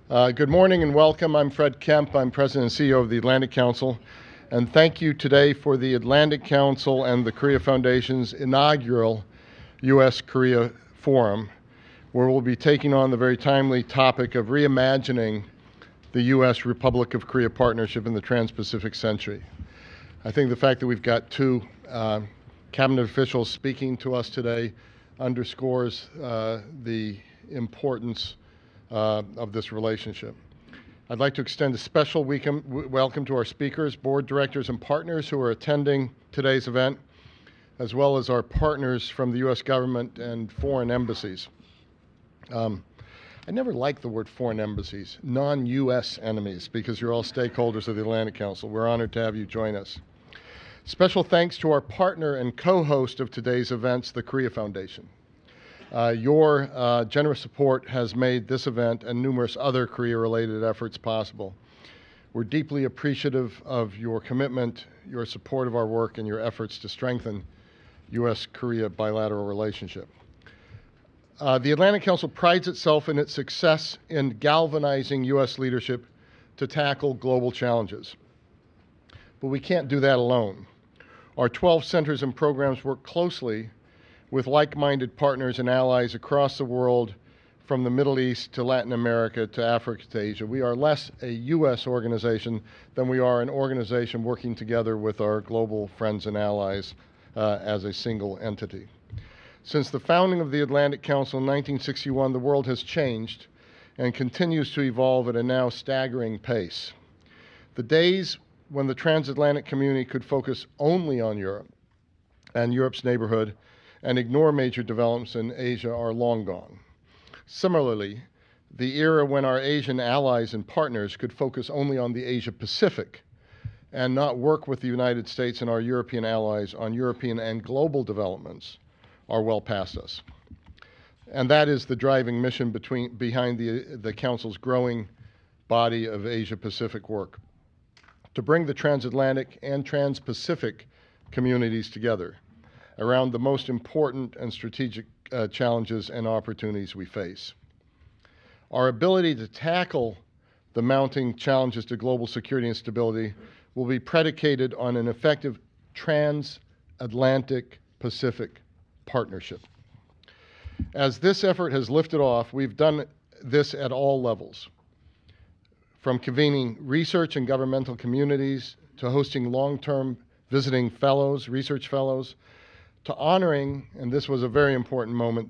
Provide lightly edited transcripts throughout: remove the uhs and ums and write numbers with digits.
Good morning and welcome. I'm Fred Kempe. I'm President and CEO of the Atlantic Council. And thank you today for the Atlantic Council and the Korea Foundation's inaugural U.S.-Korea Forum, where we'll be taking on the very timely topic of reimagining the U.S. Republic of Korea partnership in the Trans-Pacific century. I think the fact that we've got two cabinet officials speaking to us today underscores the importance of this relationship. I'd like to extend a special welcome to our speakers, board directors, and partners who are attending today's event, as well as our partners from the U.S. government and foreign embassies. I never liked the word foreign embassies, non-U.S. enemies, because you're all stakeholders of the Atlantic Council. We're honored to have you join us. Special thanks to our partner and co-host of today's events, the Korea Foundation. Your generous support has made this event and numerous other Korea-related efforts possible. We're deeply appreciative of your commitment, your support of our work, and your efforts to strengthen U.S.-Korea bilateral relationship. The Atlantic Council prides itself in its success in galvanizing U.S. leadership to tackle global challenges. But we can't do that alone. Our 12 centers and programs work closely with like-minded partners and allies across the world, from the Middle East to Latin America to Africa to Asia. We are less a U.S. organization than we are an organization working together with our global friends and allies as a single entity. Since the founding of the Atlantic Council in 1961, the world has changed and continues to evolve at a now staggering pace. The days when the transatlantic community could focus only on Europe and Europe's neighborhood and ignore major developments in Asia are long gone. Similarly, the era when our Asian allies and partners could focus only on the Asia-Pacific and not work with the United States and our European allies on European and global developments are well past us. And that is the driving mission behind the Council's growing body of Asia-Pacific work, to bring the transatlantic and trans-Pacific communities together around the most important and strategic challenges and opportunities we face. Our ability to tackle the mounting challenges to global security and stability will be predicated on an effective transatlantic Pacific partnership. As this effort has lifted off, we've done this at all levels, from convening research and governmental communities to hosting long-term visiting fellows, research fellows, to honoring, and this was a very important moment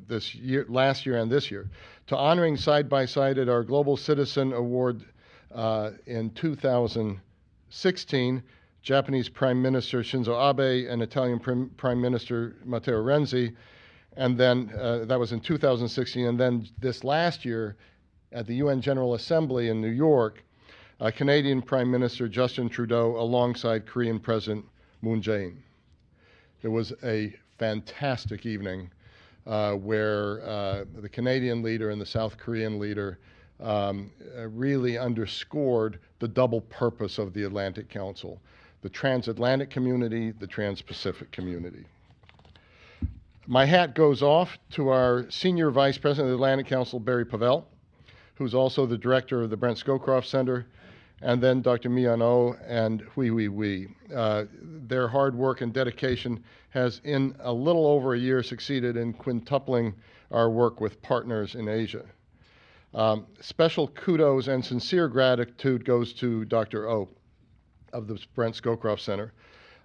last year and this year, to honoring side-by-side at our Global Citizen Award in 2016, Japanese Prime Minister Shinzo Abe and Italian Prime Minister Matteo Renzi, and then that was in 2016, and then this last year at the UN General Assembly in New York, Canadian Prime Minister Justin Trudeau alongside Korean President Moon Jae-in. It was a fantastic evening where the Canadian leader and the South Korean leader really underscored the double purpose of the Atlantic Council, the transatlantic community, the trans-Pacific community. My hat goes off to our Senior Vice President of the Atlantic Council, Barry Pavel, who's also the director of the Brent Scowcroft Center, and then Dr. Mian Oh and Hui Hui Wee. Their hard work and dedication has, in a little over a year, succeeded in quintupling our work with partners in Asia. Special kudos and sincere gratitude goes to Dr. Oh of the Brent Scowcroft Center.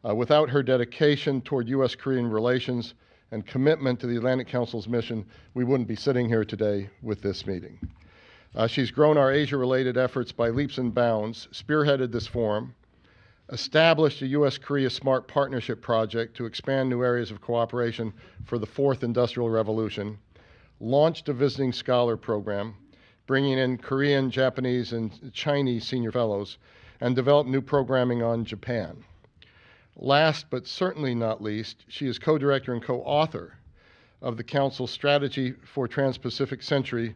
Without her dedication toward U.S.-Korean relations and commitment to the Atlantic Council's mission, we wouldn't be sitting here today with this meeting. She's grown our Asia-related efforts by leaps and bounds, spearheaded this forum, established a U.S.-Korea Smart Partnership Project to expand new areas of cooperation for the fourth industrial revolution, launched a visiting scholar program, bringing in Korean, Japanese, and Chinese senior fellows, and developed new programming on Japan. Last but certainly not least, she is co-director and co-author of the Council's Strategy for Trans-Pacific Century,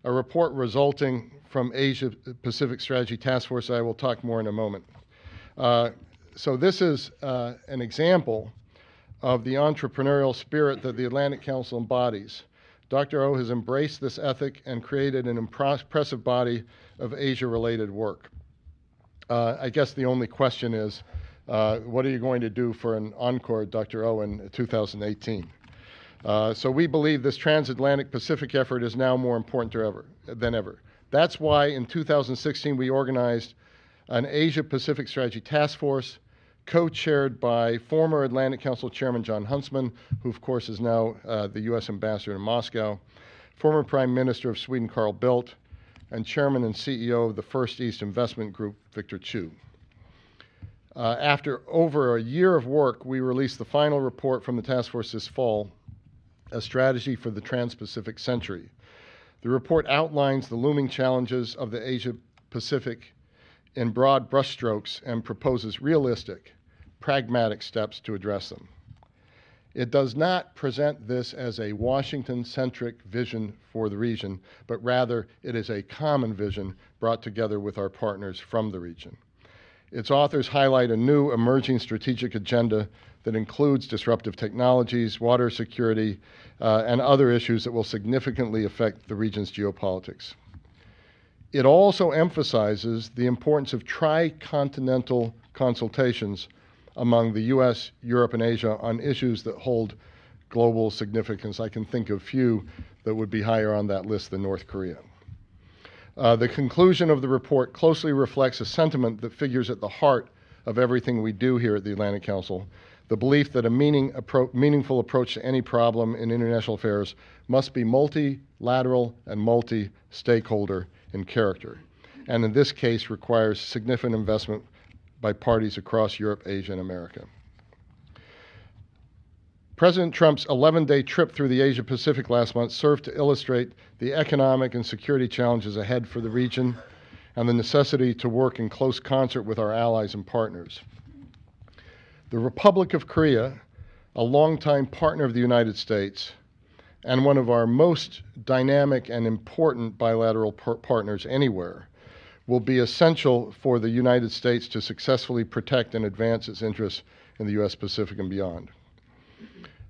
a report resulting from Asia-Pacific Strategy Task Force. I will talk more in a moment. So this is an example of the entrepreneurial spirit that the Atlantic Council embodies, Dr. O has embraced this ethic and created an impressive body of Asia-related work. I guess the only question is, what are you going to do for an encore, Dr. O, in 2018? So we believe this transatlantic Pacific effort is now more important than ever. That's why in 2016 we organized an Asia-Pacific Strategy Task Force, co-chaired by former Atlantic Council Chairman John Huntsman, who of course is now the U.S. Ambassador in Moscow, former Prime Minister of Sweden Carl Bildt, and Chairman and CEO of the First East Investment Group, Victor Chu. After over a year of work, we released the final report from the task force this fall, A Strategy for the Trans-Pacific Century. The report outlines the looming challenges of the Asia-Pacific in broad brushstrokes and proposes realistic, pragmatic steps to address them. It does not present this as a Washington-centric vision for the region, but rather it is a common vision brought together with our partners from the region. Its authors highlight a new emerging strategic agenda that includes disruptive technologies, water security, and other issues that will significantly affect the region's geopolitics. It also emphasizes the importance of tri-continental consultations among the U.S., Europe, and Asia on issues that hold global significance. I can think of few that would be higher on that list than North Korea. The conclusion of the report closely reflects a sentiment that figures at the heart of everything we do here at the Atlantic Council, the belief that a meaningful approach to any problem in international affairs must be multilateral and multi-stakeholder in character, and in this case requires significant investment by parties across Europe, Asia, and America. President Trump's 11-day trip through the Asia-Pacific last month served to illustrate the economic and security challenges ahead for the region and the necessity to work in close concert with our allies and partners. The Republic of Korea, a longtime partner of the United States and one of our most dynamic and important bilateral partners anywhere, will be essential for the United States to successfully protect and advance its interests in the U.S. Pacific and beyond.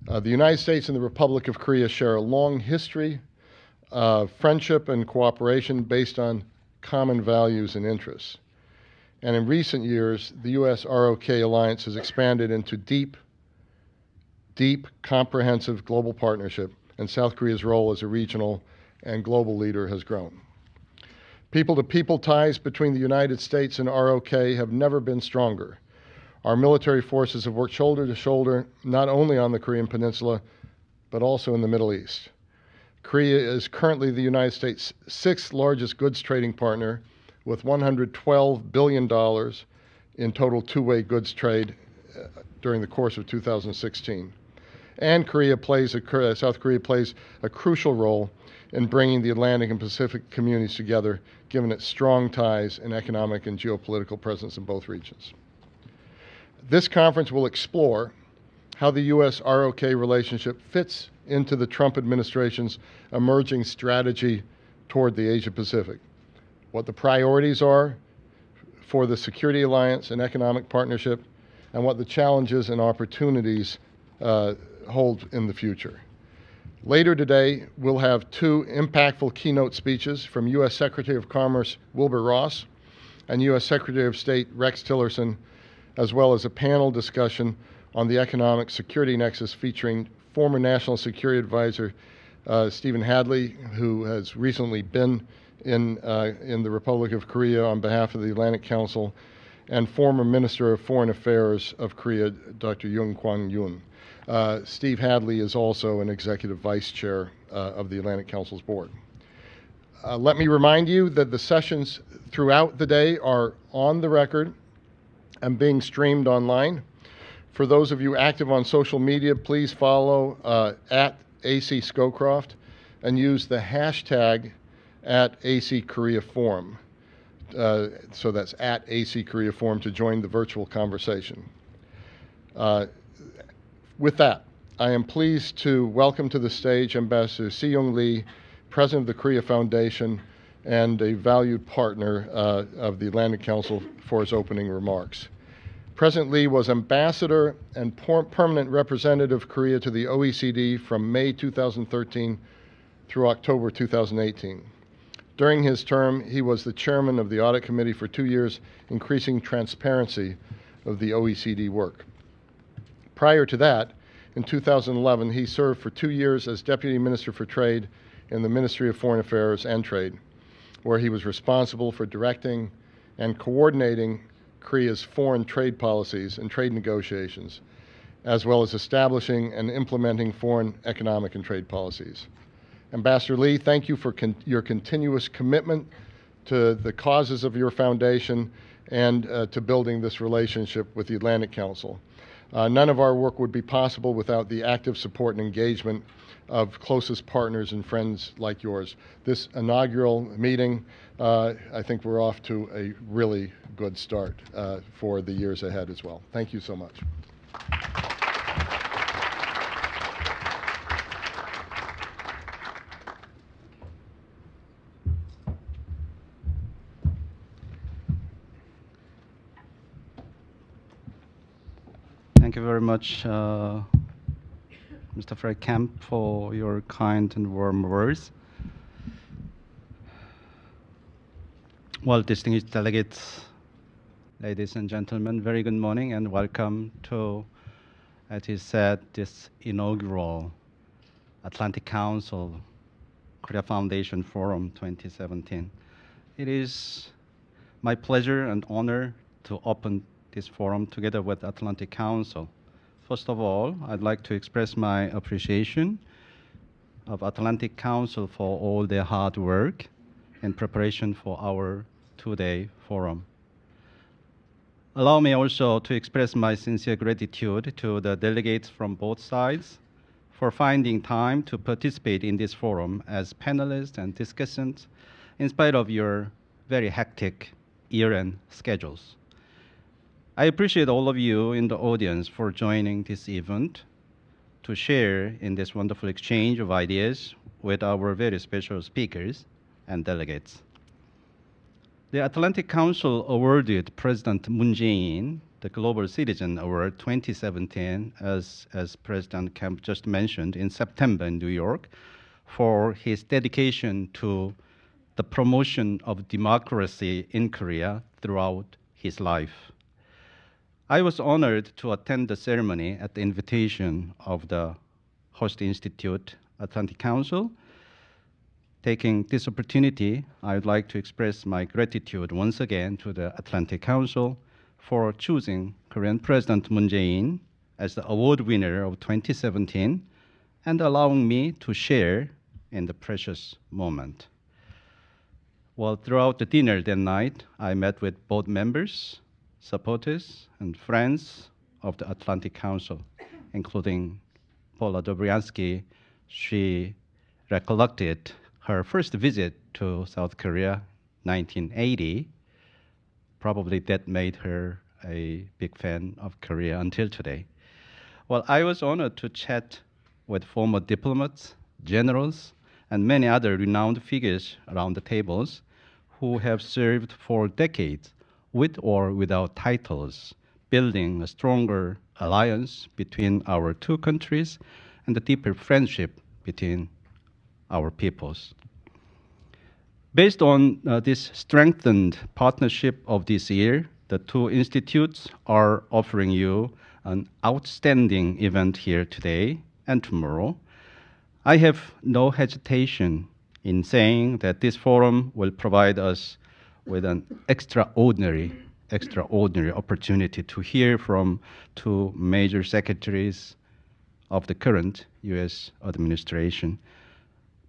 The United States and the Republic of Korea share a long history of friendship and cooperation based on common values and interests. And in recent years, the U.S.-ROK alliance has expanded into deep, comprehensive global partnership, and South Korea's role as a regional and global leader has grown. People-to-people ties between the United States and ROK have never been stronger. Our military forces have worked shoulder to shoulder, not only on the Korean Peninsula, but also in the Middle East. Korea is currently the United States' sixth largest goods trading partner, with $112 billion in total two-way goods trade during the course of 2016. And South Korea plays a crucial role in bringing the Atlantic and Pacific communities together, given its strong ties and economic and geopolitical presence in both regions. This conference will explore how the U.S.-ROK relationship fits into the Trump administration's emerging strategy toward the Asia-Pacific, what the priorities are for the security alliance and economic partnership, and what the challenges and opportunities hold in the future. Later today, we'll have two impactful keynote speeches from U.S. Secretary of Commerce Wilbur Ross and U.S. Secretary of State Rex Tillerson, as well as a panel discussion on the economic security nexus featuring former National Security Advisor Stephen Hadley, who has recently been in the Republic of Korea on behalf of the Atlantic Council, and former Minister of Foreign Affairs of Korea, Dr. Young-kwan Yoon. Steve Hadley is also an Executive Vice Chair of the Atlantic Council's board. Let me remind you that the sessions throughout the day are on the record and being streamed online. For those of you active on social media, please follow at AC Scowcroft and use the hashtag at AC Korea Forum. So that's at AC Korea Forum to join the virtual conversation. With that, I am pleased to welcome to the stage Ambassador Sihyung Lee, President of the Korea Foundation and a valued partner of the Atlantic Council, for his opening remarks. President Lee was Ambassador and Permanent Representative of Korea to the OECD from May 2013 through October 2018. During his term, he was the chairman of the Audit Committee for 2 years, increasing transparency of the OECD work. Prior to that, in 2011, he served for 2 years as Deputy Minister for Trade in the Ministry of Foreign Affairs and Trade, where he was responsible for directing and coordinating Korea's foreign trade policies and trade negotiations, as well as establishing and implementing foreign economic and trade policies. Ambassador Lee, thank you for your continuous commitment to the causes of your foundation and to building this relationship with the Atlantic Council. None of our work would be possible without the active support and engagement of closest partners and friends like yours. This inaugural meeting, I think we're off to a really good start for the years ahead as well. Thank you so much. Thank you very much, Mr. Frederick Kempe, for your kind and warm words. Well, distinguished delegates, ladies and gentlemen, very good morning and welcome to, as he said, this inaugural Atlantic Council Korea Foundation Forum 2017. It is my pleasure and honor to open this forum together with Atlantic Council. First of all, I'd like to express my appreciation of Atlantic Council for all their hard work in preparation for our two-day forum. Allow me also to express my sincere gratitude to the delegates from both sides for finding time to participate in this forum as panelists and discussants in spite of your very hectic year-end schedules. I appreciate all of you in the audience for joining this event to share in this wonderful exchange of ideas with our very special speakers and delegates. The Atlantic Council awarded President Moon Jae-in the Global Citizen Award 2017, as President Kempe just mentioned, in September in New York, for his dedication to the promotion of democracy in Korea throughout his life. I was honored to attend the ceremony at the invitation of the host institute, Atlantic Council. Taking this opportunity, I would like to express my gratitude once again to the Atlantic Council for choosing Korean President Moon Jae-in as the award winner of 2017 and allowing me to share in the precious moment. Well, throughout the dinner that night, I met with board members, supporters, and friends of the Atlantic Council, including Paula Dobriansky. She recollected her first visit to South Korea, 1980. Probably that made her a big fan of Korea until today. Well, I was honored to chat with former diplomats, generals, and many other renowned figures around the tables who have served for decades with or without titles, building a stronger alliance between our two countries and a deeper friendship between our peoples. Based on this strengthened partnership of this year, the two institutes are offering you an outstanding event here today and tomorrow. I have no hesitation in saying that this forum will provide us with an extraordinary opportunity to hear from two major secretaries of the current U.S. administration.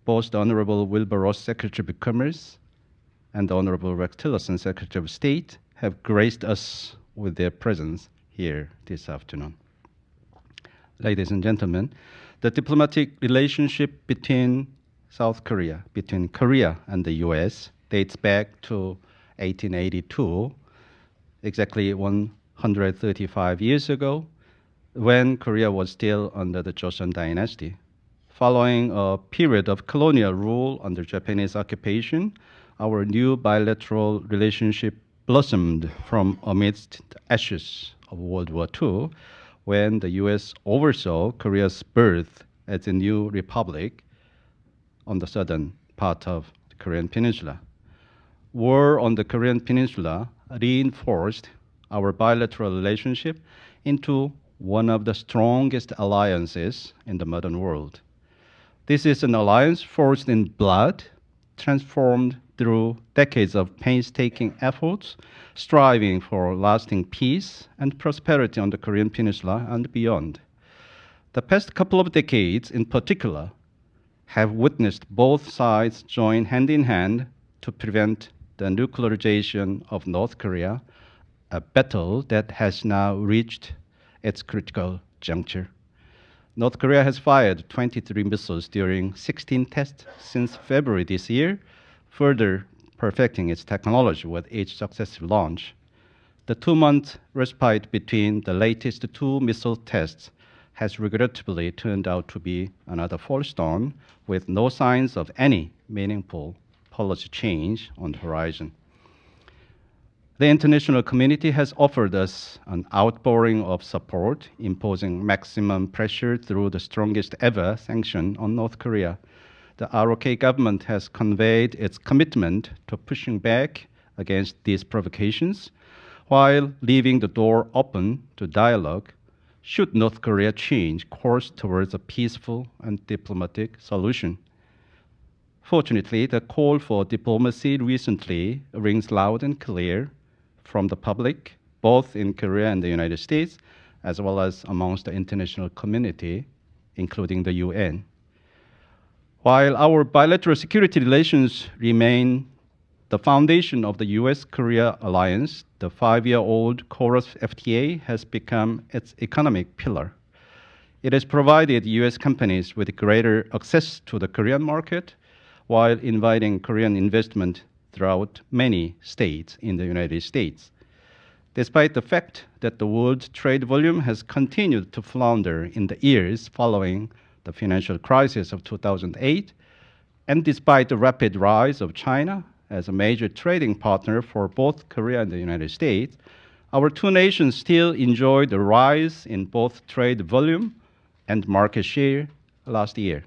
Both the Honorable Wilbur Ross, Secretary of Commerce, and the Honorable Rex Tillerson, Secretary of State, have graced us with their presence here this afternoon. Ladies and gentlemen, the diplomatic relationship between Korea and the U.S. dates back to 1882, exactly 135 years ago, when Korea was still under the Joseon dynasty. Following a period of colonial rule under Japanese occupation, our new bilateral relationship blossomed from amidst the ashes of World War II, when the U.S. oversaw Korea's birth as a new republic on the southern part of the Korean Peninsula. War on the Korean Peninsula reinforced our bilateral relationship into one of the strongest alliances in the modern world. This is an alliance forged in blood, transformed through decades of painstaking efforts, striving for lasting peace and prosperity on the Korean Peninsula and beyond. The past couple of decades, in particular, have witnessed both sides join hand in hand to prevent the nuclearization of North Korea, a battle that has now reached its critical juncture. North Korea has fired 23 missiles during 16 tests since February this year, further perfecting its technology with each successive launch. The 2-month respite between the latest 2 missile tests has regrettably turned out to be another fallstone, with no signs of any meaningful policy change on the horizon. The international community has offered us an outpouring of support, imposing maximum pressure through the strongest ever sanction on North Korea. The ROK government has conveyed its commitment to pushing back against these provocations, while leaving the door open to dialogue should North Korea change course towards a peaceful and diplomatic solution. Fortunately, the call for diplomacy recently rings loud and clear from the public, both in Korea and the United States, as well as amongst the international community, including the UN. While our bilateral security relations remain the foundation of the US-Korea alliance, the 5-year-old KORUS FTA has become its economic pillar. It has provided US companies with greater access to the Korean market, while inviting Korean investment throughout many states in the United States. Despite the fact that the world trade volume has continued to flounder in the years following the financial crisis of 2008, and despite the rapid rise of China as a major trading partner for both Korea and the United States, our two nations still enjoyed a rise in both trade volume and market share last year.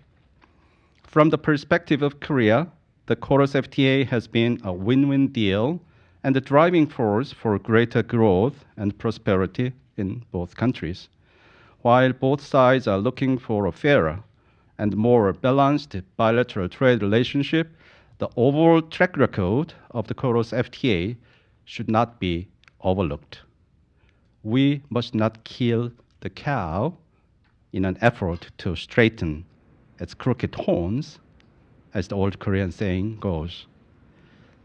From the perspective of Korea, the KORUS FTA has been a win-win deal and the driving force for greater growth and prosperity in both countries. While both sides are looking for a fairer and more balanced bilateral trade relationship, the overall track record of the KORUS FTA should not be overlooked. We must not kill the cow in an effort to straighten its crooked horns, as the old Korean saying goes.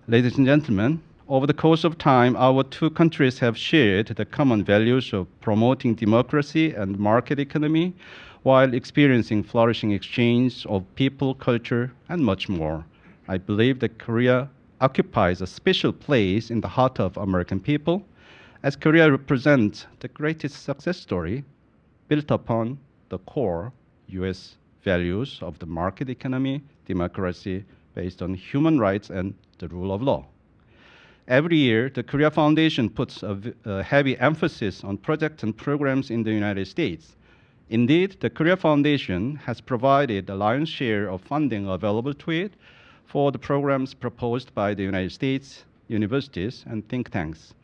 Ladies and gentlemen, over the course of time, our two countries have shared the common values of promoting democracy and market economy while experiencing flourishing exchange of people, culture, and much more. I believe that Korea occupies a special place in the heart of American people, as Korea represents the greatest success story built upon the core US values of the market economy, democracy based on human rights and the rule of law. Every year, the Korea Foundation puts a heavy emphasis on projects and programs in the United States. Indeed, the Korea Foundation has provided the lion's share of funding available to it for the programs proposed by the United States universities and think tanks.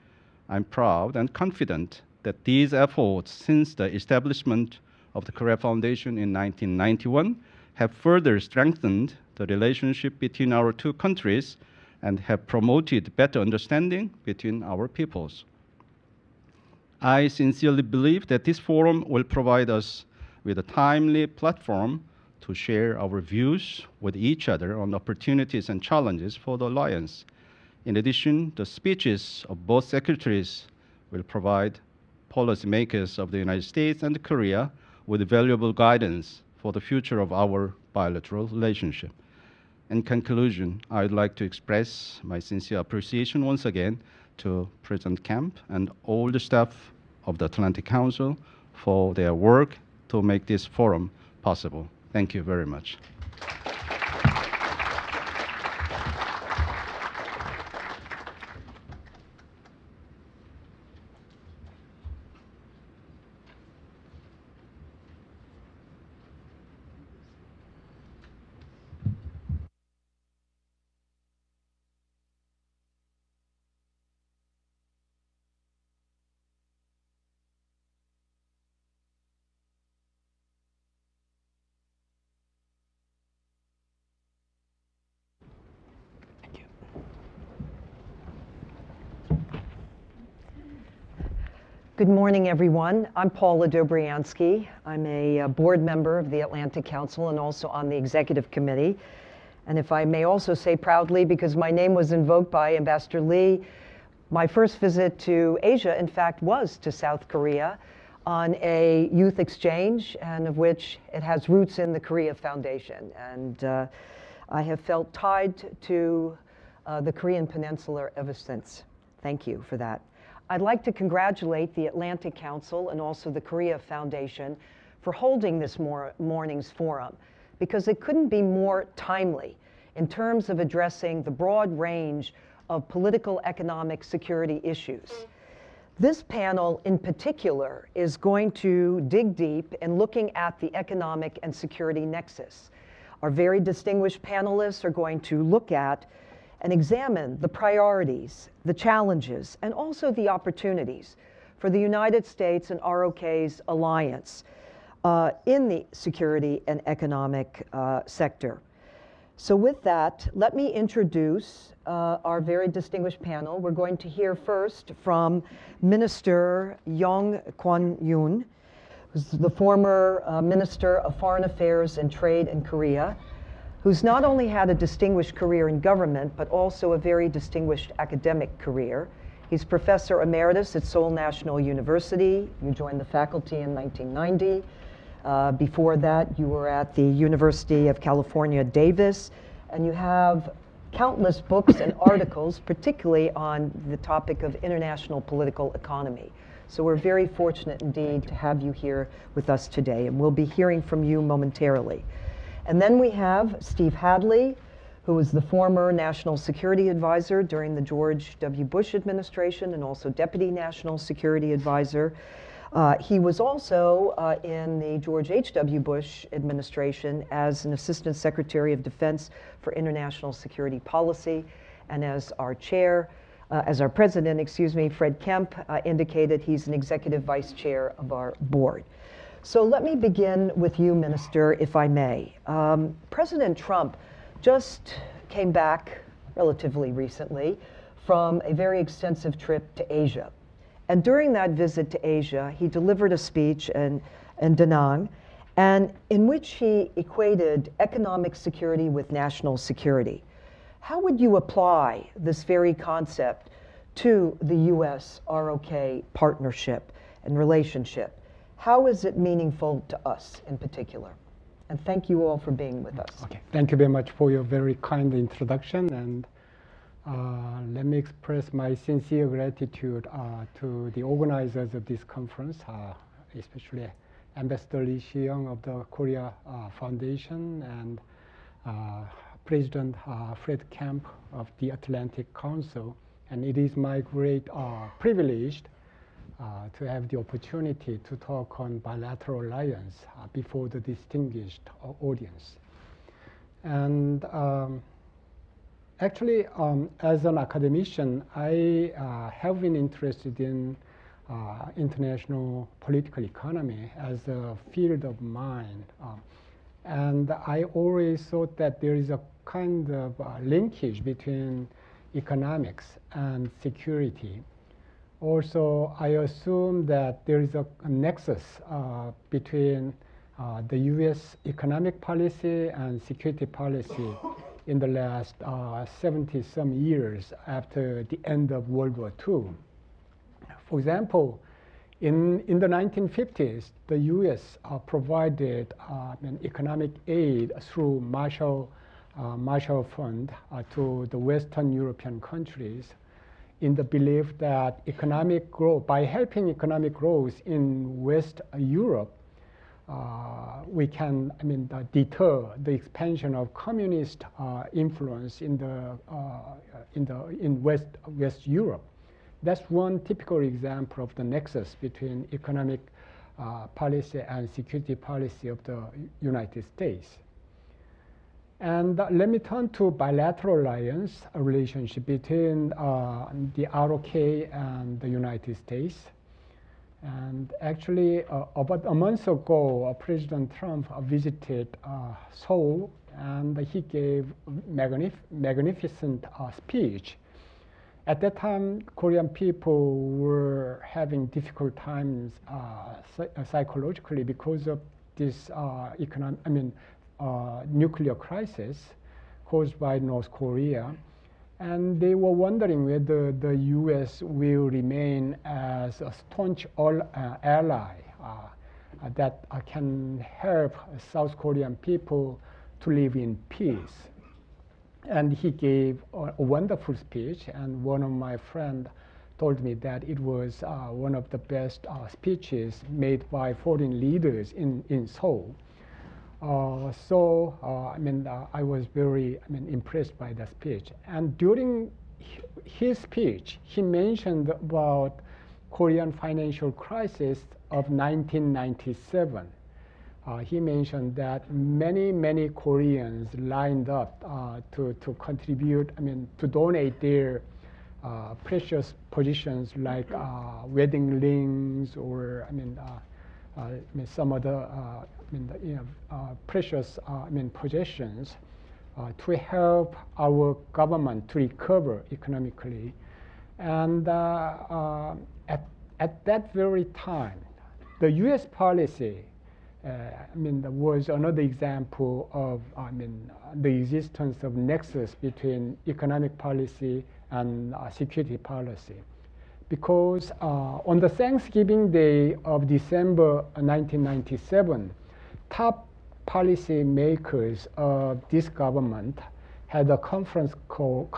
I'm proud and confident that these efforts since the establishment of the Korea Foundation in 1991 have further strengthened the relationship between our two countries and have promoted better understanding between our peoples. I sincerely believe that this forum will provide us with a timely platform to share our views with each other on opportunities and challenges for the alliance. In addition, the speeches of both secretaries will provide policymakers of the United States and Korea with valuable guidance for the future of our bilateral relationship. In conclusion, I would like to express my sincere appreciation once again to President Kempe and all the staff of the Atlantic Council for their work to make this forum possible. Thank you very much. Good morning, everyone. I'm Paula Dobriansky. I'm a board member of the Atlantic Council and also on the executive committee. And if I may also say proudly, because my name was invoked by Ambassador Lee, my first visit to Asia, in fact, was to South Korea on a youth exchange, and of which it has roots in the Korea Foundation. And I have felt tied to the Korean Peninsula ever since. Thank you for that. I'd like to congratulate the Atlantic Council and also the Korea Foundation for holding this morning's forum, because it couldn't be more timely in terms of addressing the broad range of political, economic, security issues. This panel in particular is going to dig deep in looking at the economic and security nexus. Our very distinguished panelists are going to look at and examine the priorities, the challenges, and also the opportunities for the United States and ROK's alliance in the security and economic sector. So with that, let me introduce our very distinguished panel. We're going to hear first from Minister Young-kwan Yoon, who's the former Minister of Foreign Affairs and Trade in Korea, who's not only had a distinguished career in government, but also a very distinguished academic career. He's Professor Emeritus at Seoul National University. You joined the faculty in 1990. Before that, you were at the University of California, Davis, and you have countless books and articles, particularly on the topic of international political economy. So we're very fortunate indeed to have you here with us today, and we'll be hearing from you momentarily. And then we have Steve Hadley, who was the former National Security Advisor during the George W. Bush administration and also Deputy National Security Advisor. He was also in the George H.W. Bush administration as an Assistant Secretary of Defense for International Security Policy, and as our president, Fred Kempe indicated, he's an Executive Vice Chair of our board. So let me begin with you, Minister, if I may. President Trump just came back relatively recently from a very extensive trip to Asia. And during that visit to Asia, he delivered a speech in Da Nang, and in which he equated economic security with national security. How would you apply this very concept to the US-ROK partnership and relationship? How is it meaningful to us in particular? And thank you all for being with us. Okay, thank you very much for your very kind introduction, and let me express my sincere gratitude to the organizers of this conference, especially Ambassador Lee Sihyung of the Korea Foundation and President Fred Kempe of the Atlantic Council. And it is my great privilege to have the opportunity to talk on bilateral alliance before the distinguished audience. And actually, as an academician, I have been interested in international political economy as a field of mine. And I always thought that there is a kind of linkage between economics and security. Also, I assume that there is a nexus between the US economic policy and security policy in the last 70-some years after the end of World War II. For example, in the 1950s, the US provided an economic aid through Marshall Fund to the Western European countries, in the belief that economic growth, by helping economic growth in West Europe, we can, deter the expansion of communist influence in West Europe. That's one typical example of the nexus between economic policy and security policy of the United States. And let me turn to bilateral alliance, a relationship between the ROK and the United States. And actually, about a month ago, President Trump visited Seoul, and he gave magnificent speech At that time, Korean people were having difficult times psychologically because of this nuclear crisis caused by North Korea. And they were wondering whether the U.S. will remain as a staunch ally that can help South Korean people to live in peace. And he gave a wonderful speech, and one of my friends told me that it was one of the best speeches made by foreign leaders in Seoul. I was very impressed by the speech. And during his speech, he mentioned about Korean financial crisis of 1997. He mentioned that many Koreans lined up to contribute, to donate their precious possessions like wedding rings or some other precious possessions to help our government to recover economically. And at that very time, the U.S. policy was another example of the existence of nexus between economic policy and security policy. Because on the Thanksgiving Day of December 1997, top policy makers of this government had a conference call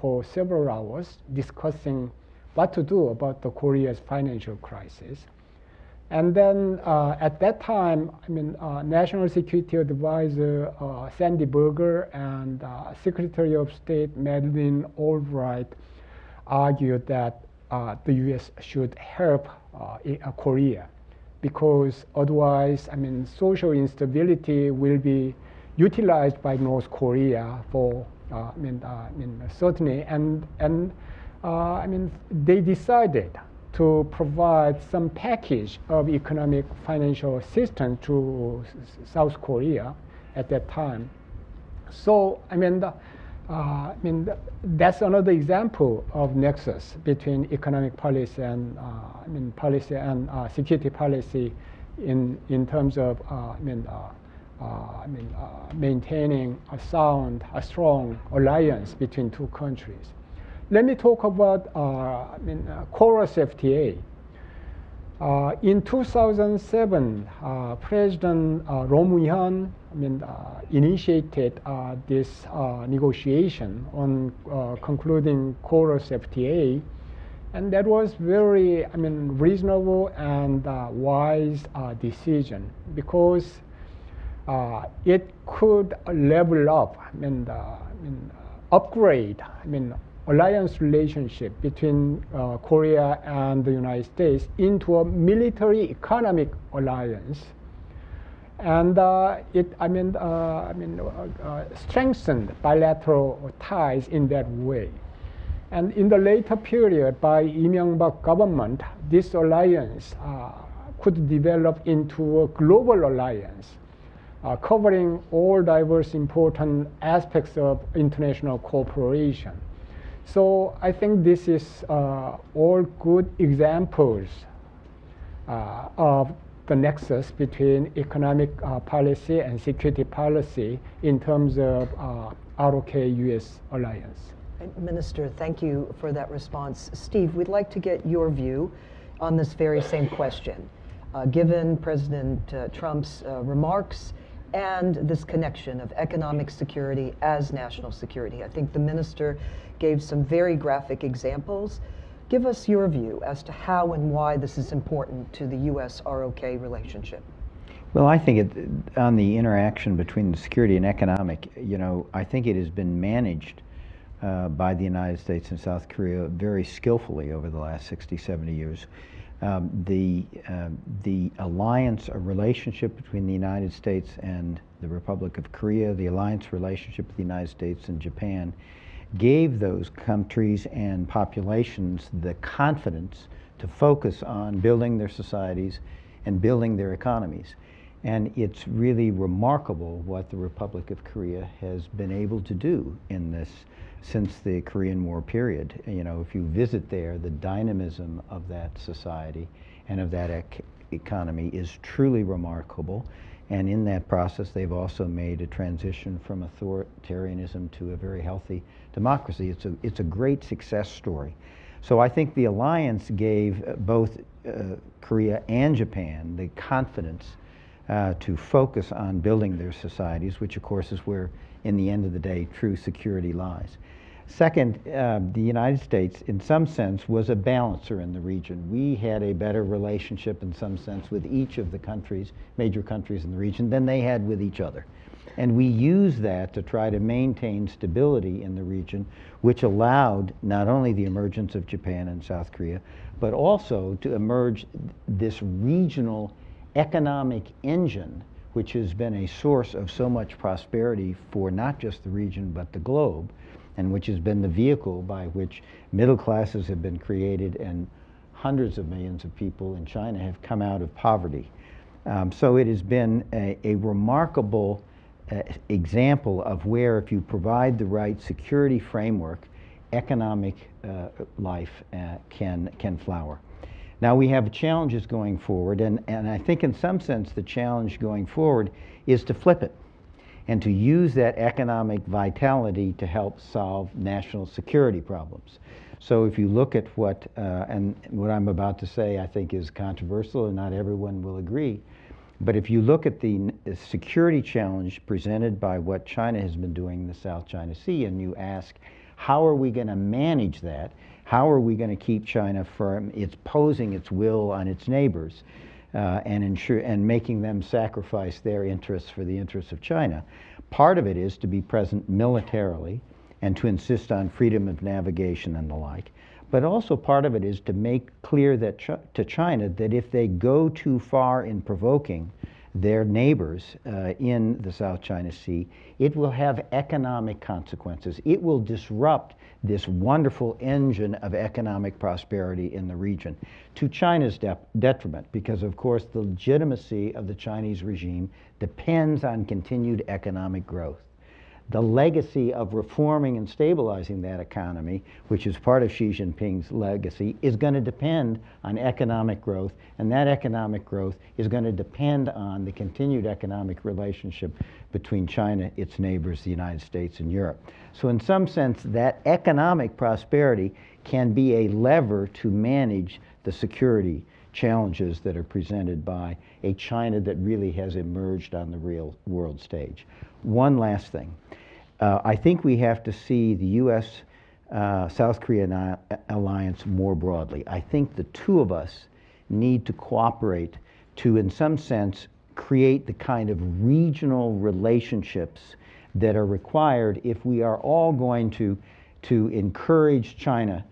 for several hours discussing what to do about the Korea's financial crisis. And then at that time, National Security Advisor Sandy Berger and Secretary of State Madeleine Albright argued that the U.S. should help Korea, because otherwise, social instability will be utilized by North Korea for, certainly, and they decided to provide some package of economic financial assistance to South Korea at that time. So, that's another example of nexus between economic policy and policy and security policy in terms of maintaining a strong alliance between two countries. Let me talk about Chorus FTA. In 2007, President Roh Moo-hyun initiated this negotiation on concluding Chorus FTA, and that was very reasonable and wise decision, because it could level up upgrade alliance relationship between Korea and the United States into a military economic alliance, and it strengthened bilateral ties in that way. And in the later period, by Lee Myung-bak government, this alliance could develop into a global alliance, covering all diverse important aspects of international cooperation. So I think this is all good examples of the nexus between economic policy and security policy in terms of ROK-US alliance. Minister, thank you for that response. Steve, we'd like to get your view on this very same question. Given President Trump's remarks and this connection of economic security as national security, I think the minister gave some very graphic examples. Give us your view as to how and why this is important to the U.S.-ROK relationship. Well, I think on the interaction between the security and economic, I think it has been managed by the United States and South Korea very skillfully over the last 60, 70 years. The alliance, a relationship between the United States and the Republic of Korea, the alliance relationship with the United States and Japan, gave those countries and populations the confidence to focus on building their societies and building their economies. And it's really remarkable what the Republic of Korea has been able to do in this since the Korean War period. You know, if you visit there, the dynamism of that society and of that economy is truly remarkable. And in that process, they've also made a transition from authoritarianism to a very healthy democracy. It's a great success story. So I think the alliance gave both Korea and Japan the confidence to focus on building their societies, which of course is where, in the end of the day, true security lies. Second, the United States, in some sense, was a balancer in the region. We had a better relationship, in some sense, with each of the countries, major countries in the region, than they had with each other. And we used that to try to maintain stability in the region, which allowed not only the emergence of Japan and South Korea, but also to emerge this regional economic engine, which has been a source of so much prosperity for not just the region, but the globe, and which has been the vehicle by which middle classes have been created and hundreds of millions of people in China have come out of poverty. So it has been a remarkable example of where, if you provide the right security framework, economic life can flower. Now we have challenges going forward, and I think in some sense the challenge going forward is to flip it and to use that economic vitality to help solve national security problems. So if you look at and what I'm about to say I think is controversial and not everyone will agree, but if you look at the security challenge presented by what China has been doing in the South China Sea, and you ask, how are we going to manage that? How are we going to keep China from posing its will on its neighbors and making them sacrifice their interests for the interests of China? Part of it is to be present militarily and to insist on freedom of navigation and the like. But also part of it is to make clear that to China that if they go too far in provoking their neighbors in the South China Sea, it will have economic consequences. It will disrupt this wonderful engine of economic prosperity in the region to China's detriment, because of course the legitimacy of the Chinese regime depends on continued economic growth. The legacy of reforming and stabilizing that economy, which is part of Xi Jinping's legacy, is going to depend on economic growth, and that economic growth is going to depend on the continued economic relationship between China, its neighbors, the United States, and Europe. So in some sense, that economic prosperity can be a lever to manage the security challenges that are presented by a China that really has emerged on the real world stage. One last thing. I think we have to see the U.S.-South Korea alliance more broadly. I think the two of us need to cooperate to, in some sense, create the kind of regional relationships that are required if we are all going to encourage China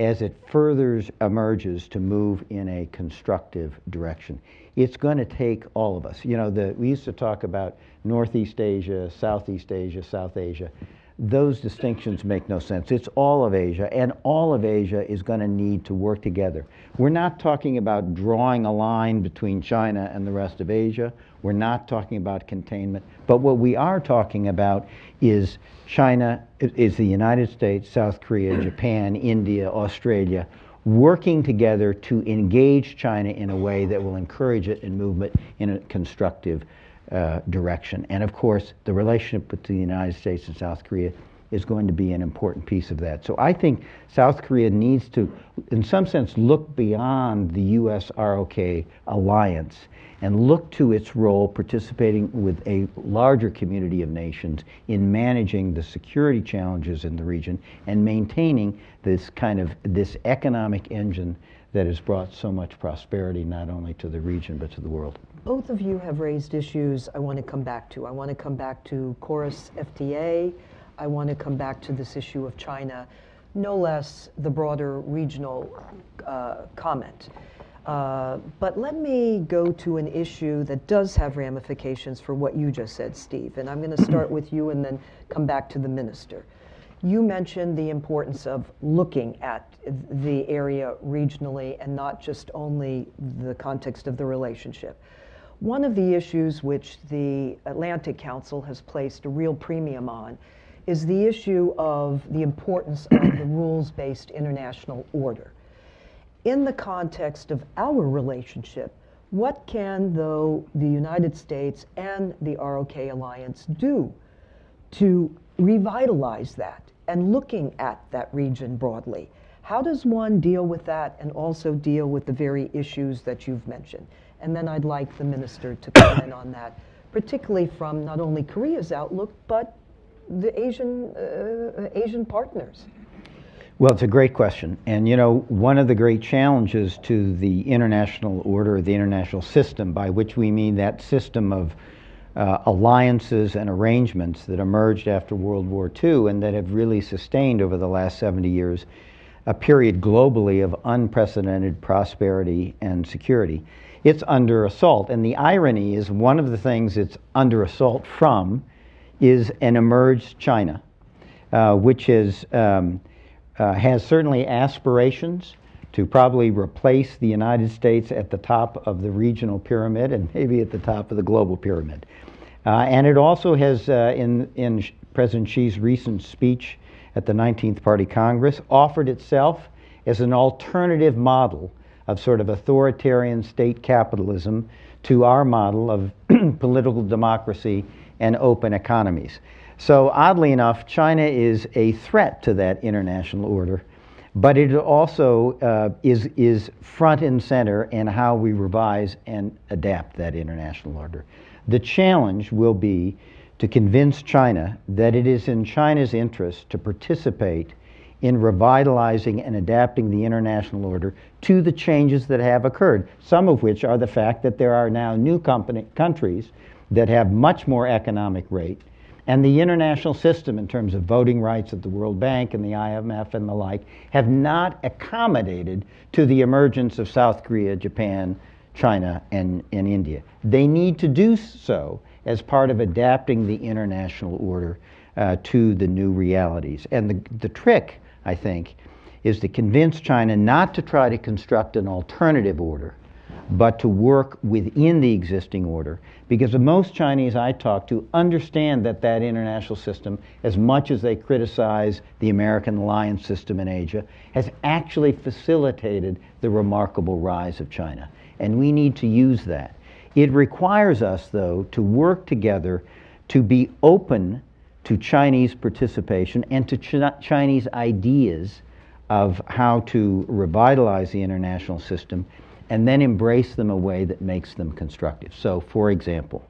as it further emerges to move in a constructive direction. It's going to take all of us. You know, we used to talk about Northeast Asia, Southeast Asia, South Asia. Those distinctions make no sense. It's all of Asia, and all of Asia is going to need to work together. We're not talking about drawing a line between China and the rest of Asia. We're not talking about containment. But what we are talking about is is the United States, South Korea, Japan, India, Australia, working together to engage China in a way that will encourage it in movement in a constructive direction. And of course, the relationship between the United States and South Korea is going to be an important piece of that. So I think South Korea needs to, in some sense, look beyond the US-ROK alliance and look to its role participating with a larger community of nations in managing the security challenges in the region and maintaining this economic engine that has brought so much prosperity not only to the region but to the world. Both of you have raised issues I want to come back to. I want to come back to Chorus FTA. I want to come back to this issue of China, no less the broader regional comment. But let me go to an issue that does have ramifications for what you just said, Steve. And I'm going to start with you and then come back to the minister. You mentioned the importance of looking at the area regionally and not just only the context of the relationship. One of the issues which the Atlantic Council has placed a real premium on is the issue of the importance of the rules-based international order. In the context of our relationship, what can, though, the United States and the ROK Alliance do to revitalize that and looking at that region broadly? How does one deal with that and also deal with the very issues that you've mentioned? And then I'd like the minister to comment on that, particularly from not only Korea's outlook, but the Asian partners. Well, it's a great question. And you know, one of the great challenges to the international order, the international system, by which we mean that system of alliances and arrangements that emerged after World War II and that have really sustained over the last 70 years a period globally of unprecedented prosperity and security. It's under assault. And the irony is one of the things it's under assault from is an emerged China, which is has certainly aspirations to probably replace the United States at the top of the regional pyramid and maybe at the top of the global pyramid. And it also has, in President Xi's recent speech at the 19th Party Congress, offered itself as an alternative model of sort of authoritarian state capitalism to our model of political democracy and open economies. So oddly enough, China is a threat to that international order, but it also is front and center in how we revise and adapt that international order. The challenge will be to convince China that it is in China's interest to participate in revitalizing and adapting the international order to the changes that have occurred, some of which are the fact that there are now new countries that have much more economic rate, and the international system in terms of voting rights at the World Bank and the IMF and the like have not accommodated to the emergence of South Korea, Japan, China, and India. They need to do so as part of adapting the international order to the new realities. And the trick, I think, is to convince China not to try to construct an alternative order, but to work within the existing order. Because most Chinese I talk to understand that that international system, as much as they criticize the American alliance system in Asia, has actually facilitated the remarkable rise of China. And we need to use that. It requires us, though, to work together to be open to Chinese participation and to Chinese ideas of how to revitalize the international system and then embrace them in a way that makes them constructive. So, for example,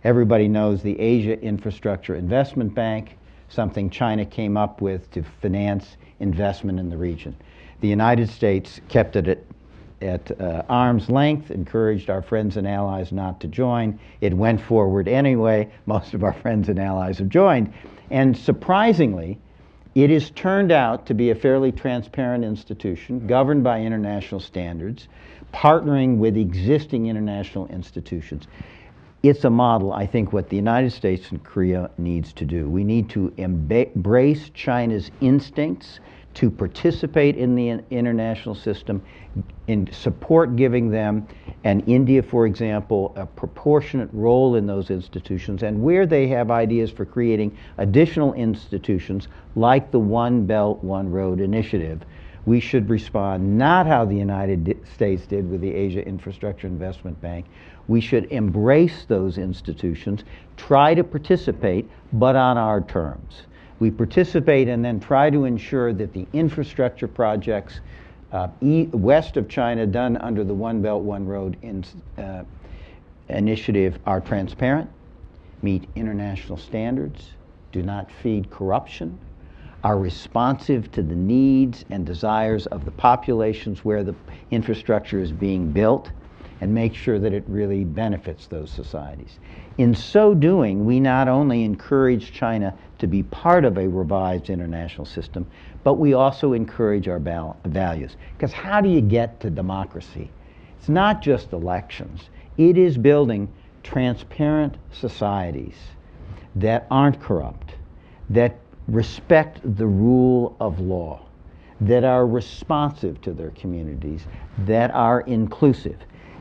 everybody knows the Asia Infrastructure Investment Bank, something China came up with to finance investment in the region. The United States kept it at arm's length, encouraged our friends and allies not to join. It went forward anyway. Most of our friends and allies have joined. And surprisingly, it has turned out to be a fairly transparent institution, governed by international standards, partnering with existing international institutions. It's a model, I think, what the United States and Korea needs to do. We need to embrace China's instincts to participate in the international system, in support giving them, and India, for example, a proportionate role in those institutions, and where they have ideas for creating additional institutions like the One Belt, One Road initiative, we should respond not how the United States did with the Asia Infrastructure Investment Bank. We should embrace those institutions, try to participate, but on our terms. We participate and then try to ensure that the infrastructure projects west of China done under the One Belt, One Road initiative are transparent, meet international standards, do not feed corruption, are responsive to the needs and desires of the populations where the infrastructure is being built, and make sure that it really benefits those societies. In so doing, we not only encourage China to be part of a revised international system, but we also encourage our values. Because how do you get to democracy? It's not just elections. It is building transparent societies that aren't corrupt, that respect the rule of law, that are responsive to their communities, that are inclusive.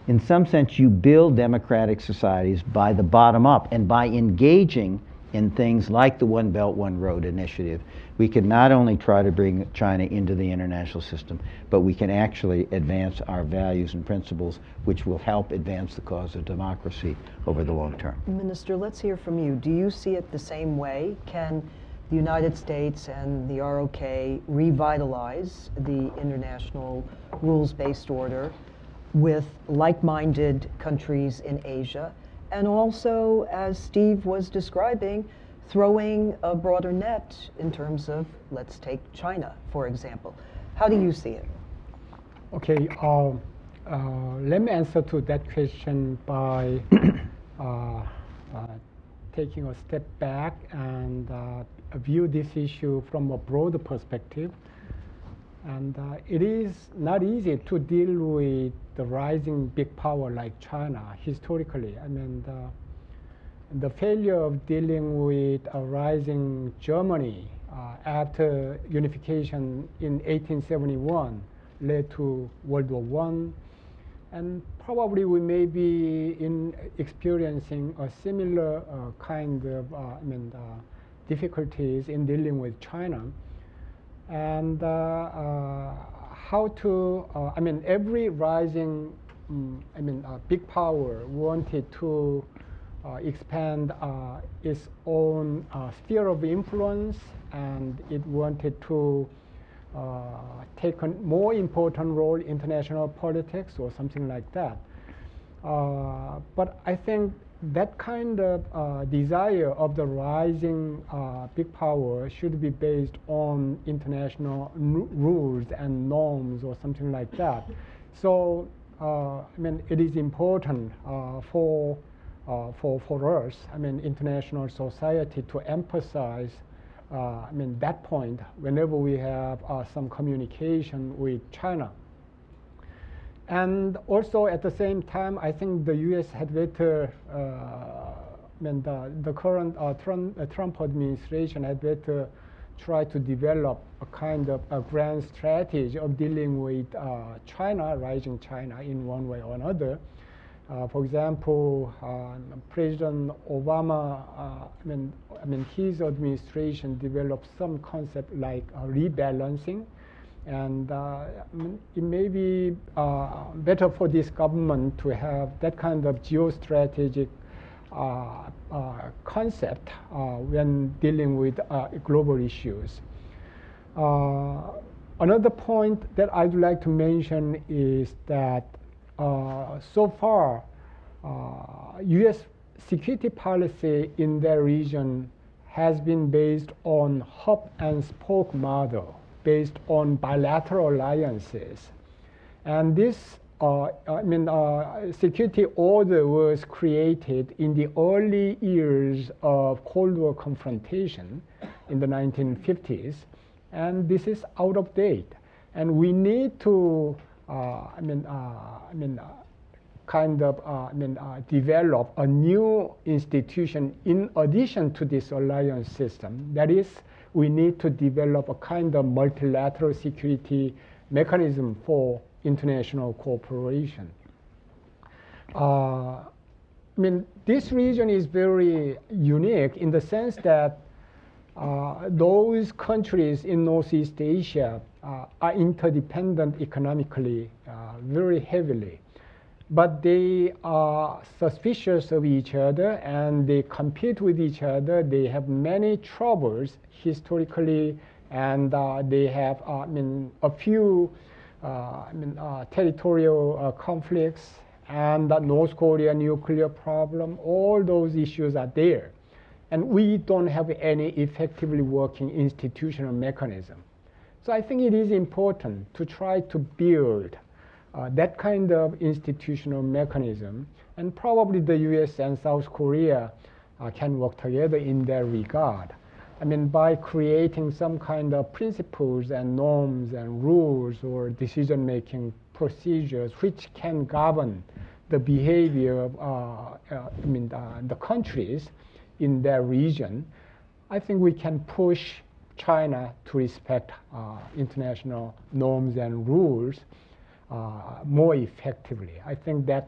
In some sense, you build democratic societies by the bottom up, and by engaging in things like the One Belt, One Road initiative, we can not only try to bring China into the international system, but we can actually advance our values and principles, which will help advance the cause of democracy over the long term. Minister, let's hear from you. Do you see it the same way? Can the United States and the ROK revitalize the international rules-based order with like-minded countries in Asia? And also, as Steve was describing, throwing a broader net in terms of, let's take China, for example. How do you see it? Okay, let me answer to that question by taking a step back and view this issue from a broader perspective. And it is not easy to deal with the rising big power like China historically. I mean, the failure of dealing with a rising Germany after unification in 1871 led to World War I. And probably we may be experiencing a similar kind of difficulties in dealing with China. And how to, every rising, big power wanted to expand its own sphere of influence, and it wanted to take a more important role in international politics or something like that. But I think that kind of desire of the rising big power should be based on international rules and norms or something like that. So, it is important for us, international society to emphasize that point whenever we have some communication with China. And also at the same time, I think the U.S. had better, the current Trump administration had better try to develop a kind of a grand strategy of dealing with China, rising China in one way or another. For example, President Obama, his administration developed some concept like rebalancing. And it may be better for this government to have that kind of geostrategic concept when dealing with global issues. Another point that I'd like to mention is that so far, U.S. security policy in that region has been based on hub and spoke model, based on bilateral alliances. And this security order was created in the early years of Cold War confrontation in the 1950s. And this is out of date. And we need to develop a new institution in addition to this alliance system. That is, we need to develop a kind of multilateral security mechanism for international cooperation. This region is very unique in the sense that those countries in Northeast Asia are interdependent economically very heavily. But they are suspicious of each other and they compete with each other. They have many troubles historically, and they have a few territorial conflicts and the North Korea nuclear problem. All those issues are there. And we don't have any effectively working institutional mechanism. So I think it is important to try to build that kind of institutional mechanism, and probably the US and South Korea can work together in that regard. By creating some kind of principles and norms and rules or decision-making procedures which can govern the behavior of the countries in that region, I think we can push China to respect international norms and rules. more effectively. I think that's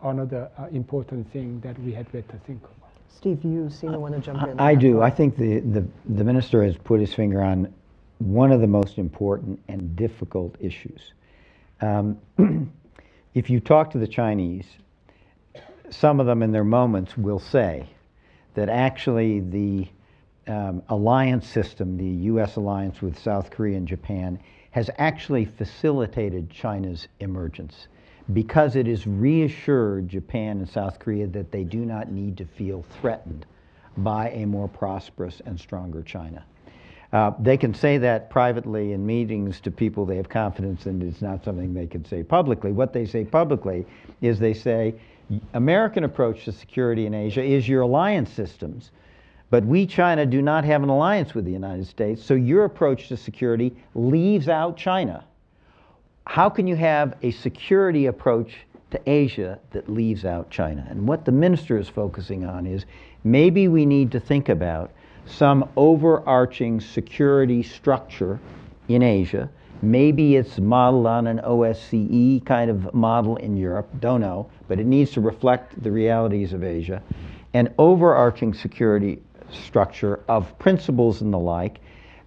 another important thing that we had better think about. Steve, you seem to want to jump in. I do. I think the minister has put his finger on one of the most important and difficult issues. If you talk to the Chinese, some of them in their moments will say that actually the alliance system, the U.S. alliance with South Korea and Japan, has actually facilitated China's emergence because it has reassured Japan and South Korea that they do not need to feel threatened by a more prosperous and stronger China. They can say that privately in meetings to people they have confidence in. It's not something they can say publicly. What they say publicly is they say, American approach to security in Asia is your alliance systems, but we, China, do not have an alliance with the United States, so your approach to security leaves out China. How can you have a security approach to Asia that leaves out China? And what the minister is focusing on is maybe we need to think about some overarching security structure in Asia. Maybe it's modeled on an OSCE kind of model in Europe, don't know, but it needs to reflect the realities of Asia. An overarching security structure of principles and the like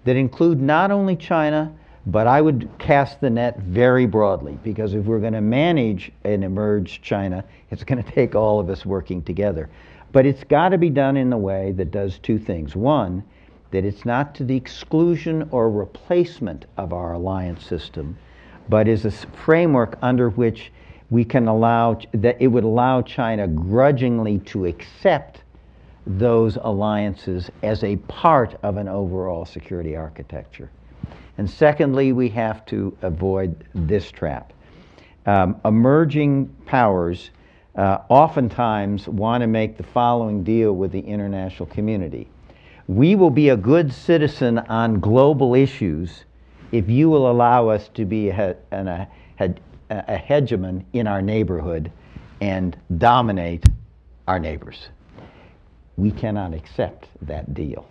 that include not only China, but I would cast the net very broadly, because if we're going to manage an emerged China, it's going to take all of us working together. But it's got to be done in a way that does two things. One, that it's not to the exclusion or replacement of our alliance system, but is a framework under which we can allow, that it would allow China grudgingly to accept those alliances as a part of an overall security architecture. And secondly, we have to avoid this trap. Emerging powers oftentimes want to make the following deal with the international community. We will be a good citizen on global issues if you will allow us to be a hegemon in our neighborhood and dominate our neighbors. We cannot accept that deal.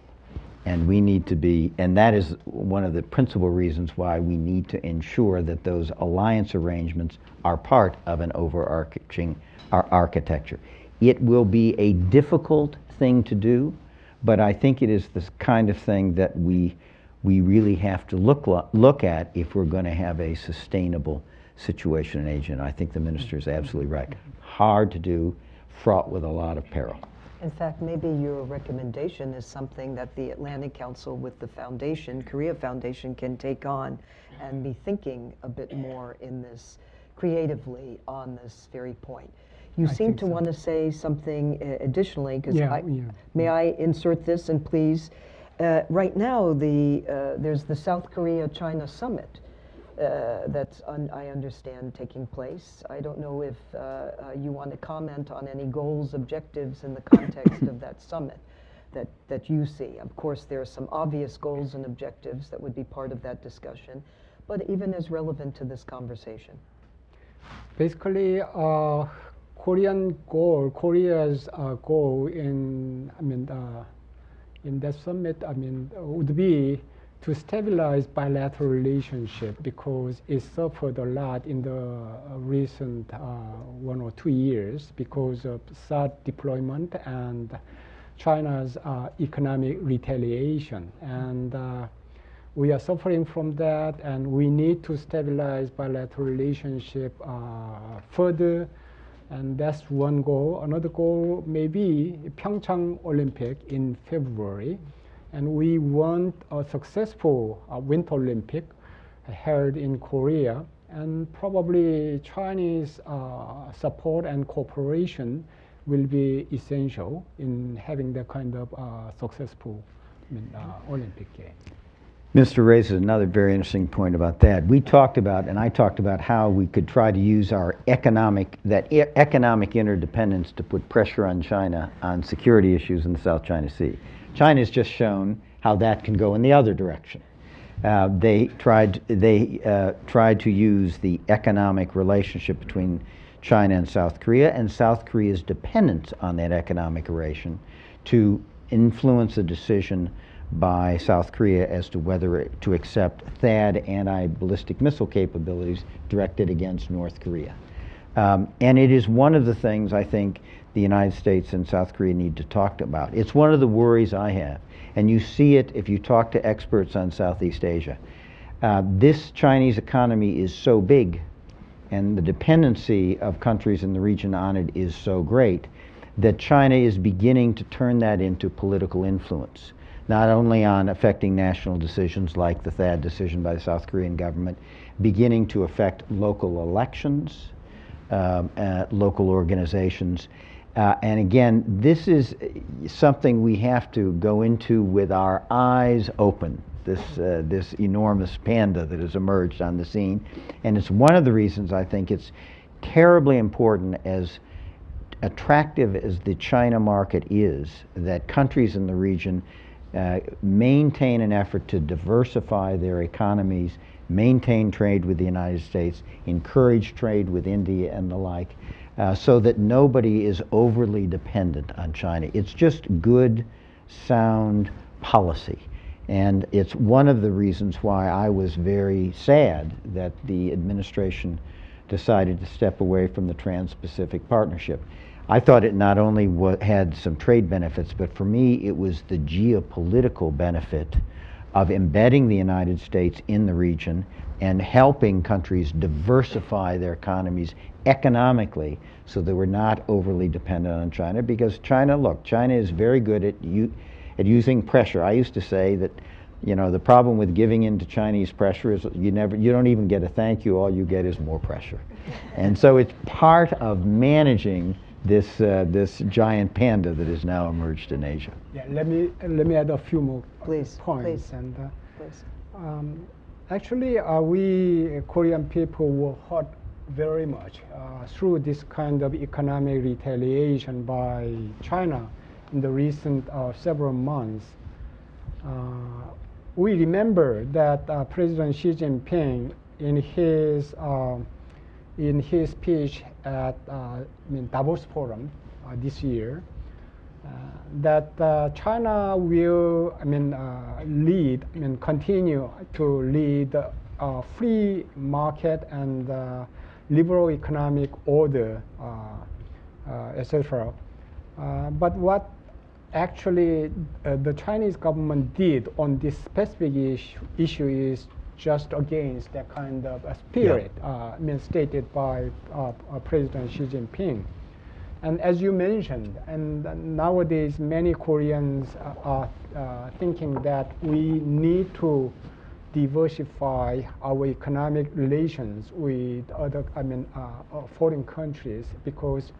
And we need to be, and that is one of the principal reasons why we need to ensure that those alliance arrangements are part of an overarching architecture. It will be a difficult thing to do, but I think it is the kind of thing that we really have to look at if we're going to have a sustainable situation in Asia. And I think the minister is absolutely right. Hard to do, fraught with a lot of peril. In fact, maybe your recommendation is something that the Atlantic Council with the foundation, Korea Foundation, can take on and be thinking a bit more in this, creatively on this very point. You seem to want to say something additionally, because may I insert this, and please, right now there's the South Korea-China summit that's, I understand, taking place. I don't know if you want to comment on any goals, objectives in the context of that summit that you see. Of course, there are some obvious goals and objectives that would be part of that discussion, but even as relevant to this conversation. Basically, Korea's goal in that summit, would be to stabilize bilateral relationship, because it suffered a lot in the recent 1 or 2 years because of THAAD deployment and China's economic retaliation. And we are suffering from that, and we need to stabilize bilateral relationship further. And that's one goal. Another goal may be Pyeongchang Olympic in February. And we want a successful Winter Olympic held in Korea. And probably Chinese support and cooperation will be essential in having that kind of successful Olympic game. Mr. raises another very interesting point about that. We talked about, and I talked about, how we could try to use our economic interdependence to put pressure on China on security issues in the South China Sea. China has just shown how that can go in the other direction. They tried to use the economic relationship between China and South Korea's dependence on that economic relation to influence a decision by South Korea as to whether to accept THAAD anti-ballistic missile capabilities directed against North Korea. And it is one of the things I think the United States and South Korea need to talk about. It's one of the worries I have. And you see it if you talk to experts on Southeast Asia. This Chinese economy is so big, and the dependency of countries in the region on it is so great, that China is beginning to turn that into political influence, not only on affecting national decisions like the THAAD decision by the South Korean government, beginning to affect local elections, local organizations. And again, this is something we have to go into with our eyes open, this enormous panda that has emerged on the scene. And it's one of the reasons I think it's terribly important, as attractive as the China market is, that countries in the region maintain an effort to diversify their economies, maintain trade with the United States, encourage trade with India and the like, so that nobody is overly dependent on China. It's just good, sound policy. And it's one of the reasons why I was very sad that the administration decided to step away from the Trans-Pacific Partnership. I thought it not only had some trade benefits, but for me it was the geopolitical benefit of embedding the United States in the region and helping countries diversify their economies economically so they were not overly dependent on China. Because China, look, China is very good at using pressure. I used to say that, you know, the problem with giving in to Chinese pressure is you don't even get a thank you, all you get is more pressure. And so it's part of managing this giant panda that has now emerged in Asia. Yeah, let me add a few more points. Please. And Please. actually, we Korean people were hurt very much through this kind of economic retaliation by China in the recent several months. We remember that President Xi Jinping, in his speech at Davos Forum this year, that China will continue to lead free market and liberal economic order, etc. But what actually the Chinese government did on this specific issue is just against that kind of a spirit stated by President Xi Jinping. And as you mentioned, and nowadays many Koreans are thinking that we need to diversify our economic relations with other, foreign countries, because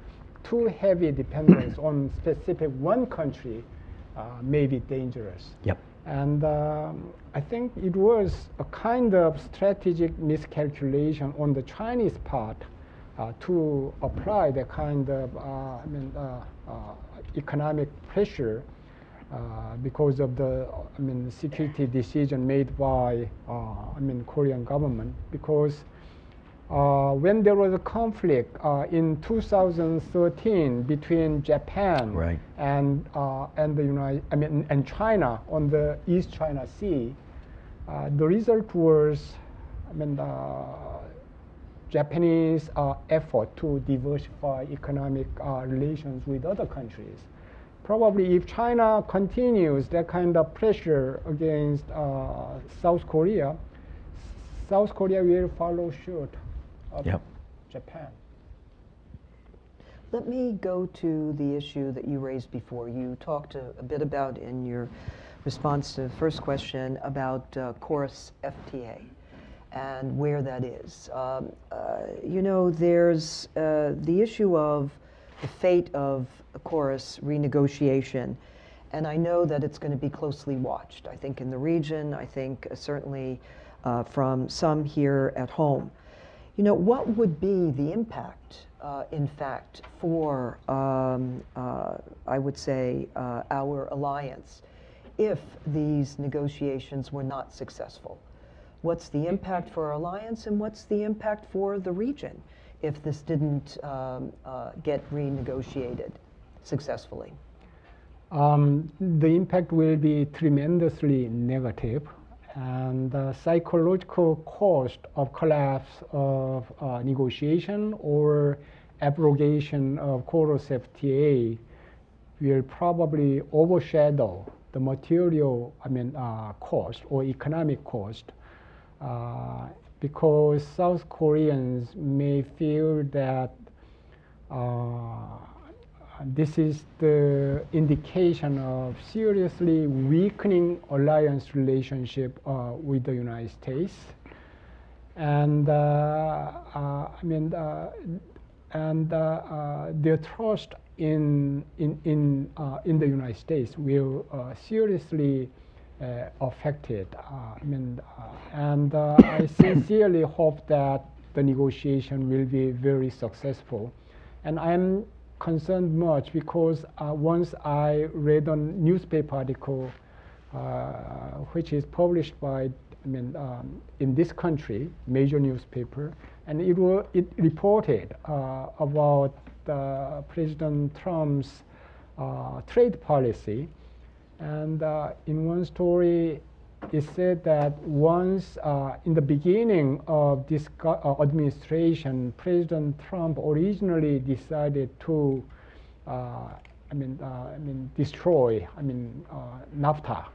too heavy dependence on specific one country may be dangerous. Yep. And I think it was a kind of strategic miscalculation on the Chinese part to apply the kind of economic pressure because of the security decision made by Korean government. Because when there was a conflict in 2013 between Japan and and China on the East China Sea, the result was Japanese effort to diversify economic relations with other countries. Probably if China continues that kind of pressure against South Korea will follow suit of Japan. Let me go to the issue that you raised before. You talked a bit about, in your response to the first question, about Chorus FTA and where that is. There's the issue of the fate of a Chorus renegotiation, and I know that it's going to be closely watched. I think in the region, I think certainly from some here at home. What would be the impact, in fact, for, I would say, our alliance if these negotiations were not successful? What's the impact for our alliance, and what's the impact for the region if this didn't get renegotiated successfully? The impact will be tremendously negative, and the psychological cost of collapse of negotiation or abrogation of KOROS FTA will probably overshadow the material, cost or economic cost, because South Koreans may feel that this is the indication of seriously weakening alliance relationship with the United States, and their trust in the United States will seriously affected. I sincerely hope that the negotiation will be very successful, and I'm concerned much because once I read a newspaper article which is published by in this country, major newspaper, and it reported about President Trump's trade policy, and in one story it said that once in the beginning of this administration, President Trump originally decided to destroy NAFTA.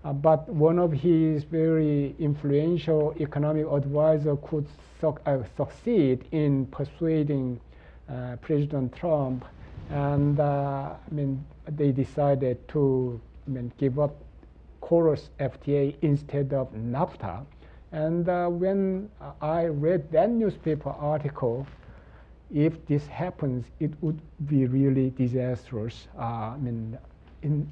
But one of his very influential economic advisor could succeed in persuading President Trump, and they decided to give up KOROS FTA instead of NAFTA. And when I read that newspaper article, if this happens, it would be really disastrous in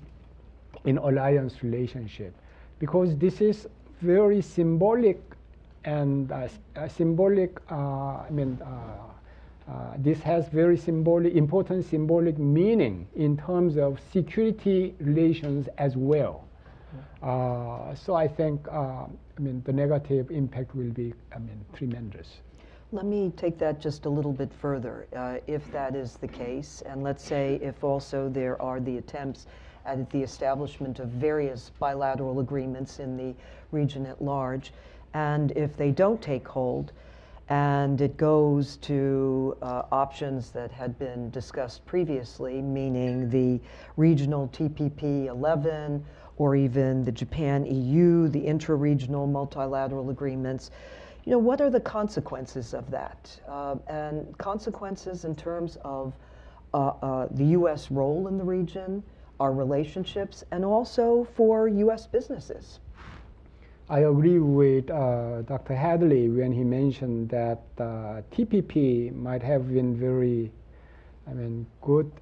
alliance relationship, because this is very symbolic, and this has very important symbolic meaning in terms of security relations as well. So I think the negative impact will be tremendous. Let me take that just a little bit further. If that is the case, and let's say if also there are the attempts at the establishment of various bilateral agreements in the region at large, and if they don't take hold, and it goes to options that had been discussed previously, meaning the regional TPP 11, or even the Japan-EU, the intra-regional multilateral agreements, what are the consequences of that? And consequences in terms of the U.S. role in the region, our relationships, and also for U.S. businesses. I agree with Dr. Hadley when he mentioned that TPP might have been very, good,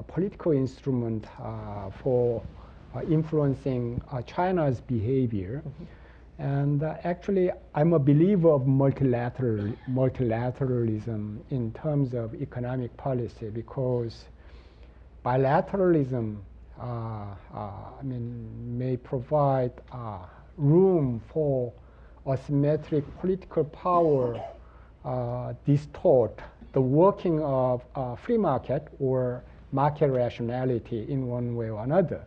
political instrument for influencing China's behavior. Mm-hmm. And actually, I'm a believer of multilateralism in terms of economic policy, because bilateralism, may provide room for asymmetric political power distort the working of free market or market rationality in one way or another.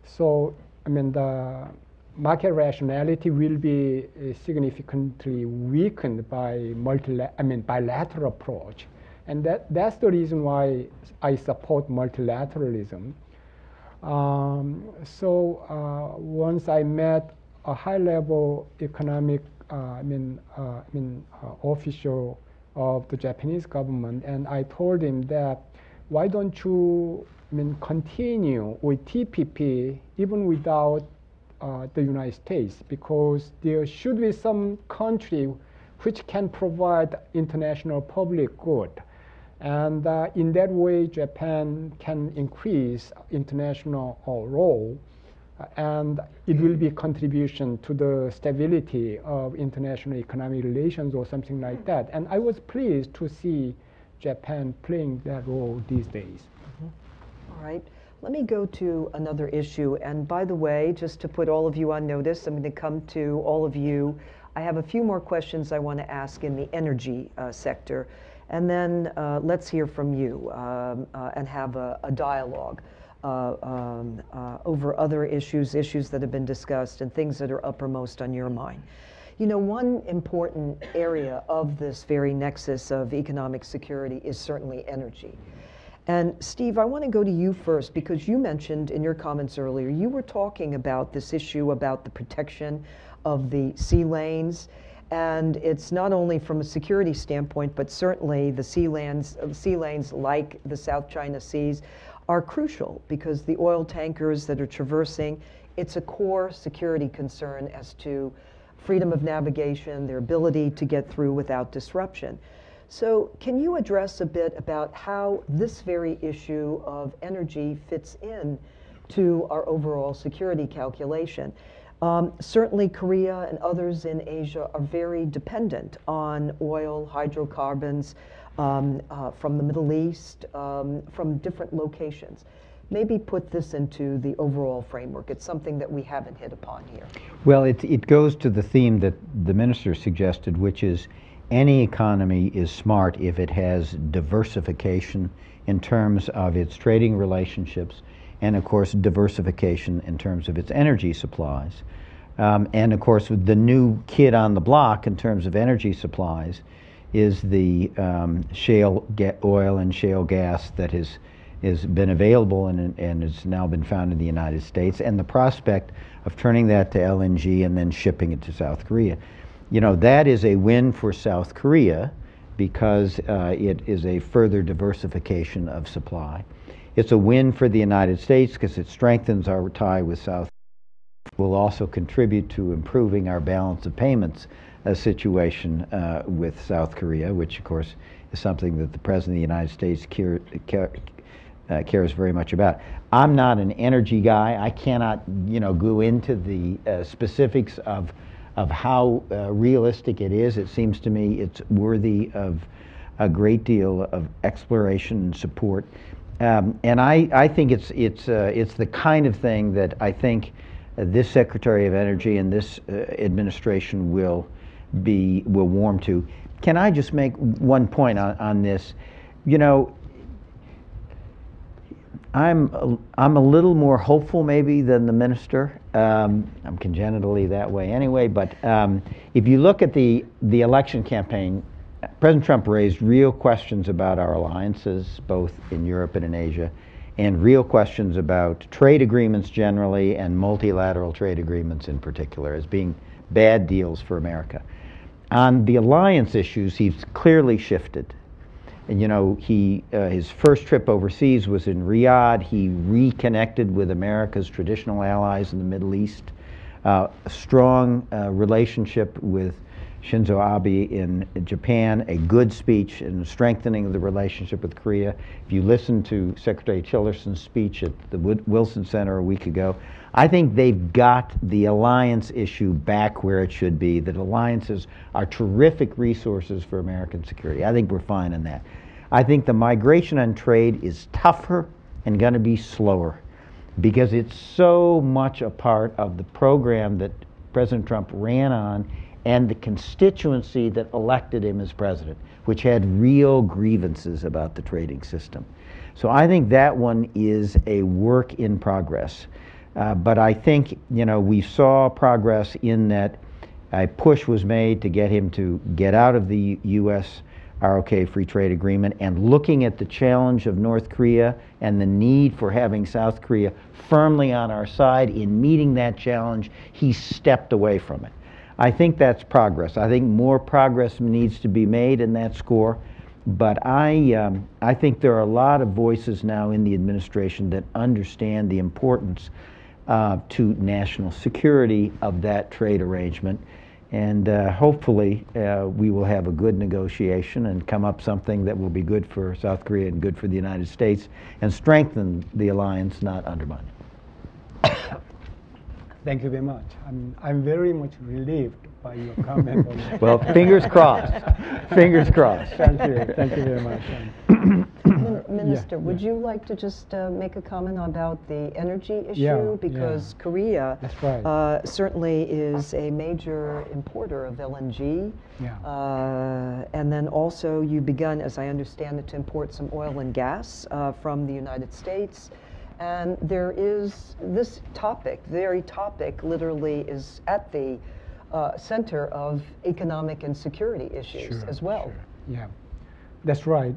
So, the market rationality will be significantly weakened by bilateral approach, and that's the reason why I support multilateralism. Once I met a high-level economic official of the Japanese government, and I told him that why don't you continue with TPP even without the United States, because there should be some country which can provide international public good. And in that way, Japan can increase international role, and it will be contribution to the stability of international economic relations or something like that. And I was pleased to see Japan playing that role these days. Mm-hmm. All right. Let me go to another issue. And by the way, just to put all of you on notice, I'm going to come to all of you. I have a few more questions I want to ask in the energy sector. And then let's hear from you and have a dialogue. over other issues that have been discussed and things that are uppermost on your mind. You know, one important area of this very nexus of economic security is certainly energy. And Steve, I want to go to you first because you mentioned in your comments earlier, you were talking about this issue about the protection of the sea lanes. And it's not only from a security standpoint, but certainly the sea lanes like the South China Seas are crucial because the oil tankers that are traversing, it's a core security concern as to freedom of navigation, their ability to get through without disruption. So can you address a bit about how this very issue of energy fits in to our overall security calculation? Certainly Korea and others in Asia are very dependent on oil, hydrocarbons from the Middle East, from different locations. Maybe put this into the overall framework. It's something that we haven't hit upon here. Well, it goes to the theme that the minister suggested, which is any economy is smart if it has diversification in terms of its trading relationships and, of course, diversification in terms of its energy supplies. And, of course, the new kid on the block in terms of energy supplies is the shale oil and shale gas that has been available and has now been found in the United States, and the prospect of turning that to LNG and then shipping it to South Korea. You know, that is a win for South Korea because it is a further diversification of supply. It's a win for the United States because it strengthens our tie with South Korea. Will also contribute to improving our balance of payments situation with South Korea, which of course is something that the President of the United States cares very much about. I'm not an energy guy. I cannot, you know, go into the specifics of how realistic it is. It seems to me it's worthy of a great deal of exploration and support. And I think it's the kind of thing that I think this Secretary of Energy and this administration will warm to. Can I just make one point on this? You know, I'm a little more hopeful maybe than the minister. I'm congenitally that way anyway, but if you look at the election campaign, President Trump raised real questions about our alliances, both in Europe and in Asia, and real questions about trade agreements generally and multilateral trade agreements in particular as being bad deals for America. On the alliance issues, he's clearly shifted. And you know, his first trip overseas was in Riyadh. He reconnected with America's traditional allies in the Middle East. A strong relationship with Shinzo Abe in Japan, a good speech in strengthening of the relationship with Korea. If you listen to Secretary Tillerson's speech at the Wilson Center a week ago, I think they've got the alliance issue back where it should be, that alliances are terrific resources for American security. I think we're fine in that. I think the migration on trade is tougher and going to be slower because it's so much a part of the program that President Trump ran on and the constituency that elected him as president, which had real grievances about the trading system. So I think that one is a work in progress. But I think, you know, we saw progress in that a push was made to get him to get out of the U.S. ROK free trade agreement, and looking at the challenge of North Korea and the need for having South Korea firmly on our side in meeting that challenge, he stepped away from it. I think that's progress. I think more progress needs to be made in that score, but I think there are a lot of voices now in the administration that understand the importance to national security of that trade arrangement, and hopefully we will have a good negotiation and come up something that will be good for South Korea and good for the United States and strengthen the alliance, not undermine it. Thank you very much. I'm very much relieved by your comment on that. Well, fingers crossed. Fingers crossed. Thank you very much. Minister, would you like to just make a comment about the energy issue? Because Korea that's right. Certainly is a major importer of LNG. And then also you've begun, as I understand it, to import some oil and gas from the United States. And there is this topic, very topic, literally is at the center of economic and security issues as well. Sure. Yeah, that's right.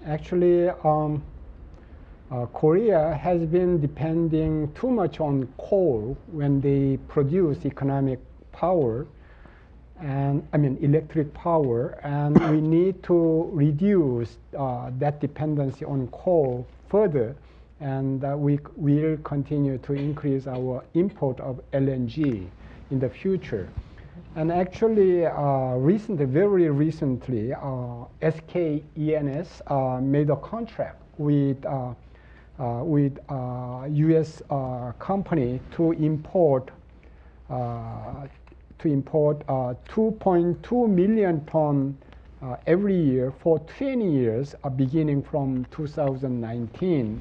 Actually, Korea has been depending too much on coal when they produce economic power, and electric power, and we need to reduce that dependency on coal further, and we will continue to increase our import of LNG in the future. And actually, very recently, SKENS made a contract with U.S. company to import 2.2 million ton every year for 20 years, beginning from 2019.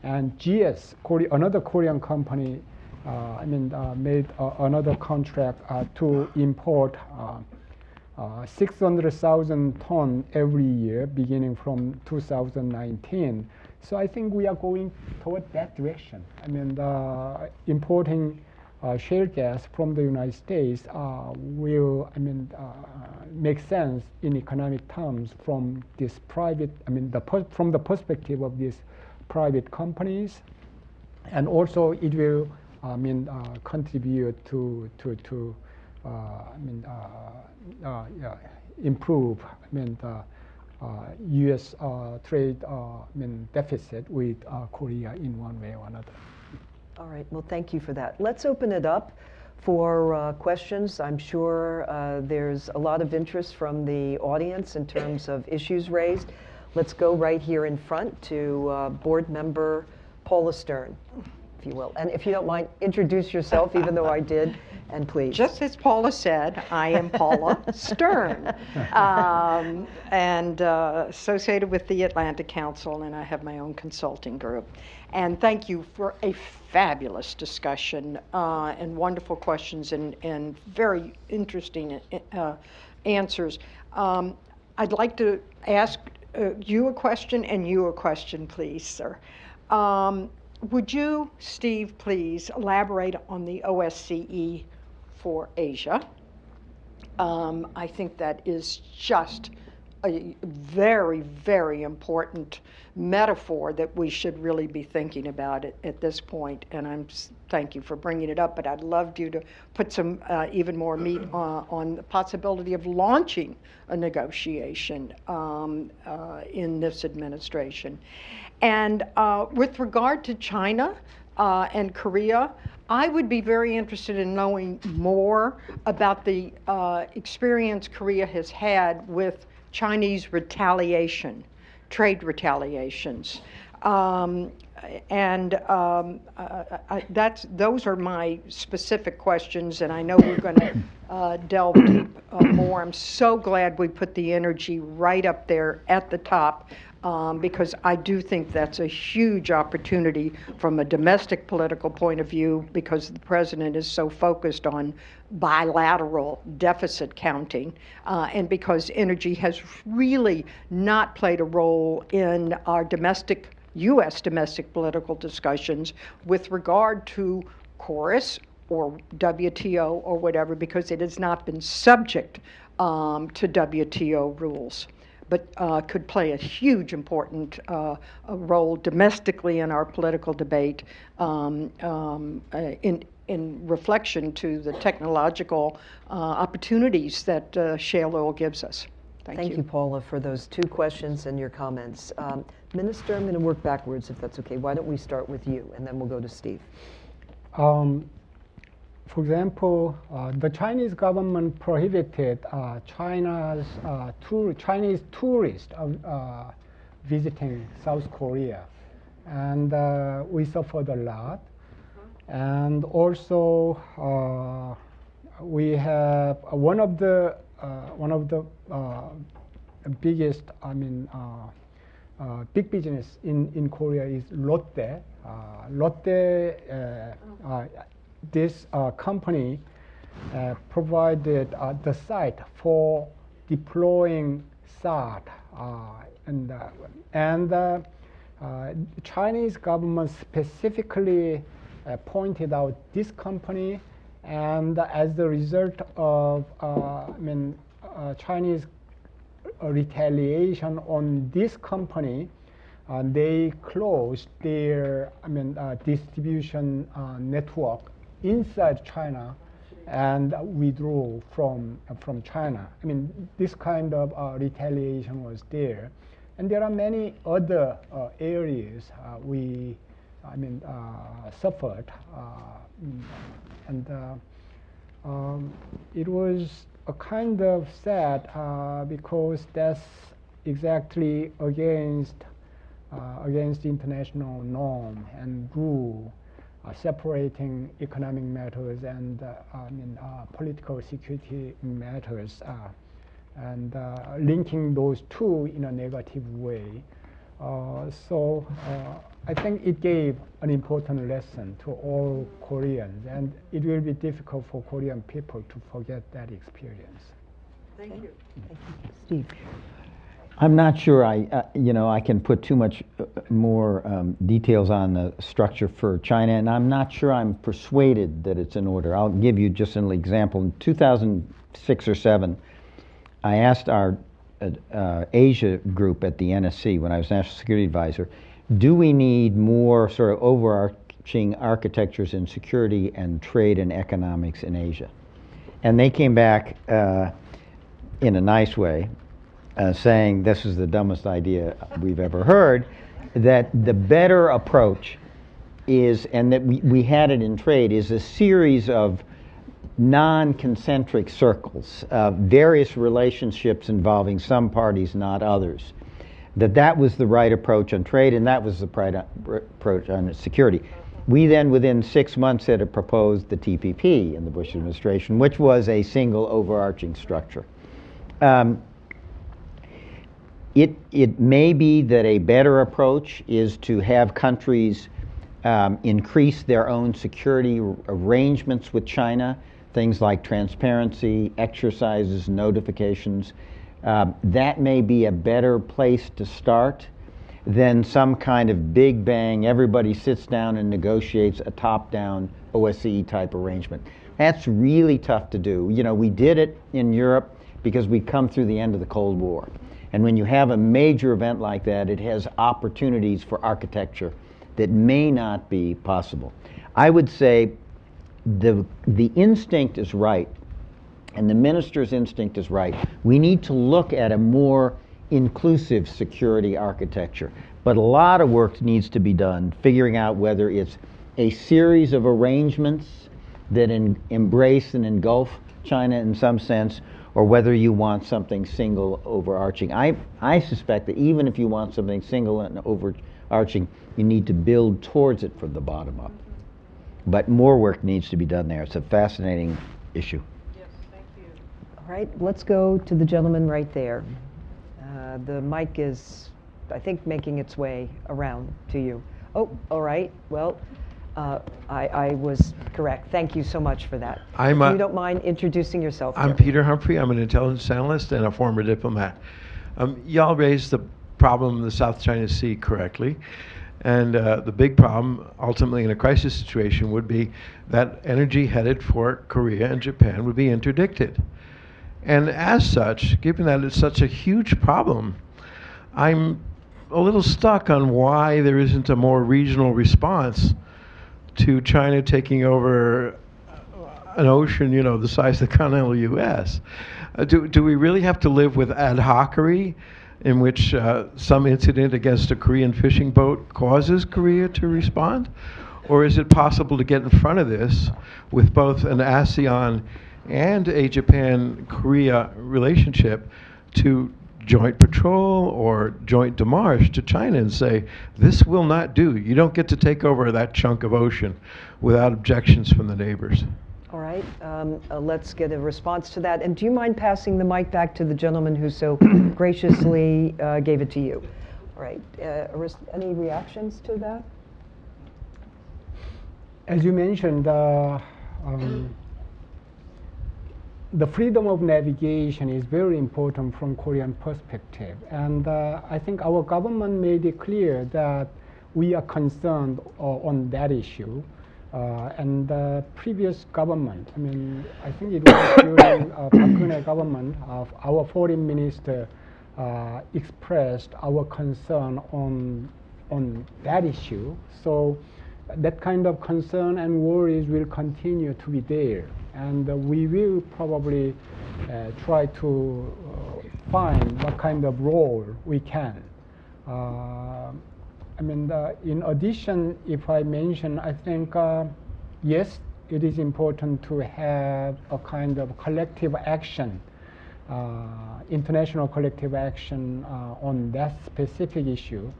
And GS, another Korean company, made another contract to import 600,000 ton every year, beginning from 2019. So I think we are going toward that direction. Importing shale gas from the United States will, make sense in economic terms from this private, from the perspective of these private companies, and also it will, contribute to improve, U.S. trade, deficit with Korea in one way or another. All right, well, thank you for that. Let's open it up for questions. I'm sure there's a lot of interest from the audience in terms of issues raised. Let's go right here in front to board member Paula Stern, if you will. And if you don't mind, introduce yourself, even though I did, and please. Just as Paula said, I am Paula Stern, and associated with the Atlantic Council, and I have my own consulting group. And thank you for a fabulous discussion and wonderful questions and very interesting answers. I'd like to ask you a question and you a question, please, sir. Would you, Steve, please elaborate on the OSCE for Asia? I think that is just a very, very important metaphor that we should really be thinking about it at this point. And thank you for bringing it up, but I'd love you to put some even more meat on the possibility of launching a negotiation in this administration. And with regard to China and Korea, I would be very interested in knowing more about the experience Korea has had with Chinese retaliation, trade retaliations. Those are my specific questions, and I know we're going to delve deep more. I'm so glad we put the energy right up there at the top, because I do think that's a huge opportunity from a domestic political point of view, because the president is so focused on bilateral deficit counting, and because energy has really not played a role in our U.S. domestic political discussions with regard to chorus or WTO or whatever, because it has not been subject to WTO rules, but could play a huge important role domestically in our political debate in reflection to the technological opportunities that shale oil gives us. Thank you, Paula, for those two questions and your comments. Minister, I'm going to work backwards, if that's okay. Why don't we start with you, and then we'll go to Steve. For example, the Chinese government prohibited Chinese tourists visiting South Korea, and we suffered a lot. And also, we have one of the biggest, big business in Korea is Lotte. Lotte, this company provided the site for deploying SAT, Chinese government specifically pointed out this company, and as the result of Chinese retaliation on this company, they closed their distribution network inside China and withdrew from China. This kind of retaliation was there. And there are many other areas we suffered. It was a kind of sad because that's exactly against international norm and rule, separating economic matters and political security matters, and linking those two in a negative way. So I think it gave an important lesson to all Koreans, and it will be difficult for Korean people to forget that experience. Thank you. Steve. I'm not sure I can put too much more details on the structure for China, and I'm not sure I'm persuaded that it's in order. I'll give you just an example. In 2006 or 7, I asked our Asia group at the NSC, when I was National Security Advisor, do we need more sort of overarching architectures in security and trade and economics in Asia? And they came back in a nice way, saying this is the dumbest idea we've ever heard, that the better approach is, and that we had it in trade, is a series of non-concentric circles, various relationships involving some parties, not others. That was the right approach on trade, and that was the right approach on security. We then, within 6 months, had proposed the TPP in the Bush administration, which was a single overarching structure. It may be that a better approach is to have countries increase their own security arrangements with China, things like transparency, exercises, notifications. That may be a better place to start than some kind of big bang, everybody sits down and negotiates a top-down OSCE type arrangement. That's really tough to do. We did it in Europe because we'd come through the end of the Cold War. And when you have a major event like that, it has opportunities for architecture that may not be possible. I would say the instinct is right, and the minister's instinct is right. We need to look at a more inclusive security architecture. But a lot of work needs to be done figuring out whether it's a series of arrangements that embrace and engulf China in some sense, or whether you want something single overarching. I suspect that even if you want something single and overarching, you need to build towards it from the bottom up. But more work needs to be done there. It's a fascinating issue. Yes, thank you. All right, let's go to the gentleman right there. The mic is, I think, making its way around to you. Oh, all right. Well, I was correct. Thank you so much for that. If you don't mind introducing yourself. I'm Peter Humphrey. I'm an intelligence analyst and a former diplomat. Y'all raised the problem of the South China Sea correctly. And the big problem, ultimately in a crisis situation, would be that energy headed for Korea and Japan would be interdicted. And as such, given that it's such a huge problem, I'm a little stuck on why there isn't a more regional response to China taking over an ocean, the size of the continental U.S. Do we really have to live with ad hocery, in which some incident against a Korean fishing boat causes Korea to respond? Or is it possible to get in front of this with both an ASEAN and a Japan-Korea relationship to joint patrol or joint demarche to China and say, this will not do. You don't get to take over that chunk of ocean without objections from the neighbors. All right, let's get a response to that. And do you mind passing the mic back to the gentleman who so graciously gave it to you? All right, any reactions to that? As you mentioned, the freedom of navigation is very important from Korean perspective. And I think our government made it clear that we are concerned on that issue. And the previous government, I mean, I think it was during Park Geun-hye government, our foreign minister expressed our concern on that issue. So that kind of concern and worries will continue to be there. And we will probably try to find what kind of role we can. I mean, in addition, if I mention, I think, yes, it is important to have a kind of collective action, international collective action on that specific issue.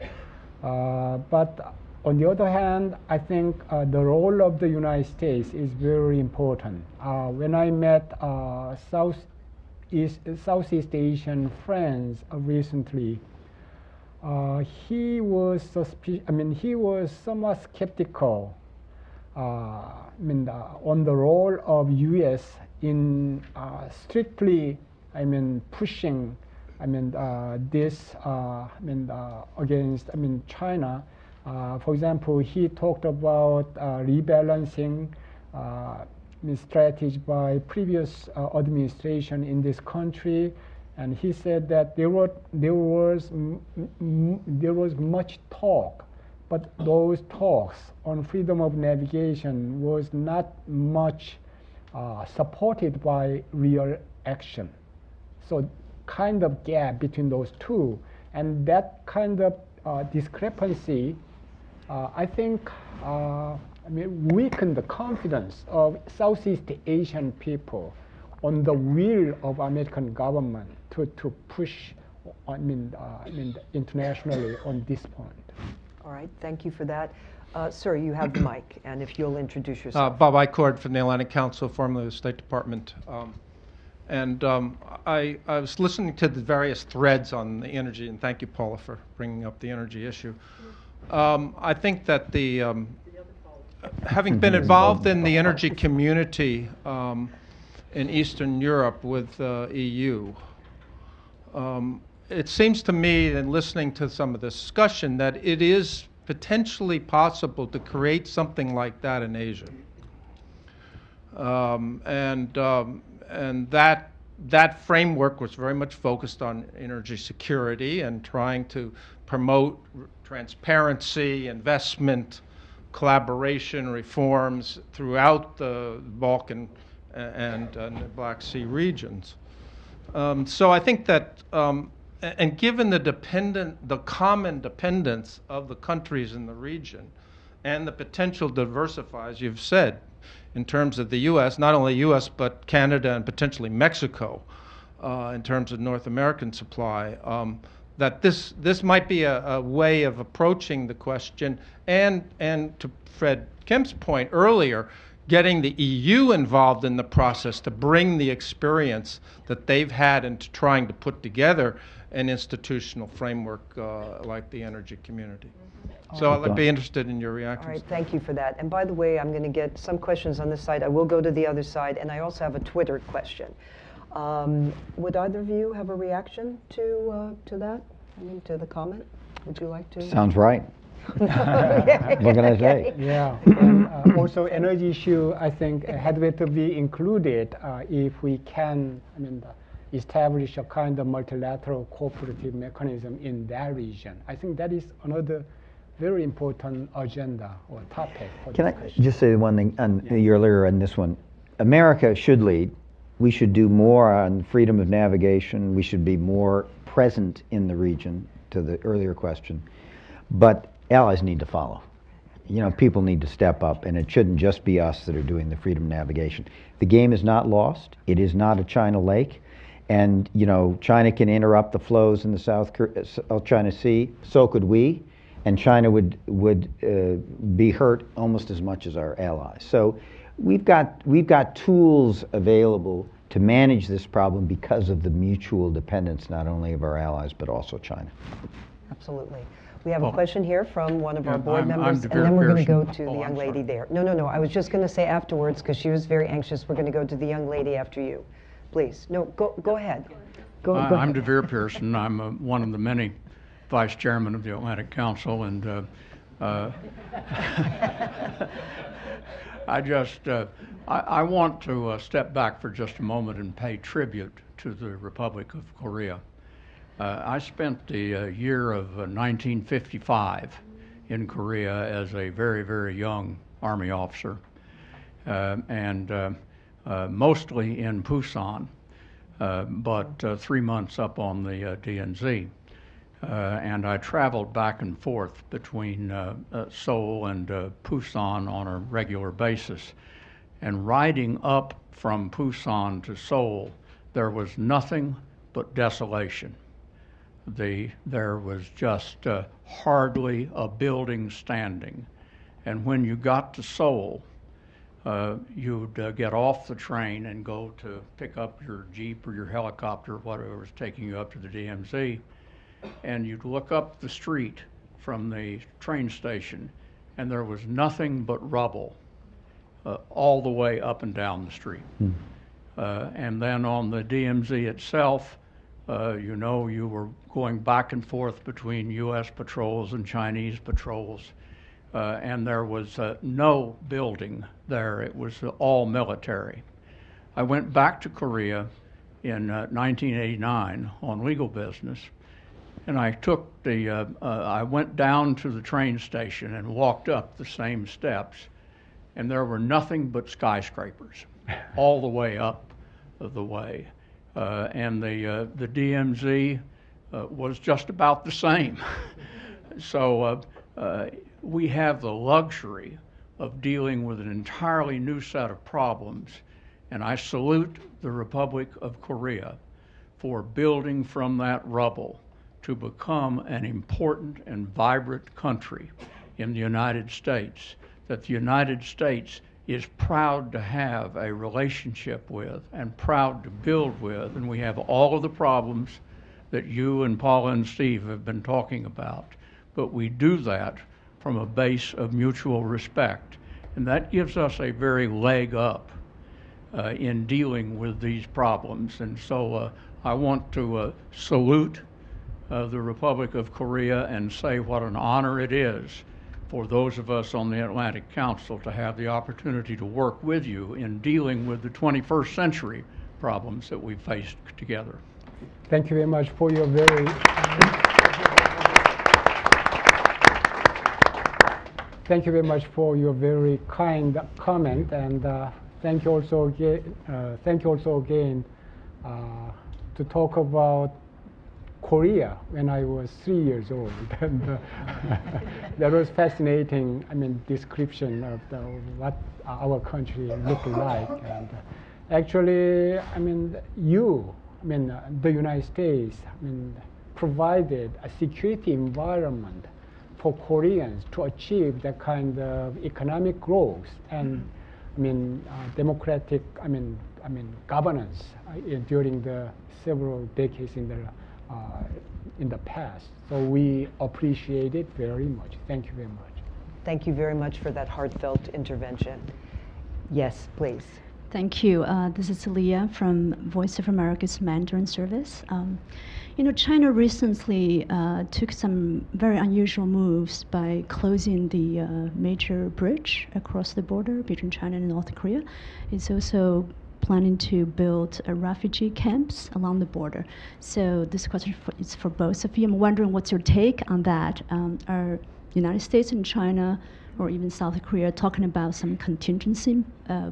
But on the other hand, I think the role of the United States is very important. When I met Southeast Asian friends recently, he was somewhat skeptical on the role of U.S. in strictly, pushing, this, against, China. For example, he talked about rebalancing strategy by previous administration in this country, and he said that there was much talk, but those talks on freedom of navigation was not much supported by real action. So kind of gap between those two, and that kind of discrepancy, I think, weakened the confidence of Southeast Asian people on the will of American government to push, internationally on this point. All right, thank you for that. Sir, you have the mic, and if you'll introduce yourself. Bob Icord from the Atlantic Council, formerly the State Department. I was listening to the various threads on the energy, and thank you, Paula, for bringing up the energy issue. I think that having been involved in the energy community in Eastern Europe with EU, it seems to me, in listening to some of the discussion, that it is potentially possible to create something like that in Asia. And that framework was very much focused on energy security and trying to promote transparency, investment, collaboration, reforms throughout the Balkan and the Black Sea regions. So I think that, and given the common dependence of the countries in the region and the potential to diversify, as you've said, in terms of the U.S., not only U.S., but Canada and potentially Mexico in terms of North American supply, that this might be a way of approaching the question, and to Fred Kemp's point earlier, getting the EU involved in the process to bring the experience that they've had into trying to put together an institutional framework like the energy community. So I'd be interested in your reactions. All right, thank you for that. And by the way, I'm going to get some questions on this side. I will go to the other side, and I also have a Twitter question. Would either of you have a reaction to that? To the comment? Would you like to? Sounds right. What can I say? Yeah. And, also, energy issue, I think, had to be included if we can, establish a kind of multilateral cooperative mechanism in that region. I think that is another very important agenda or topic for discussion. Can I just say one thing on earlier on this one? America should lead. We should do more on freedom of navigation. We should be more present in the region, to the earlier question. But allies need to follow. People need to step up, and it shouldn't just be us that are doing the freedom of navigation. The game is not lost. It is not a China lake. And, China can interrupt the flows in the South China Sea. So could we. And China would be hurt almost as much as our allies. So we've got tools available to manage this problem because of the mutual dependence not only of our allies but also China. Absolutely. We have a question here from one of our board members, and then we're going to go to the young lady there. No. I was just going to say afterwards, because she was very anxious, we're going to go to the young lady after you. please. No, go ahead. Go I'm ahead. DeVere Pearson. I'm one of the many vice chairmen of the Atlantic Council, and I want to step back for just a moment and pay tribute to the Republic of Korea. I spent the year of 1955 in Korea as a very, very young Army officer, and mostly in Busan, but 3 months up on the DNZ. And I traveled back and forth between Seoul and Busan on a regular basis. And riding up from Busan to Seoul, there was nothing but desolation. There was just hardly a building standing. And when you got to Seoul, you'd get off the train and go to pick up your Jeep or your helicopter, whatever was taking you up to the DMZ, and you'd look up the street from the train station, and there was nothing but rubble all the way up and down the street. And then on the DMZ itself, you were going back and forth between U.S. patrols and Chinese patrols, and there was no building there. It was all military. I went back to Korea in 1989 on legal business, and I took I went down to the train station and walked up the same steps, and there were nothing but skyscrapers all the way up the way. And the DMZ was just about the same. So we have the luxury of dealing with an entirely new set of problems, and I salute the Republic of Korea for building from that rubble to become an important and vibrant country in the United States, that the United States is proud to have a relationship with and proud to build with, and we have all of the problems that you and Paula and Steve have been talking about, but we do that from a base of mutual respect, and that gives us a very leg up in dealing with these problems. And so I want to salute the Republic of Korea and say what an honor it is for those of us on the Atlantic Council to have the opportunity to work with you in dealing with the 21st century problems that we faced together. Thank you very much for your very thank you very much for your very kind comment, and thank you also again to talk about Korea when I was 3 years old. And that was fascinating, description of what our country looked like. And actually, the United States, provided a security environment for Koreans to achieve that kind of economic growth and democratic governance during the several decades in the past. So we appreciate it very much. Thank you very much. Thank you very much for that heartfelt intervention. Yes, please. Thank you. This is Leah from Voice of America's Mandarin service. China recently took some very unusual moves by closing the major bridge across the border between China and North Korea. It's also planning to build refugee camps along the border. So this question is for both of you. I'm wondering what's your take on that? Are United States and China, or even South Korea, talking about some contingency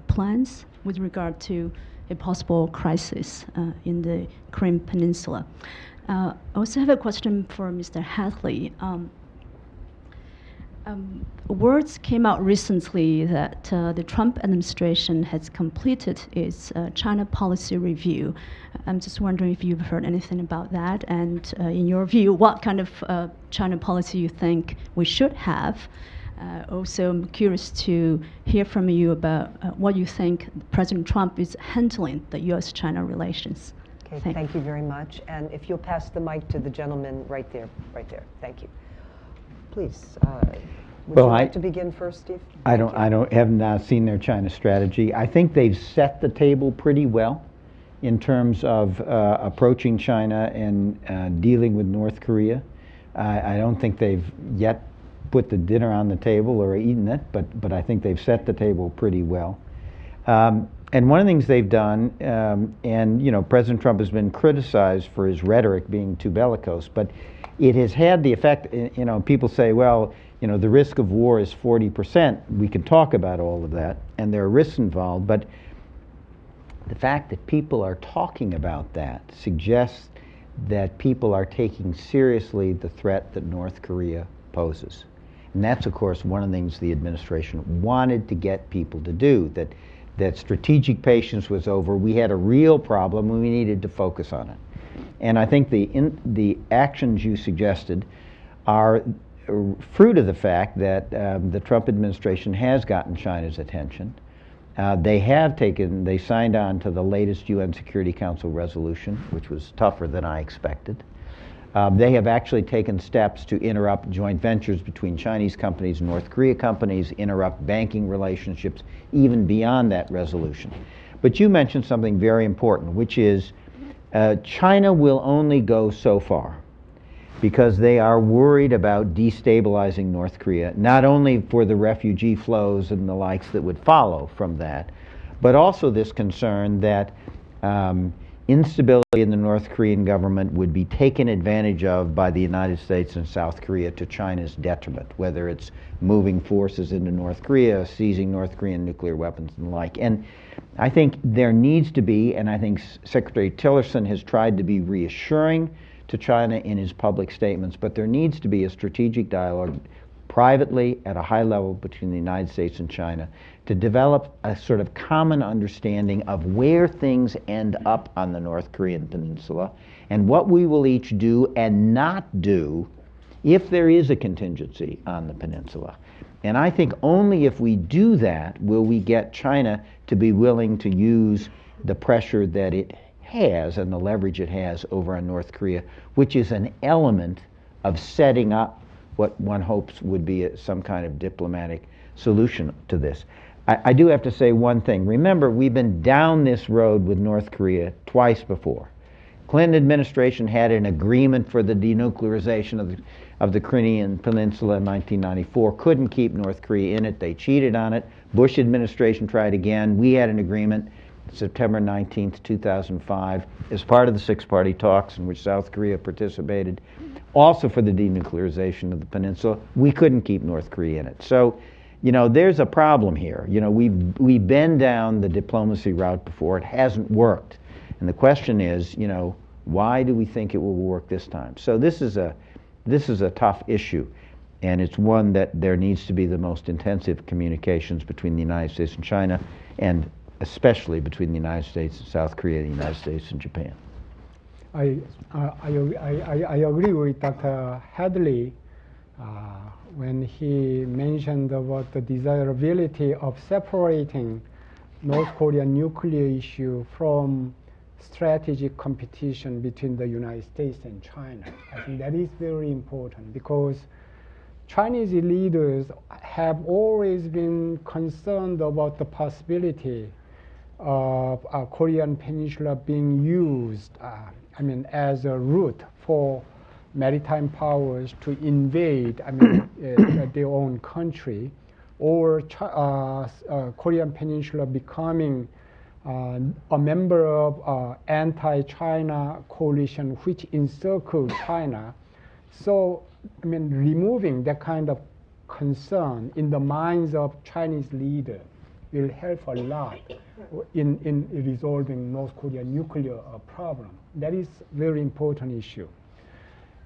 plans with regard to a possible crisis in the Korean Peninsula? I also have a question for Mr. Hadley. Words came out recently that the Trump administration has completed its China policy review. I'm just wondering if you've heard anything about that, and in your view, what kind of China policy you think we should have? Also, I'm curious to hear from you about what you think President Trump is handling the U.S.-China relations. Okay, thank you very much. And if you'll pass the mic to the gentleman right there. Thank you. Please. Would you like to begin first, Steve? I have not seen their China strategy. I think they've set the table pretty well in terms of approaching China and dealing with North Korea. I don't think they've yet put the dinner on the table or eaten it, but I think they've set the table pretty well. And one of the things they've done, and you know, President Trump has been criticized for his rhetoric being too bellicose, but it has had the effect, you know, people say, well, you know, the risk of war is 40%. We can talk about all of that, and there are risks involved, but the fact that people are talking about that suggests that people are taking seriously the threat that North Korea poses. And that's, of course, one of the things the administration wanted to get people to do, that strategic patience was over. We had a real problem and we needed to focus on it. And I think the actions you suggested are fruit of the fact that the Trump administration has gotten China's attention. They signed on to the latest UN Security Council resolution, which was tougher than I expected. They have actually taken steps to interrupt joint ventures between Chinese companies and North Korea companies, interrupt banking relationships, even beyond that resolution. But you mentioned something very important, which is China will only go so far because they are worried about destabilizing North Korea, not only for the refugee flows and the likes that would follow from that, but also this concern that instability in the North Korean government would be taken advantage of by the United States and South Korea to China's detriment, whether it's moving forces into North Korea, seizing North Korean nuclear weapons and the like. And I think there needs to be, and I think Secretary Tillerson has tried to be reassuring to China in his public statements, but there needs to be a strategic dialogue privately at a high level between the United States and China to develop a sort of common understanding of where things end up on the North Korean peninsula and what we will each do and not do if there is a contingency on the peninsula. And I think only if we do that will we get China to be willing to use the pressure that it has and the leverage it has over on North Korea, which is an element of setting up what one hopes would be some kind of diplomatic solution to this. I do have to say one thing. Remember, we've been down this road with North Korea twice before. Clinton administration had an agreement for the denuclearization of the Crimean Peninsula in 1994, couldn't keep North Korea in it. They cheated on it. Bush administration tried again. We had an agreement September 19th, 2005, as part of the six-party talks in which South Korea participated, also for the denuclearization of the peninsula. We couldn't keep North Korea in it. So, you know, there's a problem here. You know, we've been down the diplomacy route before. It hasn't worked. And the question is, you know, why do we think it will work this time? So this is a tough issue, and it's one that there needs to be the most intensive communications between the United States and China, and especially between the United States and South Korea, the United States and Japan. I agree with Dr. Hadley when he mentioned about the desirability of separating North Korean nuclear issue from strategic competition between the United States and China. I think that is very important because Chinese leaders have always been concerned about the possibility of Korean Peninsula being used, as a route for maritime powers to invade, their own country, or Korean Peninsula becoming a member of anti-China coalition which encircles China. So, removing that kind of concern in the minds of Chinese leaders will help a lot in resolving North Korean nuclear problem. That is a very important issue.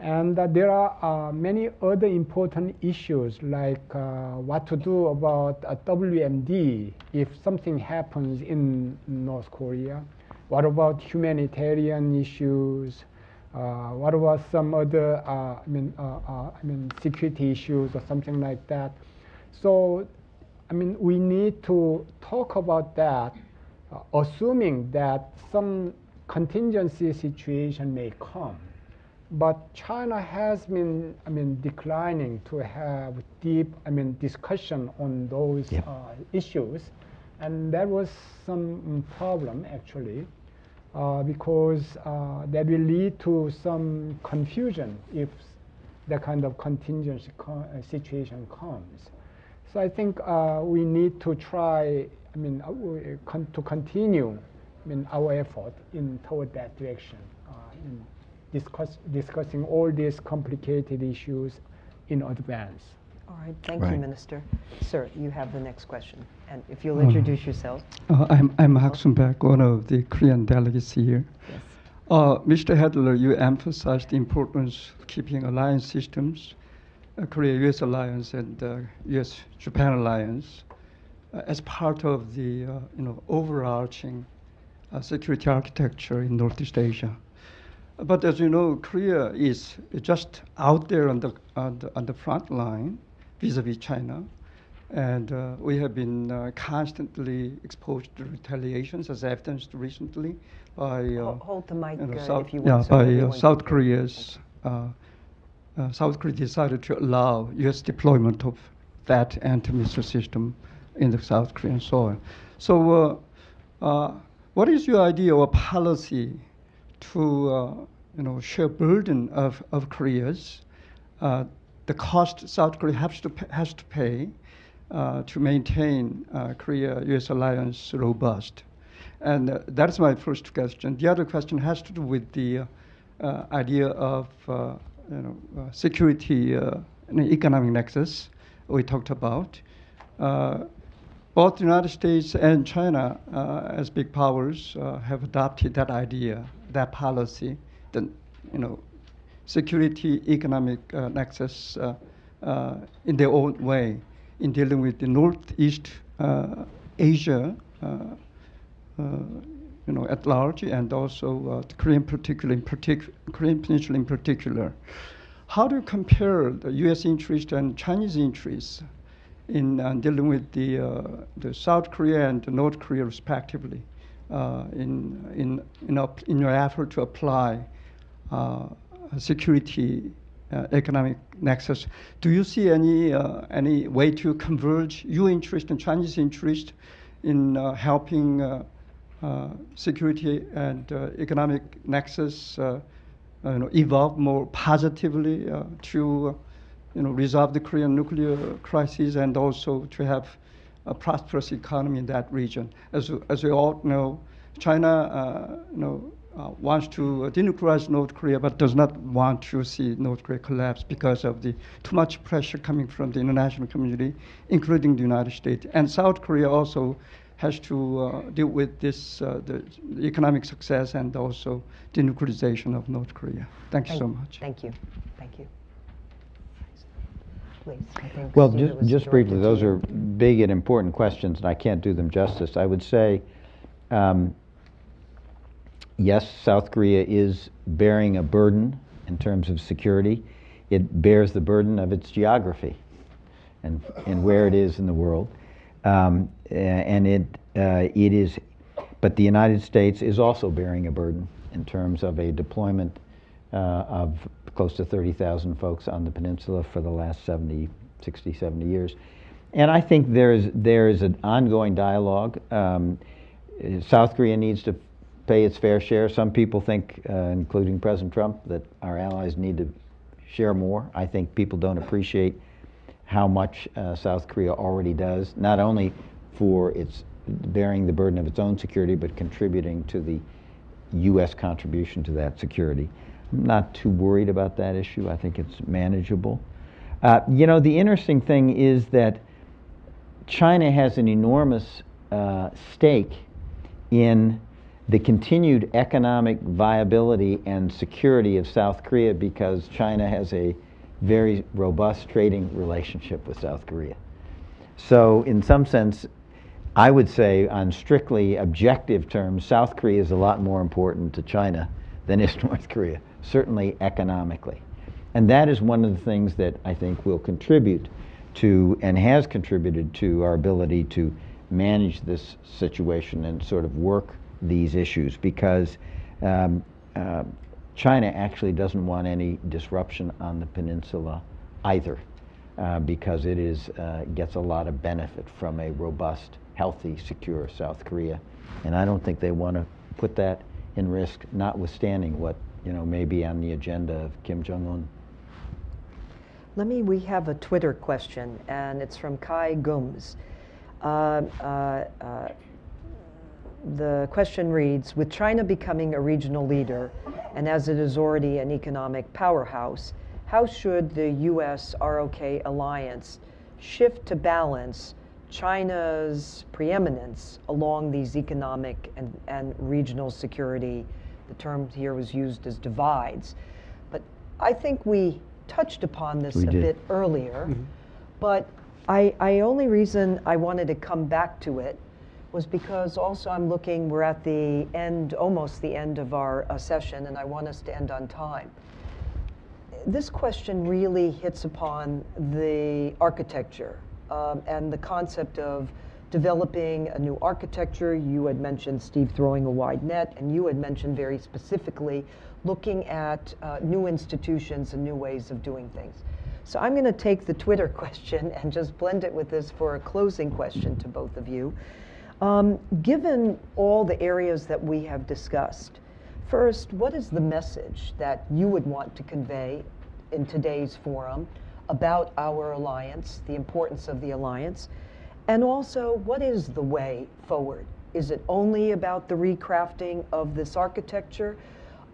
And there are many other important issues like what to do about WMD if something happens in North Korea. What about humanitarian issues? What about some other security issues or something like that? So, we need to talk about that, assuming that some contingency situation may come. But China has been, declining to have deep, discussion on those issues, and that was some problem actually. because that will lead to some confusion if that kind of contingency situation comes. So I think we need to try, to continue, our effort toward that direction, in discussing all these complicated issues in advance. All right, thank you, Right. Minister. Sir, you have the next question. And if you'll introduce yourself. I'm Hak Sun-baek, one of the Korean delegates here. Yes. Mr. Hadley, you emphasized the importance of keeping alliance systems, Korea-U.S. alliance and U.S.-Japan alliance, as part of the overarching security architecture in Northeast Asia. But as you know, Korea is just out there on the front line vis-a-vis China, and we have been constantly exposed to retaliations, as evidenced recently by Hold the mic South, if you would. So by everyone South can hear. Korea's South Korea decided to allow U.S. deployment of that anti-missile system in the South Korean soil. So, what is your idea or policy to share burden of Korea's the cost South Korea has to pay to maintain Korea-U.S. alliance robust? And that's my first question. The other question has to do with the idea of security and economic nexus we talked about. Both the United States and China, as big powers, have adopted that idea, that policy, the security economic nexus in their own way in dealing with the Northeast Asia, at large, and also the Korean Korean Peninsula in particular. How do you compare the U.S. interest and Chinese interests in dealing with the South Korea and the North Korea respectively in your effort to apply security economic nexus? Do you see any way to converge your interest and Chinese interest in helping security and economic nexus evolve more positively to resolve the Korean nuclear crisis and also to have a prosperous economy in that region? As we all know, China wants to denuclearize North Korea, but does not want to see North Korea collapse because of the too much pressure coming from the international community, including the United States. And South Korea also has to deal with this, the economic success and also denuclearization of North Korea. Thank you so much. Thank you. Thank you. Please, I think Well, Steve was just briefly, directed those to you. are big and important questions, and I can't do them justice. I would say, yes, South Korea is bearing a burden in terms of security. It bears the burden of its geography and where it is in the world. And it is, but the United States is also bearing a burden in terms of a deployment of close to 30,000 folks on the peninsula for the last 60, 70 years. And I think there is an ongoing dialogue. South Korea needs to pay its fair share. Some people think, including President Trump, that our allies need to share more. I think people don't appreciate how much South Korea already does, not only for its bearing the burden of its own security, but contributing to the U.S. contribution to that security. I'm not too worried about that issue. I think it's manageable. The interesting thing is that China has an enormous stake in the continued economic viability and security of South Korea because China has a very robust trading relationship with South Korea. So in some sense, I would say on strictly objective terms, South Korea is a lot more important to China than is North Korea, certainly economically. And that is one of the things that I think will contribute to and has contributed to our ability to manage this situation and sort of work these issues because China actually doesn't want any disruption on the peninsula either because it gets a lot of benefit from a robust, healthy, secure South Korea. And I don't think they want to put that in risk, notwithstanding what may be on the agenda of Kim Jong-un. We have a Twitter question, and it's from Kai Gums. The question reads, with China becoming a regional leader, and as it is already an economic powerhouse, how should the U.S.-ROK alliance shift to balance China's preeminence along these economic and regional security? The term here was used as divides. But I think we touched upon this a bit earlier. Mm-hmm. But only reason I wanted to come back to it was because also we're at the end, almost the end of our session, and I want us to end on time. This question really hits upon the architecture and the concept of developing a new architecture. You had mentioned, Steve, throwing a wide net, and you had mentioned very specifically looking at new institutions and new ways of doing things. So I'm going to take the Twitter question and just blend it with this for a closing question to both of you. Given all the areas that we have discussed, first, what is the message that you would want to convey in today's forum about our alliance, the importance of the alliance, and also what is the way forward? Is it only about the recrafting of this architecture?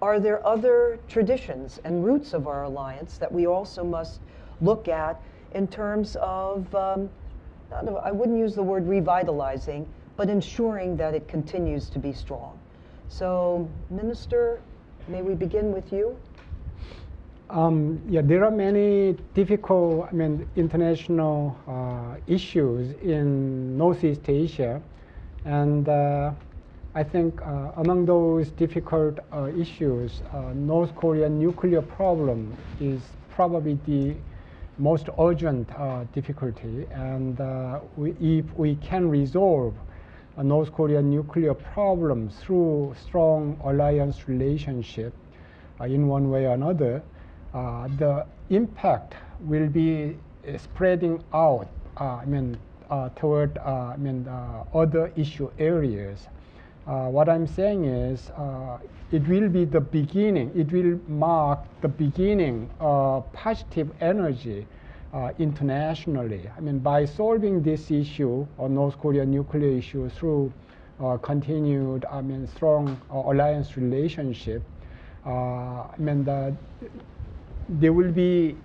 Are there other traditions and roots of our alliance that we also must look at in terms of, I wouldn't use the word revitalizing, but ensuring that it continues to be strong? So, Minister, may we begin with you? There are many difficult, international issues in Northeast Asia, and I think among those difficult issues, North Korean nuclear problem is probably the most urgent difficulty, and if we can resolve a North Korean nuclear problem through strong alliance relationship in one way or another, the impact will be spreading out toward other issue areas. What I'm saying is it will be the beginning, it will mark the beginning of positive energy internationally. By solving this issue, or North Korean nuclear issue, through continued, strong alliance relationship, there will be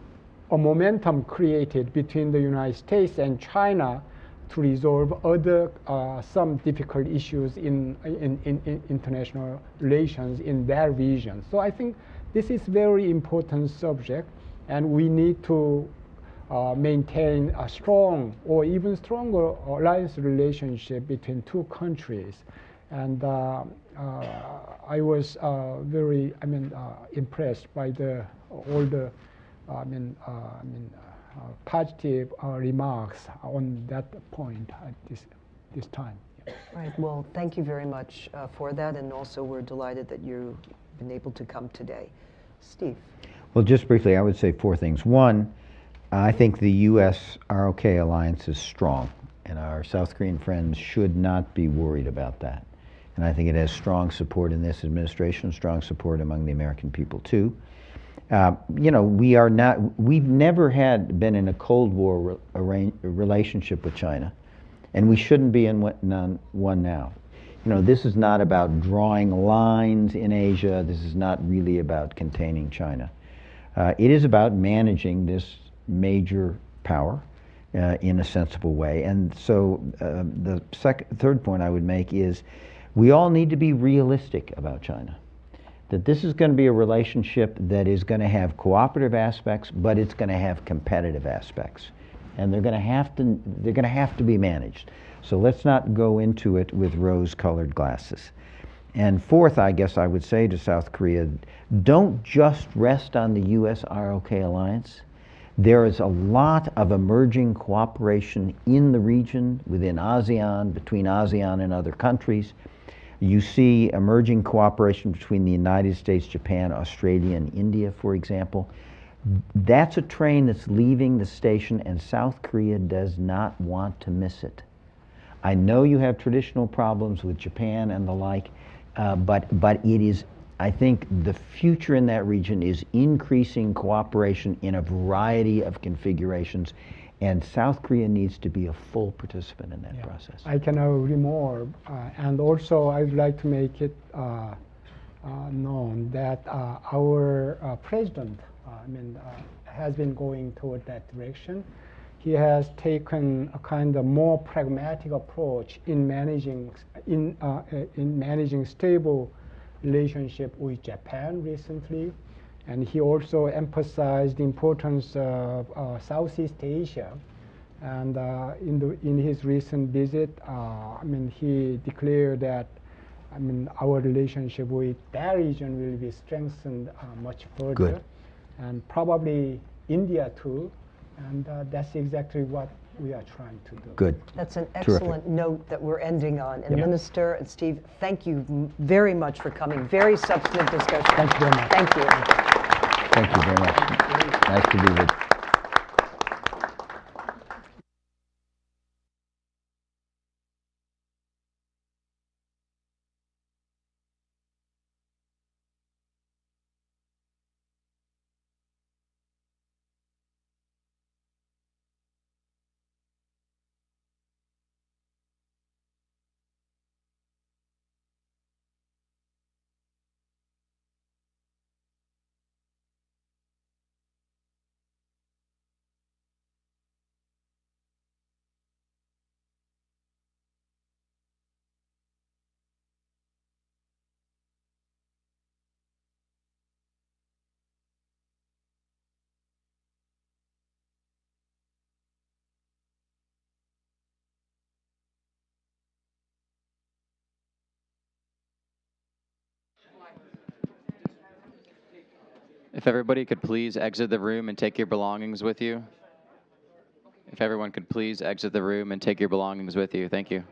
a momentum created between the United States and China to resolve other some difficult issues in international relations in that region. So I think this is very important subject, and we need to maintain a strong or even stronger alliance relationship between two countries. And I was very impressed by all the positive remarks on that point at this time. Yeah. Right. Well, thank you very much for that, and also we're delighted that you've been able to come today. Steve. Well, just briefly, I would say four things. One, I think the U.S.-ROK alliance is strong, and our South Korean friends should not be worried about that. And I think it has strong support in this administration, strong support among the American people too. We've never been in a Cold War relationship with China, and we shouldn't be in one now. This is not about drawing lines in Asia. This is not really about containing China. It is about managing this major power in a sensible way. And so the third point I would make is we all need to be realistic about China. That this is going to be a relationship that is going to have cooperative aspects, but it's going to have competitive aspects, and they're going to have to be managed. So let's not go into it with rose-colored glasses. And fourth, I guess I would say to South Korea, don't just rest on the U.S.-ROK alliance. There is a lot of emerging cooperation in the region, within ASEAN, between ASEAN and other countries. You see emerging cooperation between the United States, Japan, Australia, and India, for example. That's a train that's leaving the station, and South Korea does not want to miss it. I know you have traditional problems with Japan and the like. But it is, I think the future in that region is increasing cooperation in a variety of configurations, and South Korea needs to be a full participant in that process. I cannot agree more. And also, I would like to make it known that our president, has been going toward that direction. He has taken a kind of more pragmatic approach in managing stable relationship with Japan recently, and he also emphasized the importance of Southeast Asia. And in his recent visit, he declared that our relationship with that region will be strengthened much further. Good. And probably India too, and that's exactly what we are trying to do. Good. That's an Terrific. excellent note that we're ending on. And Minister and Steve, thank you very much for coming. Very substantive discussion. Thank you very much. Thank you. Thank you very much. Nice to be with you. If everybody could please exit the room and take your belongings with you. If everyone could please exit the room and take your belongings with you. Thank you.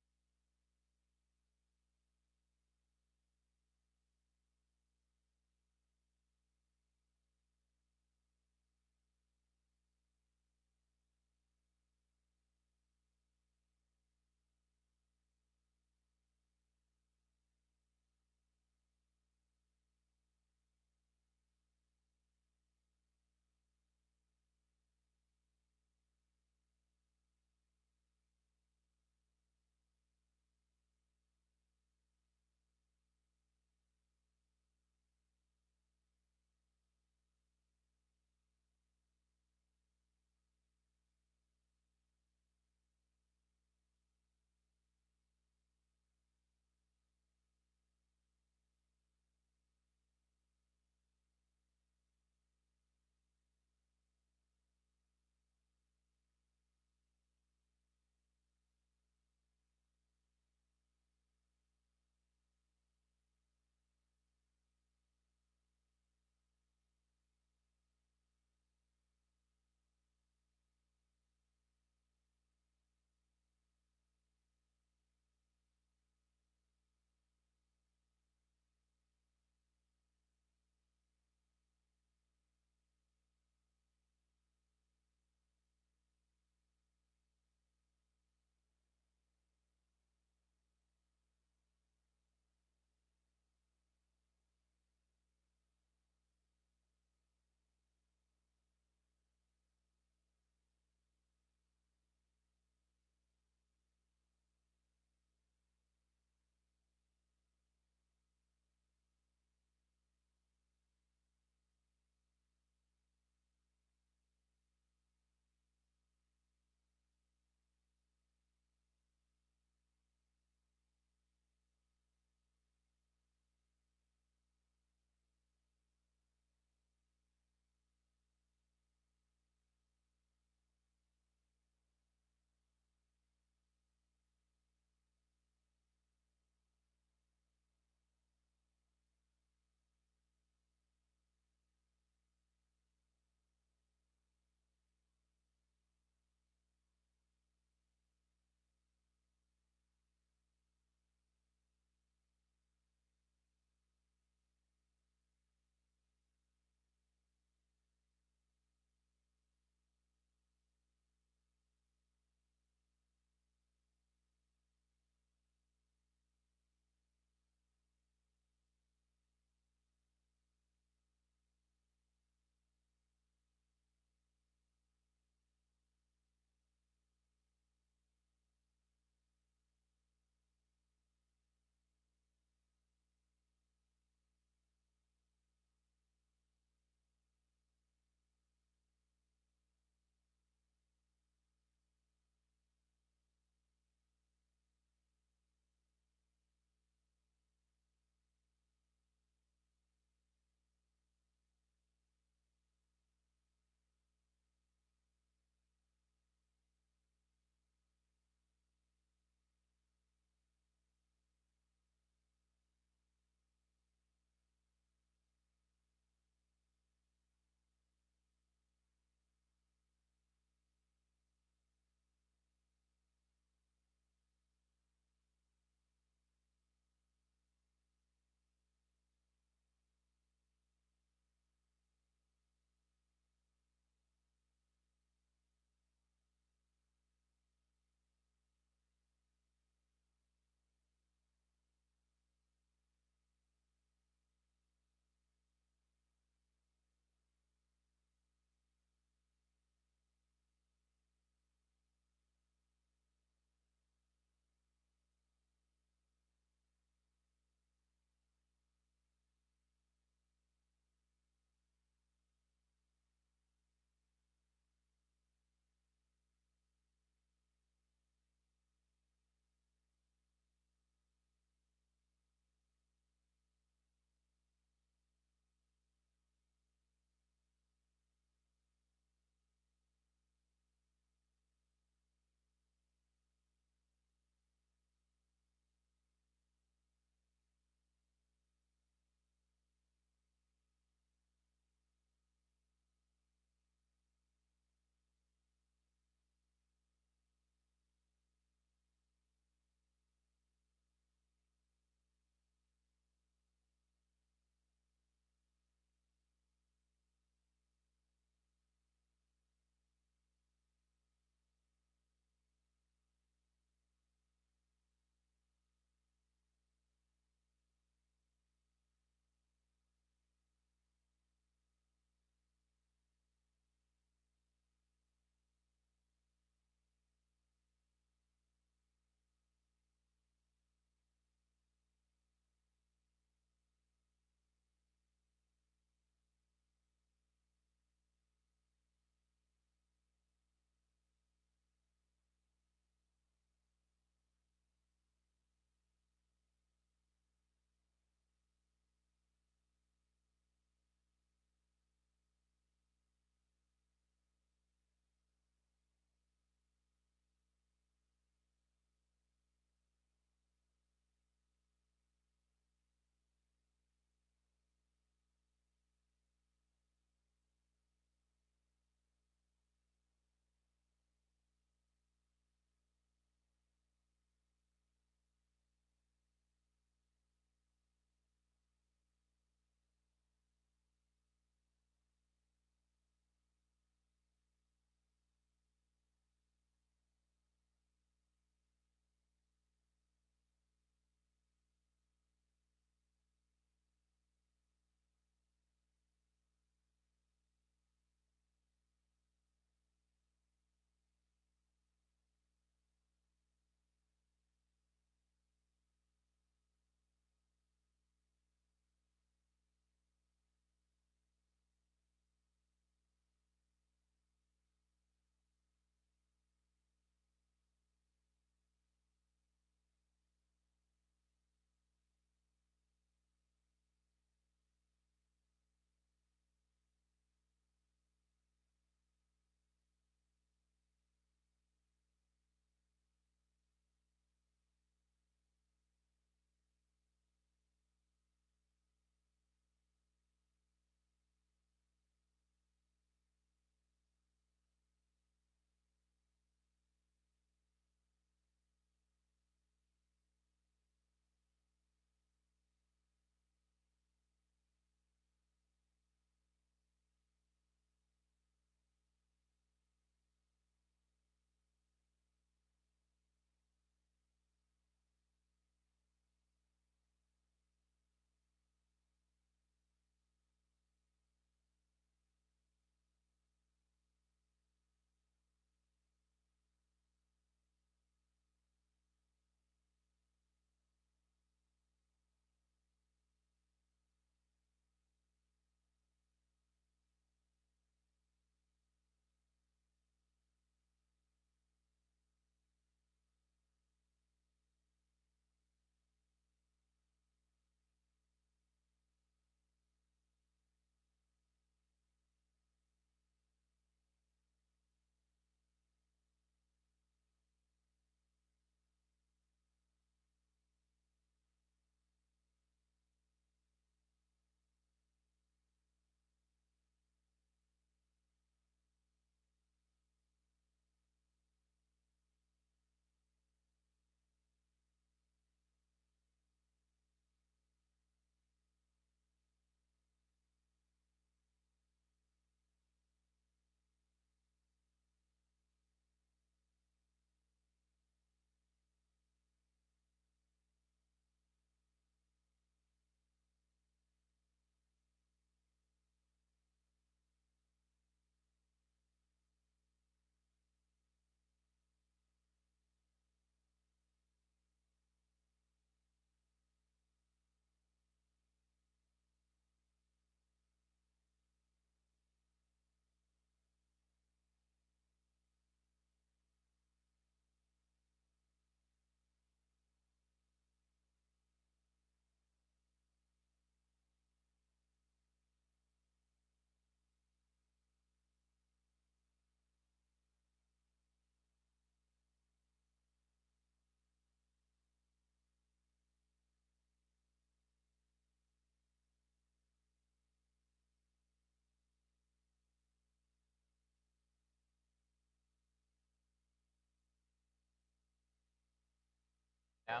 Now.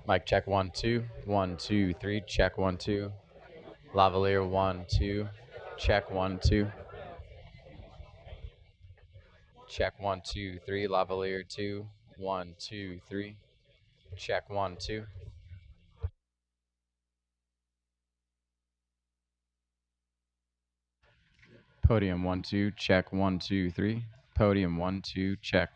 Mic check 1 2 1 2 3 check 1 2. Lavalier 1 2 check 1 2. Check 1 2 3 Lavalier 2 1 2 3 check 1 2. Podium 1 2 check 1 2 3. Podium 1 2 check.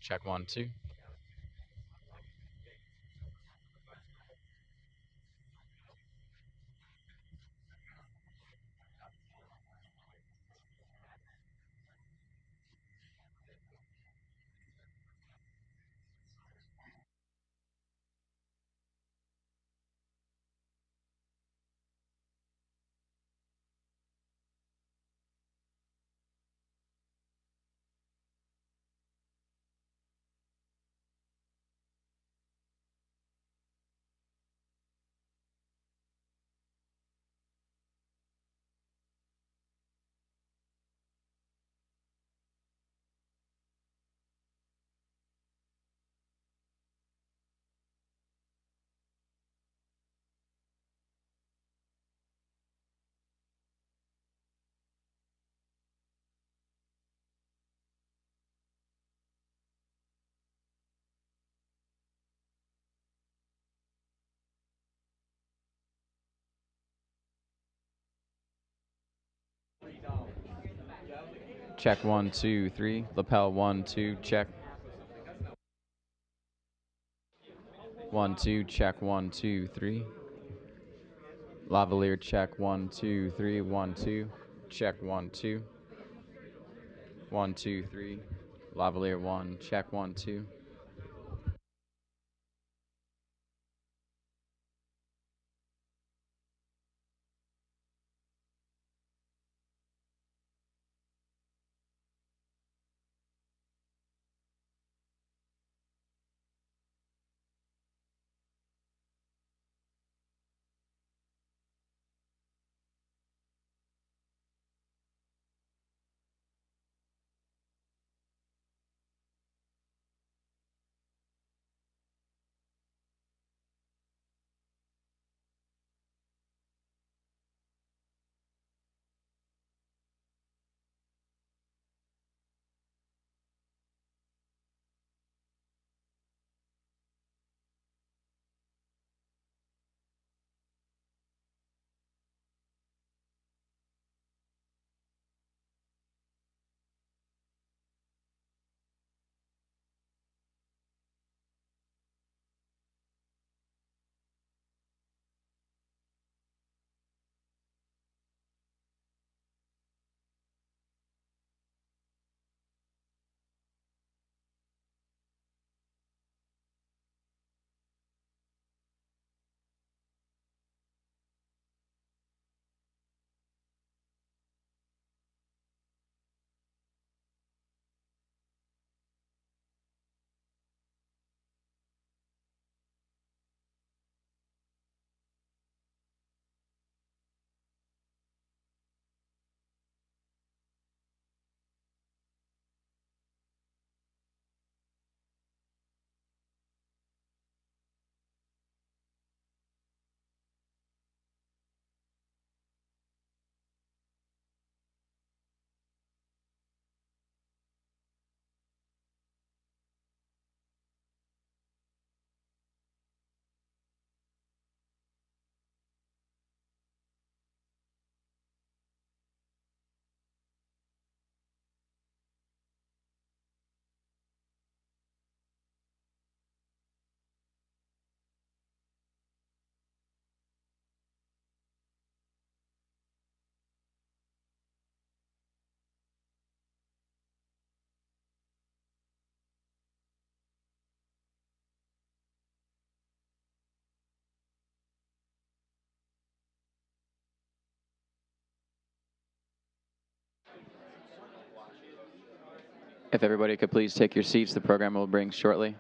Check 1 2. Check 1 2 3. Lapel 1 2 check. 1 2 check 1 2 3. Lavalier check 1 2 3 1 2 check 1 2. 1 2 3. Lavalier 1 check 1 2. If everybody could please take your seats, the program will bring shortly.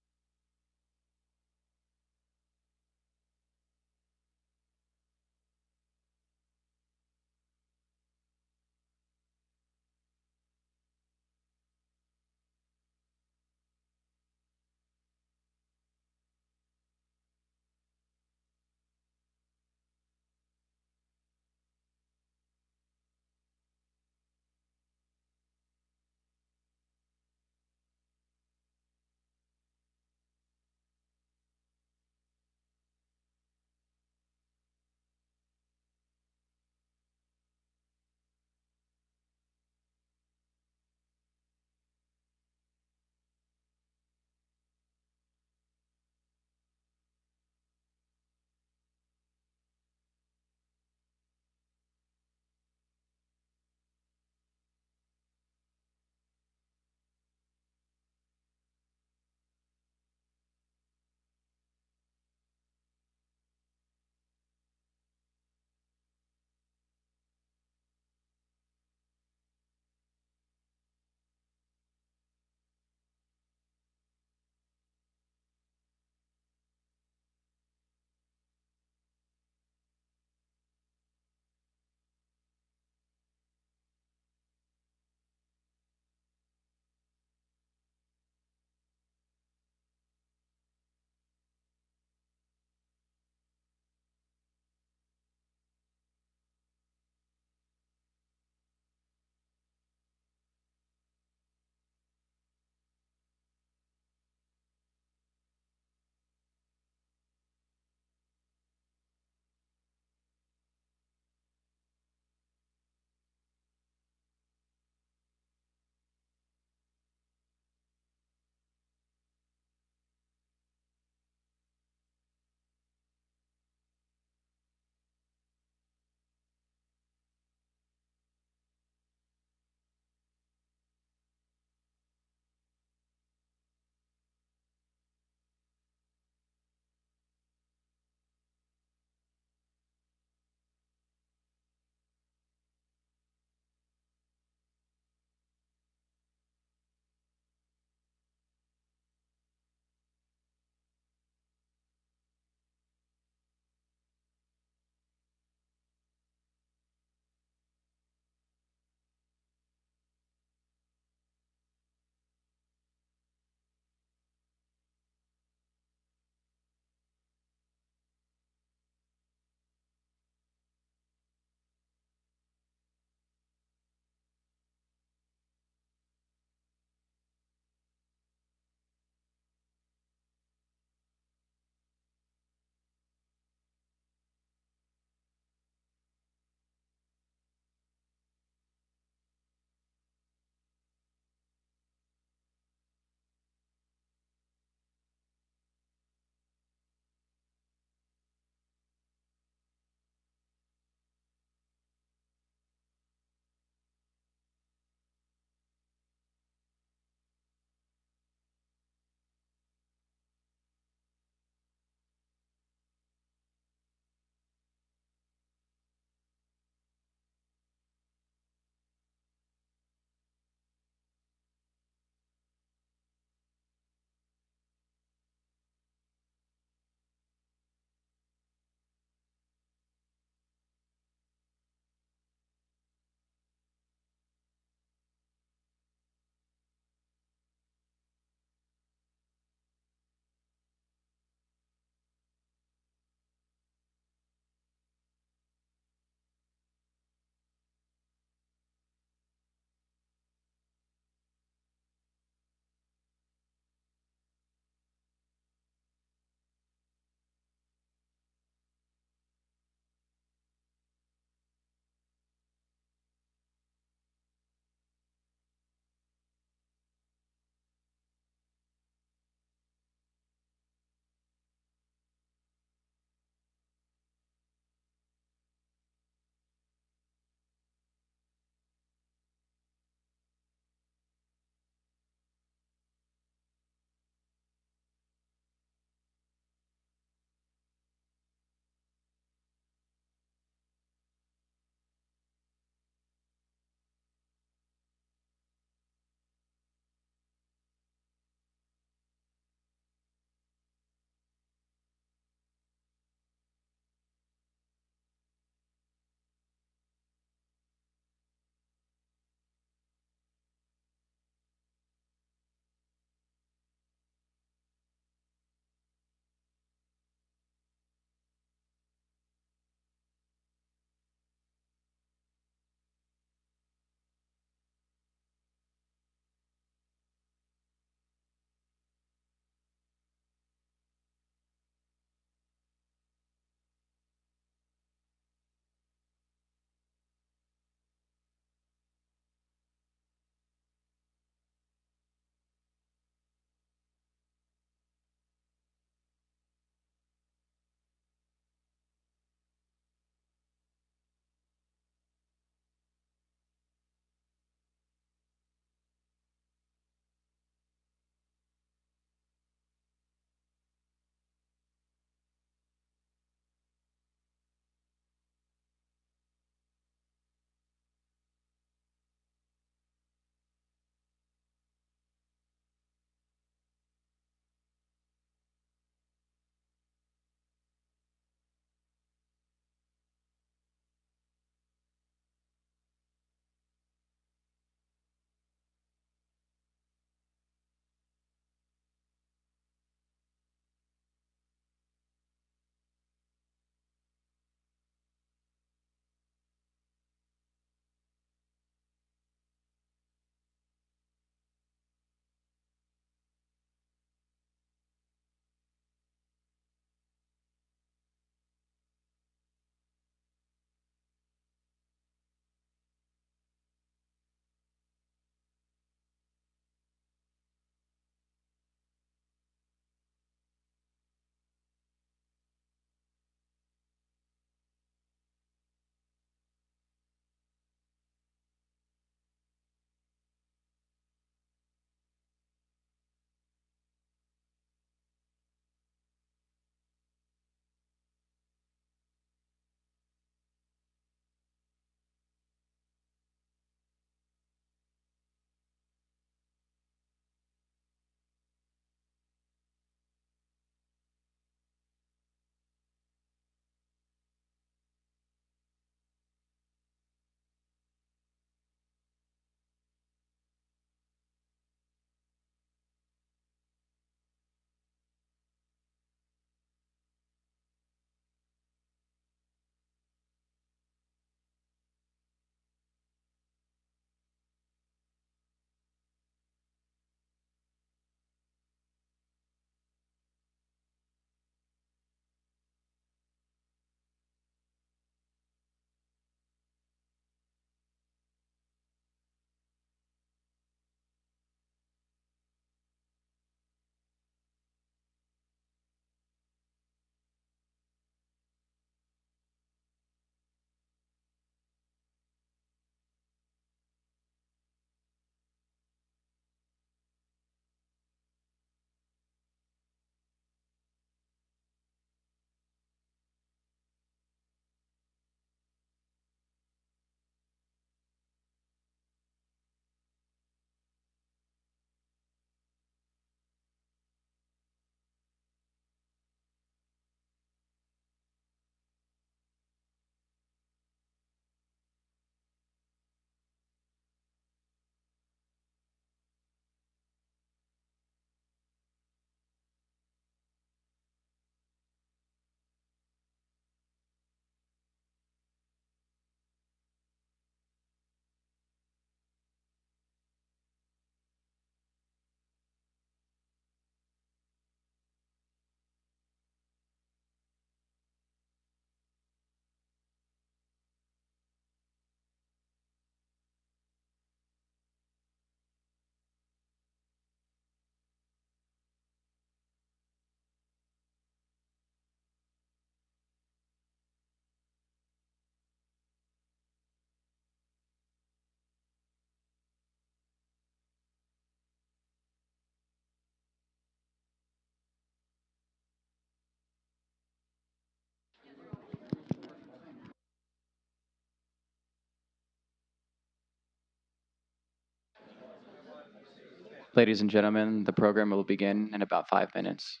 Ladies and gentlemen, the program will begin in about 5 minutes.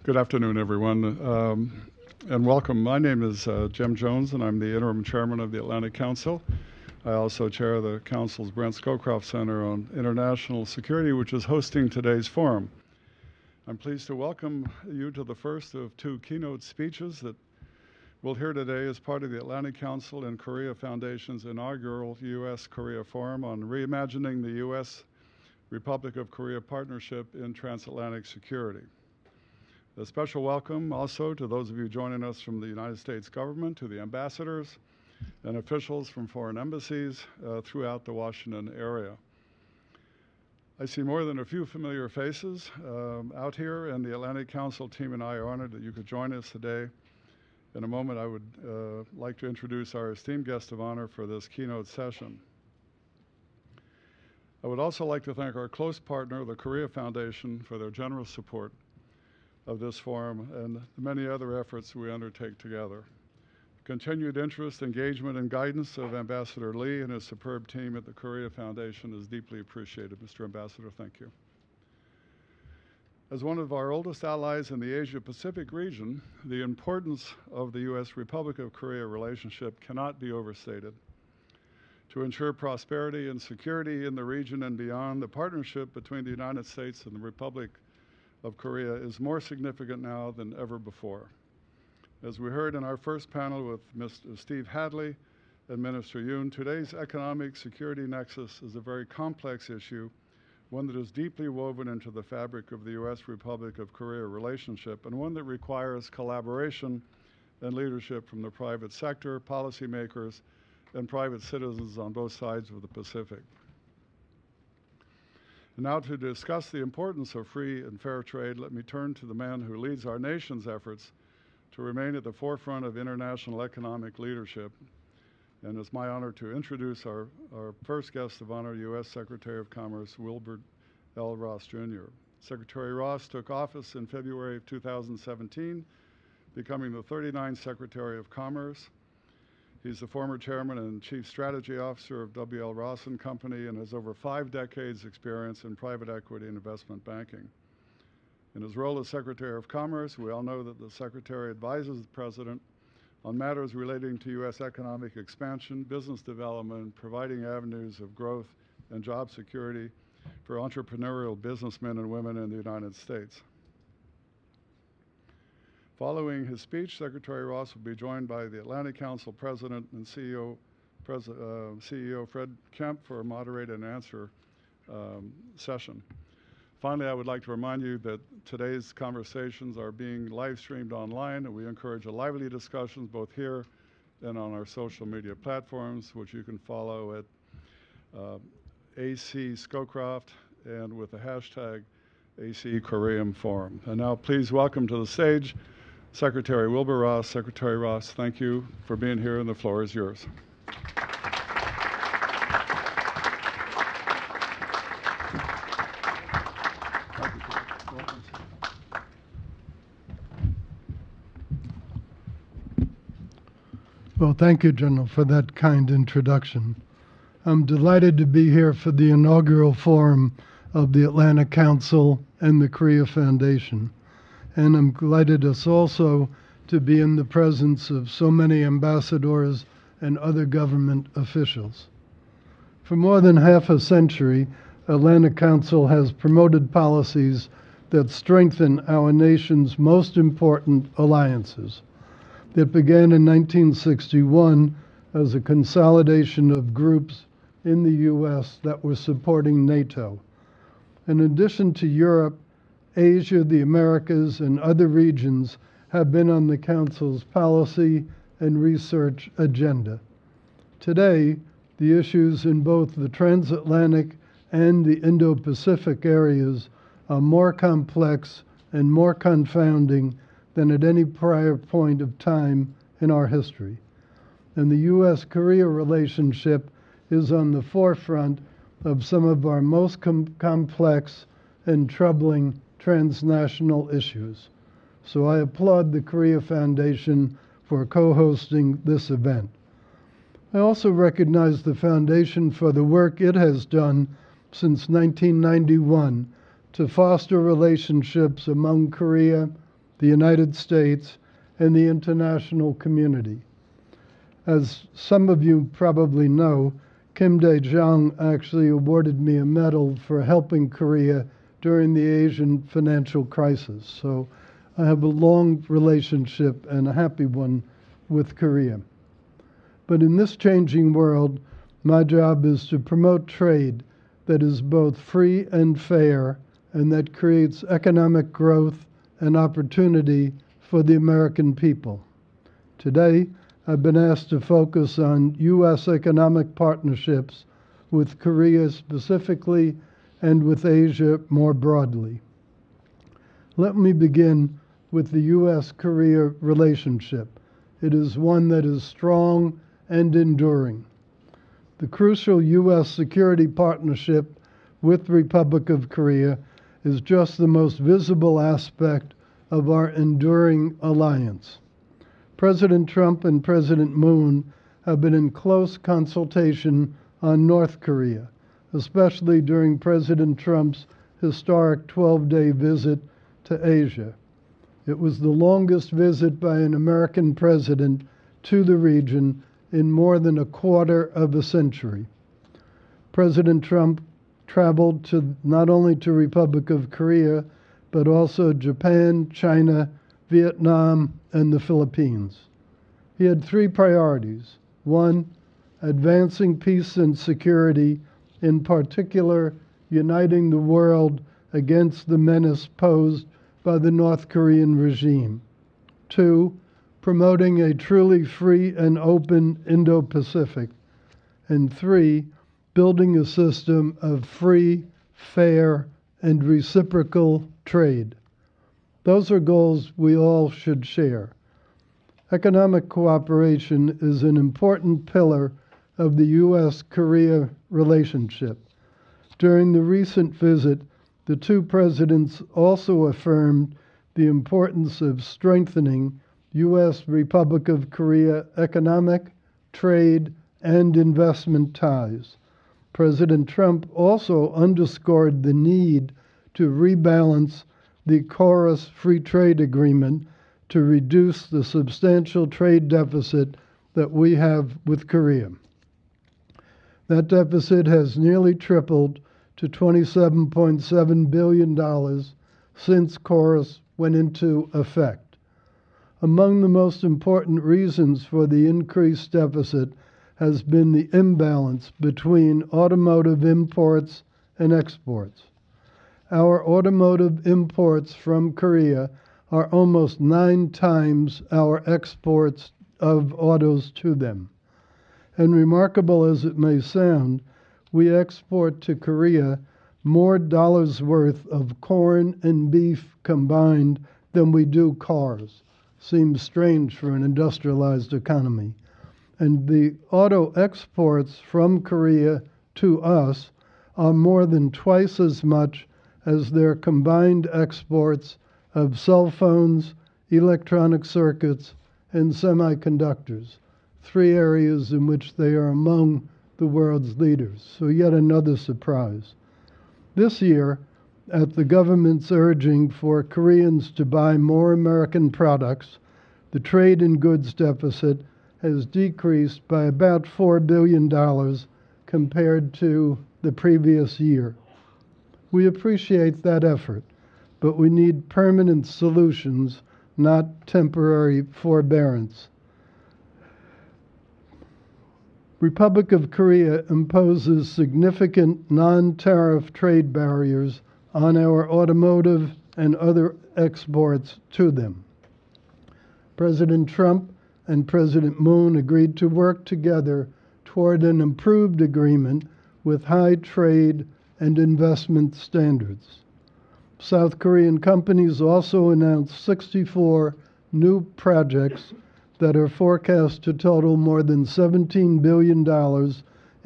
Good afternoon, everyone, and welcome. My name is Jim Jones, and I'm the interim chairman of the Atlantic Council. I also chair the Council's Brent Scowcroft Center on International Security, which is hosting today's forum. I'm pleased to welcome you to the first of two keynote speeches that we'll hear today as part of the Atlantic Council and Korea Foundation's inaugural U.S.-Korea Forum on Reimagining the U.S. Republic of Korea Partnership in Transatlantic Security. A special welcome also to those of you joining us from the United States government, to the ambassadors and officials from foreign embassies throughout the Washington area. I see more than a few familiar faces out here, and the Atlantic Council team and I are honored that you could join us today. In a moment, I would like to introduce our esteemed guest of honor for this keynote session. I would also like to thank our close partner, the Korea Foundation, for their generous support of this forum and the many other efforts we undertake together. Continued interest, engagement, and guidance of Ambassador Lee and his superb team at the Korea Foundation is deeply appreciated. Mr. Ambassador, thank you. As one of our oldest allies in the Asia-Pacific region, the importance of the U.S. Republic of Korea relationship cannot be overstated. To ensure prosperity and security in the region and beyond, the partnership between the United States and the Republic of Korea is more significant now than ever before. As we heard in our first panel with Mr. Steve Hadley and Minister Yoon, today's economic security nexus is a very complex issue, one that is deeply woven into the fabric of the U.S. Republic of Korea relationship, and one that requires collaboration and leadership from the private sector, policymakers, and private citizens on both sides of the Pacific. And now, to discuss the importance of free and fair trade, let me turn to the man who leads our nation's efforts to remain at the forefront of international economic leadership. And it's my honor to introduce our first guest of honor, U.S. Secretary of Commerce Wilbur L. Ross, Jr. Secretary Ross took office in February of 2017, becoming the 39th Secretary of Commerce. He's the former chairman and chief strategy officer of W.L. Ross & Company and has over 5 decades experience in private equity and investment banking. In his role as Secretary of Commerce, we all know that the Secretary advises the President on matters relating to U.S. economic expansion, business development, providing avenues of growth and job security for entrepreneurial businessmen and women in the United States. Following his speech, Secretary Ross will be joined by the Atlantic Council President and CEO Fred Kempe for a moderated and answer session. Finally, I would like to remind you that today's conversations are being live streamed online, and we encourage a lively discussions both here and on our social media platforms, which you can follow at AC Scowcroft and with the hashtag AC Korean Forum. And now please welcome to the stage Secretary Wilbur Ross. Secretary Ross, thank you for being here, and the floor is yours. Well, thank you, General, for that kind introduction. I'm delighted to be here for the inaugural forum of the Atlantic Council and the Korea Foundation. And I'm delighted also to be in the presence of so many ambassadors and other government officials. For more than half a century, Atlantic Council has promoted policies that strengthen our nation's most important alliances. It began in 1961 as a consolidation of groups in the U.S. that were supporting NATO. In addition to Europe, Asia, the Americas, and other regions have been on the Council's policy and research agenda. Today, the issues in both the transatlantic and the Indo-Pacific areas are more complex and more confounding than at any prior point of time in our history. And the U.S.-Korea relationship is on the forefront of some of our most complex and troubling transnational issues. So I applaud the Korea Foundation for co-hosting this event. I also recognize the Foundation for the work it has done since 1991 to foster relationships among Korea, the United States, and the international community. As some of you probably know, Kim Dae-jung actually awarded me a medal for helping Korea during the Asian financial crisis. So I have a long relationship and a happy one with Korea. But in this changing world, my job is to promote trade that is both free and fair and that creates economic growth and opportunity for the American people. Today, I've been asked to focus on U.S. economic partnerships with Korea specifically and with Asia more broadly. Let me begin with the U.S.-Korea relationship. It is one that is strong and enduring. The crucial U.S. security partnership with the Republic of Korea is just the most visible aspect of our enduring alliance. President Trump and President Moon have been in close consultation on North Korea, especially during President Trump's historic 12-day visit to Asia. It was the longest visit by an American president to the region in more than a quarter of a century. President Trump traveled not only to Republic of Korea, but also Japan, China, Vietnam, and the Philippines. He had three priorities. One, advancing peace and security, in particular, uniting the world against the menace posed by the North Korean regime. Two, promoting a truly free and open Indo-Pacific. And three, building a system of free, fair, and reciprocal trade. Those are goals we all should share. Economic cooperation is an important pillar of the U.S.-Korea relationship. During the recent visit, the two presidents also affirmed the importance of strengthening U.S. Republic of Korea economic, trade, and investment ties. President Trump also underscored the need to rebalance the KORUS free trade agreement to reduce the substantial trade deficit that we have with Korea. That deficit has nearly tripled to $27.7 billion since KORUS went into effect. Among the most important reasons for the increased deficit has been the imbalance between automotive imports and exports. Our automotive imports from Korea are almost 9 times our exports of autos to them. And remarkable as it may sound, we export to Korea more dollars worth of corn and beef combined than we do cars. Seems strange for an industrialized economy. And the auto exports from Korea to us are more than twice as much as their combined exports of cell phones, electronic circuits, and semiconductors, 3 areas in which they are among the world's leaders. So yet another surprise. This year, at the government's urging for Koreans to buy more American products, the trade in goods deficit has decreased by about $4 billion compared to the previous year. We appreciate that effort, but we need permanent solutions, not temporary forbearance. Republic of Korea imposes significant non-tariff trade barriers on our automotive and other exports to them. President Trump and President Moon agreed to work together toward an improved agreement with high trade and investment standards. South Korean companies also announced 64 new projects that are forecast to total more than $17 billion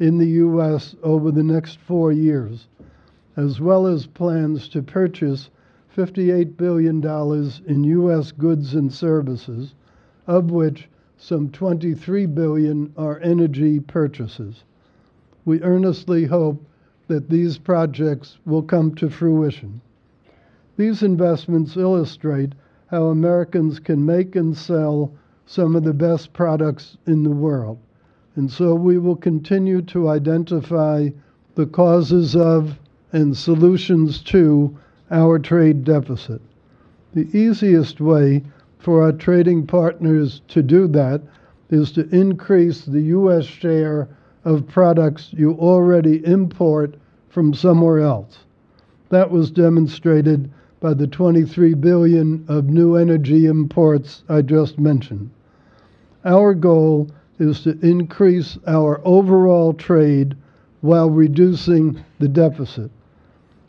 in the U.S. over the next 4 years, as well as plans to purchase $58 billion in U.S. goods and services, of which some $23 billion are energy purchases. We earnestly hope that these projects will come to fruition. These investments illustrate how Americans can make and sell some of the best products in the world. And so we will continue to identify the causes of and solutions to our trade deficit. The easiest way for our trading partners to do that is to increase the U.S. share of products you already import from somewhere else. That was demonstrated by the 23 billion of new energy imports I just mentioned. Our goal is to increase our overall trade while reducing the deficit.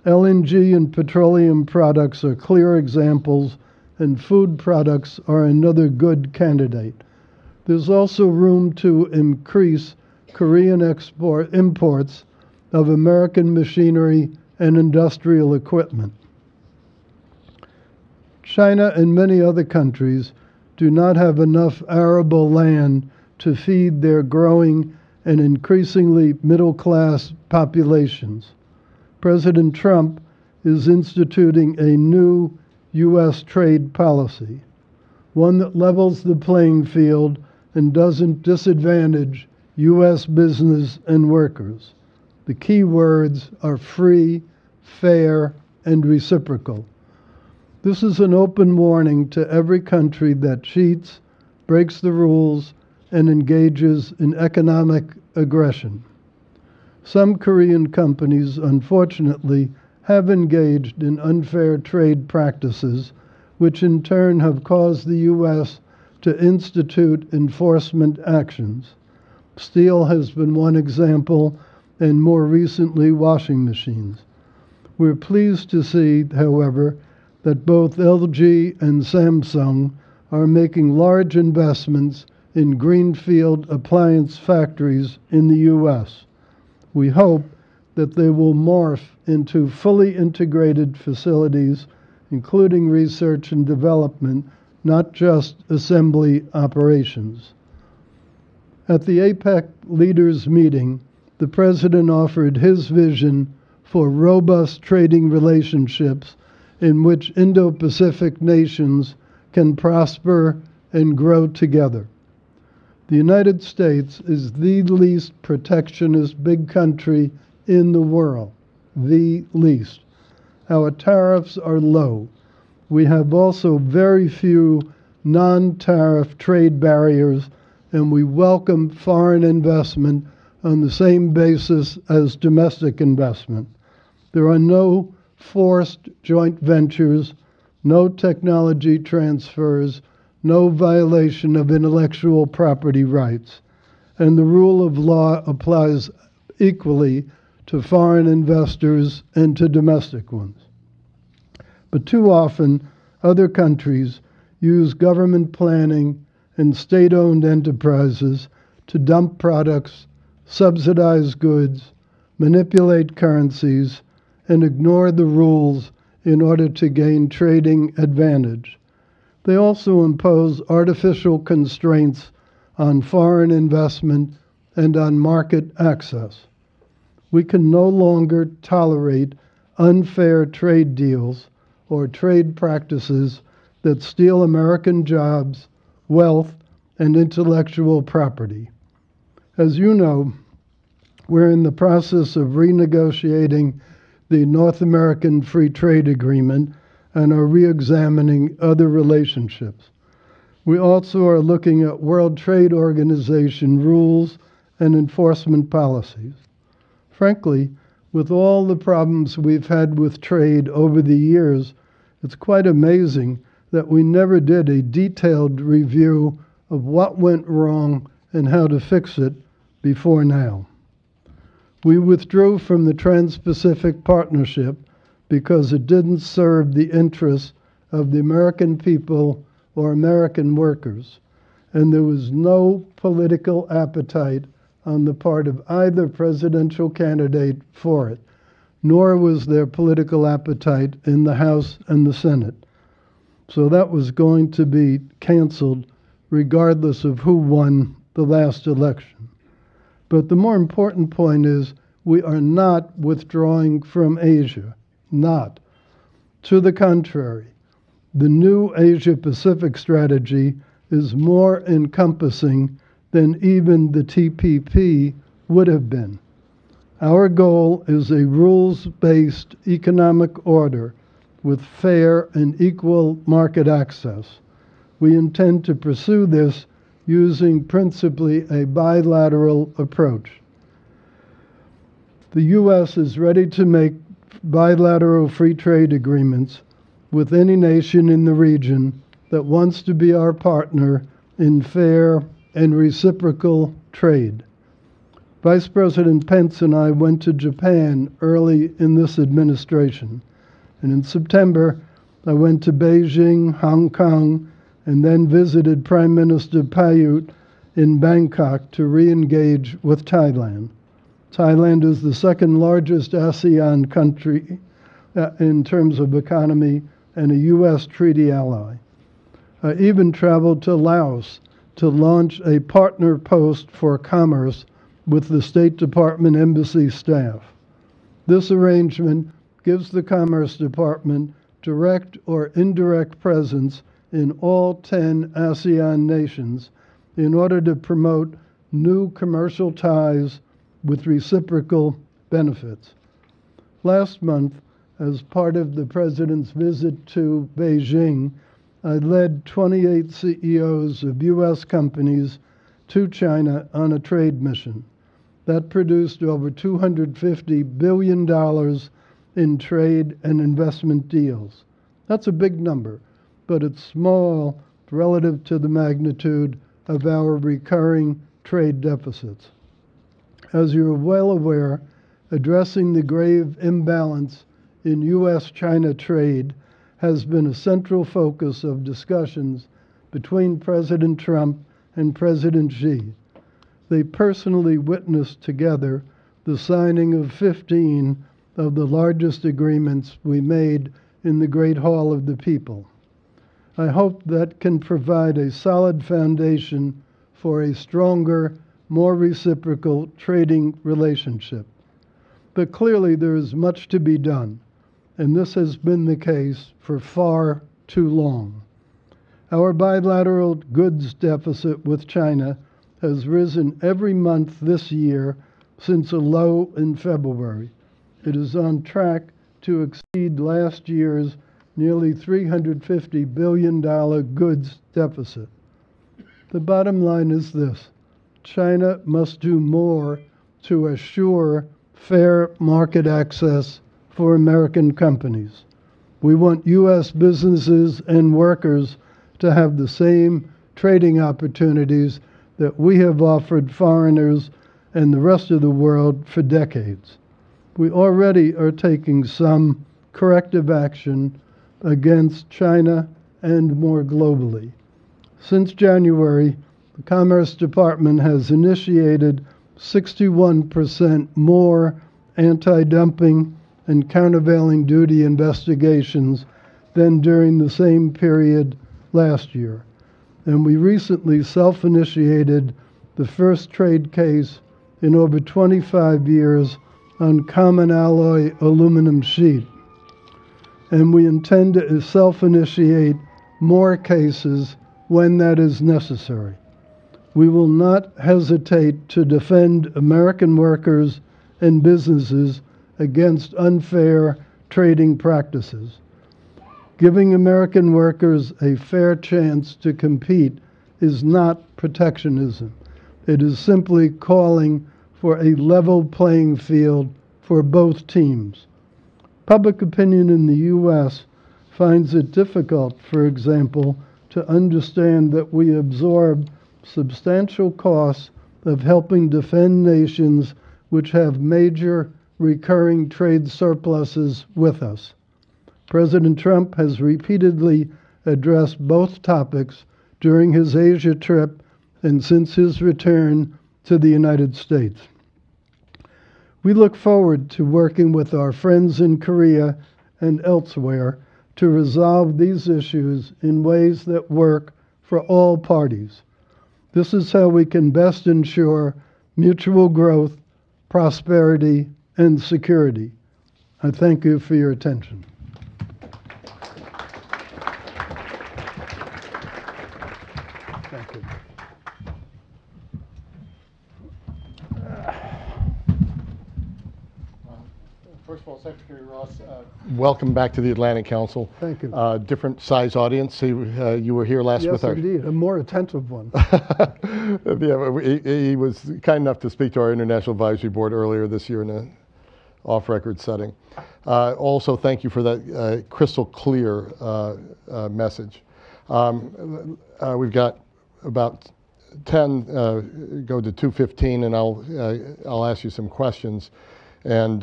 LNG and petroleum products are clear examples, and food products are another good candidate. There's also room to increase Korean imports of American machinery and industrial equipment. China and many other countries do not have enough arable land to feed their growing and increasingly middle-class populations. President Trump is instituting a new U.S. trade policy, one that levels the playing field and doesn't disadvantage U.S. business and workers. The key words are free, fair, and reciprocal. This is an open warning to every country that cheats, breaks the rules, and engages in economic aggression. Some Korean companies, unfortunately, have engaged in unfair trade practices, which in turn have caused the U.S. to institute enforcement actions. Steel has been one example, and more recently, washing machines. We're pleased to see, however, that both LG and Samsung are making large investments in greenfield appliance factories in the U.S. We hope that they will morph into fully integrated facilities, including research and development, not just assembly operations. At the APEC leaders meeting, the President offered his vision for robust trading relationships in which Indo-Pacific nations can prosper and grow together. The United States is the least protectionist big country in the world, the least. Our tariffs are low. We have also very few non-tariff trade barriers, and we welcome foreign investment on the same basis as domestic investment. There are no forced joint ventures, no technology transfers, no violation of intellectual property rights, and the rule of law applies equally to foreign investors and to domestic ones. But too often, other countries use government planning and state-owned enterprises to dump products, subsidize goods, manipulate currencies, and ignore the rules in order to gain trading advantage. They also impose artificial constraints on foreign investment and on market access. We can no longer tolerate unfair trade deals or trade practices that steal American jobs, wealth, and intellectual property. As you know, we're in the process of renegotiating the North American Free Trade Agreement and are re-examining other relationships. We also are looking at World Trade Organization rules and enforcement policies. Frankly, with all the problems we've had with trade over the years, it's quite amazing that we never did a detailed review of what went wrong and how to fix it before now. We withdrew from the Trans-Pacific Partnership because it didn't serve the interests of the American people or American workers, and there was no political appetite on the part of either presidential candidate for it, nor was there political appetite in the House and the Senate. So that was going to be canceled regardless of who won the last election. But the more important point is we are not withdrawing from Asia, not. To the contrary, the new Asia-Pacific strategy is more encompassing than even the TPP would have been. Our goal is a rules-based economic order with fair and equal market access. We intend to pursue this using principally a bilateral approach. The U.S. is ready to make bilateral free trade agreements with any nation in the region that wants to be our partner in fair and reciprocal trade. Vice President Pence and I went to Japan early in this administration, and in September I went to Beijing, Hong Kong, and then visited Prime Minister Payut in Bangkok to re-engage with Thailand. Thailand is the second largest ASEAN country in terms of economy and a U.S. treaty ally. I even traveled to Laos to launch a partner post for commerce with the State Department embassy staff. This arrangement gives the Commerce Department direct or indirect presence in all 10 ASEAN nations in order to promote new commercial ties with reciprocal benefits. Last month, as part of the President's visit to Beijing, I led 28 CEOs of U.S. companies to China on a trade mission. That produced over $250 billion in trade and investment deals. That's a big number, but it's small relative to the magnitude of our recurring trade deficits. As you're well aware, addressing the grave imbalance in U.S.-China trade has been a central focus of discussions between President Trump and President Xi. They personally witnessed together the signing of 15 of the largest agreements we made in the Great Hall of the People. I hope that can provide a solid foundation for a stronger, more reciprocal trading relationship. But clearly there is much to be done, and this has been the case for far too long. Our bilateral goods deficit with China has risen every month this year since a low in February. It is on track to exceed last year's nearly $350 billion goods deficit. The bottom line is this: China must do more to assure fair market access for American companies. We want U.S. businesses and workers to have the same trading opportunities that we have offered foreigners and the rest of the world for decades. We already are taking some corrective action against China and more globally. Since January, the Commerce Department has initiated 61% more anti-dumping and countervailing duty investigations than during the same period last year. And we recently self-initiated the first trade case in over 25 years on common alloy aluminum sheet. And we intend to self-initiate more cases when that is necessary. We will not hesitate to defend American workers and businesses against unfair trading practices. Giving American workers a fair chance to compete is not protectionism. It is simply calling for a level playing field for both teams. Public opinion in the U.S. finds it difficult, for example, to understand that we absorb substantial costs of helping defend nations which have major recurring trade surpluses with us. President Trump has repeatedly addressed both topics during his Asia trip and since his return to the United States. We look forward to working with our friends in Korea and elsewhere to resolve these issues in ways that work for all parties. This is how we can best ensure mutual growth, prosperity, and security. I thank you for your attention. Thank you. First of all, Secretary Ross, welcome back to the Atlantic Council. Thank you. Different size audience. You were here last with our... Yes, indeed, a more attentive one. Yeah, he was kind enough to speak to our International Advisory Board earlier this year in an off-record setting. Also, thank you for that crystal clear message. We've got about 10, go to 2:15, and I'll ask you some questions, and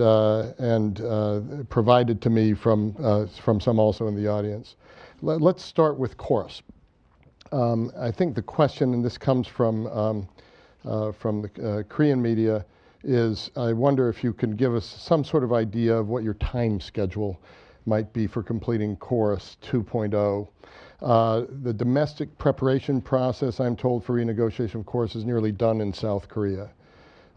provided to me from some also in the audience. Let's start with chorus. I think the question, and this comes from the Korean media, is I wonder if you can give us some sort of idea of what your time schedule might be for completing Chorus 2.0. The domestic preparation process, I'm told, for renegotiation of Chorus is nearly done in South Korea.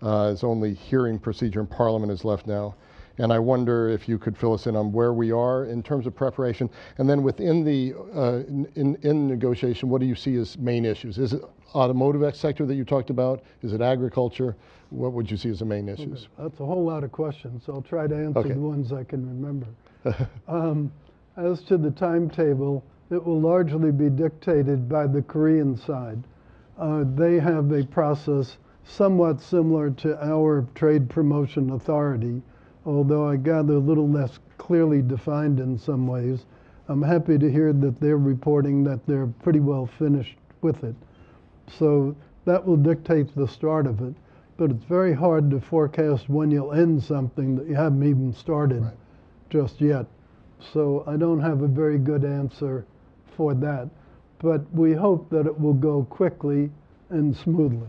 It's only hearing procedure in Parliament is left now. And I wonder if you could fill us in on where we are in terms of preparation. And then within the in negotiation, what do you see as main issues? Is it automotive sector that you talked about? Is it agriculture? What would you see as the main issues? Okay. That's a whole lot of questions. I'll try to answer the ones I can remember. As to the timetable, it will largely be dictated by the Korean side. They have a process somewhat similar to our Trade Promotion Authority, although I gather a little less clearly defined in some ways. I'm happy to hear that they're reporting that they're pretty well finished with it. So that will dictate the start of it. But it's very hard to forecast when you'll end something that you haven't even started just yet. So I don't have a very good answer for that. But we hope that it will go quickly and smoothly.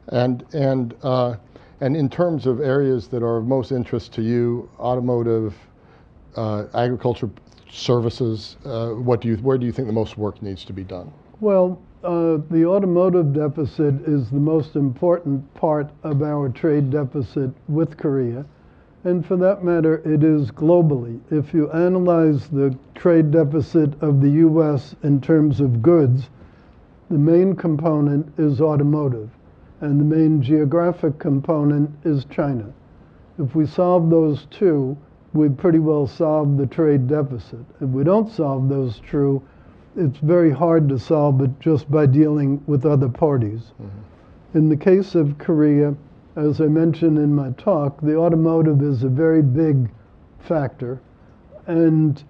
And in terms of areas that are of most interest to you, automotive, agriculture, services, where do you think the most work needs to be done? Well, the automotive deficit is the most important part of our trade deficit with Korea. And for that matter, it is globally. If you analyze the trade deficit of the US in terms of goods, the main component is automotive, and the main geographic component is China. If we solve those two, we pretty well solve the trade deficit. If we don't solve those two, it's very hard to solve it just by dealing with other parties. Mm-hmm. In the case of Korea, as I mentioned in my talk, the automotive is a very big factor, and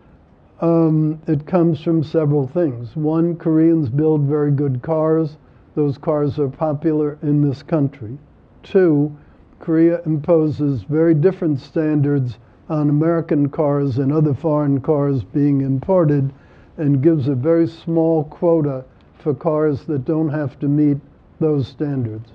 it comes from several things. One, Koreans build very good cars. Those cars are popular in this country. Two, Korea imposes very different standards on American cars and other foreign cars being imported, and gives a very small quota for cars that don't have to meet those standards.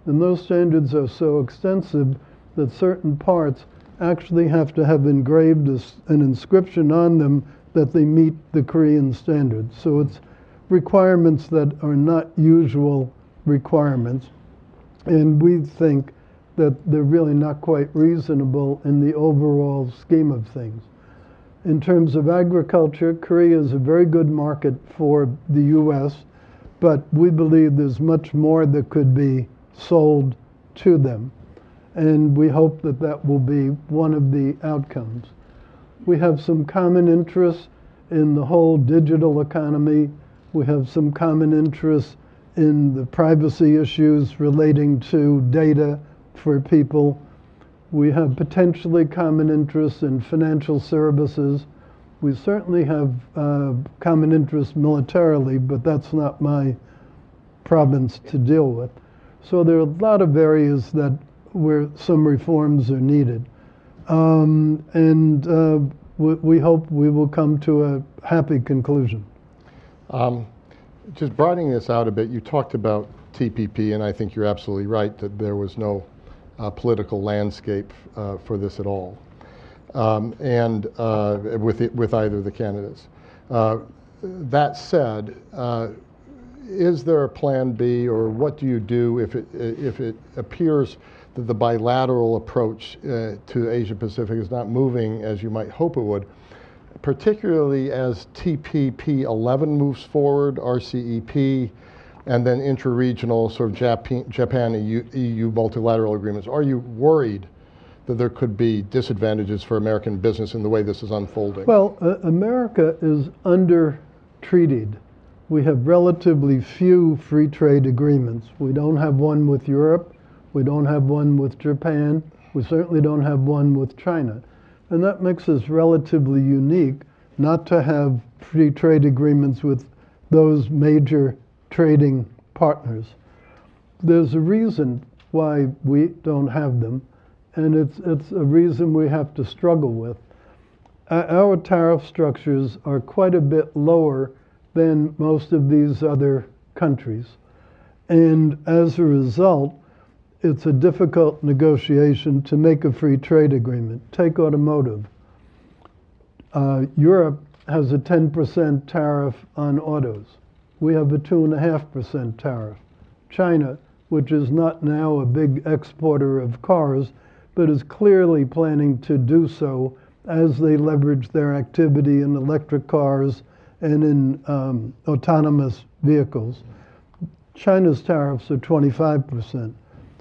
And those standards are so extensive that certain parts actually have to have engraved an inscription on them that they meet the Korean standards. So it's requirements that are not usual requirements. And we think that they're really not quite reasonable in the overall scheme of things. In terms of agriculture, Korea is a very good market for the US, but we believe there's much more that could be sold to them. And we hope that that will be one of the outcomes. We have some common interests in the whole digital economy. We have some common interests in the privacy issues relating to data for people. We have potentially common interests in financial services. We certainly have common interests militarily, but that's not my province to deal with. So there are a lot of areas where some reforms are needed. We hope we will come to a happy conclusion. Just broadening this out a bit, you talked about TPP, and I think you're absolutely right that there was no political landscape for this at all, with either of the candidates. That said, is there a plan B, or what do you do if it appears that the bilateral approach to Asia Pacific is not moving as you might hope it would? particularly as TPP-11 moves forward, RCEP, and then intra-regional sort of Japan and EU multilateral agreements. Are you worried that there could be disadvantages for American business in the way this is unfolding? Well, America is under-treated. We have relatively few free trade agreements. We don't have one with Europe. We don't have one with Japan. We certainly don't have one with China. And that makes us relatively unique not to have free trade agreements with those major trading partners. There's a reason why we don't have them, and it's a reason we have to struggle with. Our tariff structures are quite a bit lower than most of these other countries. And as a result, it's a difficult negotiation to make a free trade agreement. Take automotive. Europe has a 10% tariff on autos. We have a 2.5% tariff. China, which is not now a big exporter of cars, but is clearly planning to do so as they leverage their activity in electric cars and in autonomous vehicles. China's tariffs are 25%.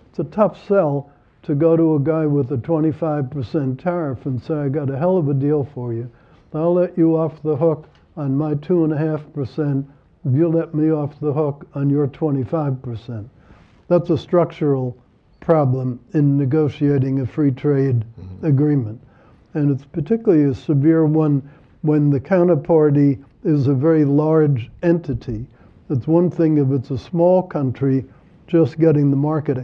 It's a tough sell to go to a guy with a 25% tariff and say, I got a hell of a deal for you. I'll let you off the hook on my 2.5%. You let me off the hook on your 25%. That's a structural problem in negotiating a free trade agreement. And it's particularly a severe one when the counterparty is a very large entity. It's one thing if it's a small country, just getting the market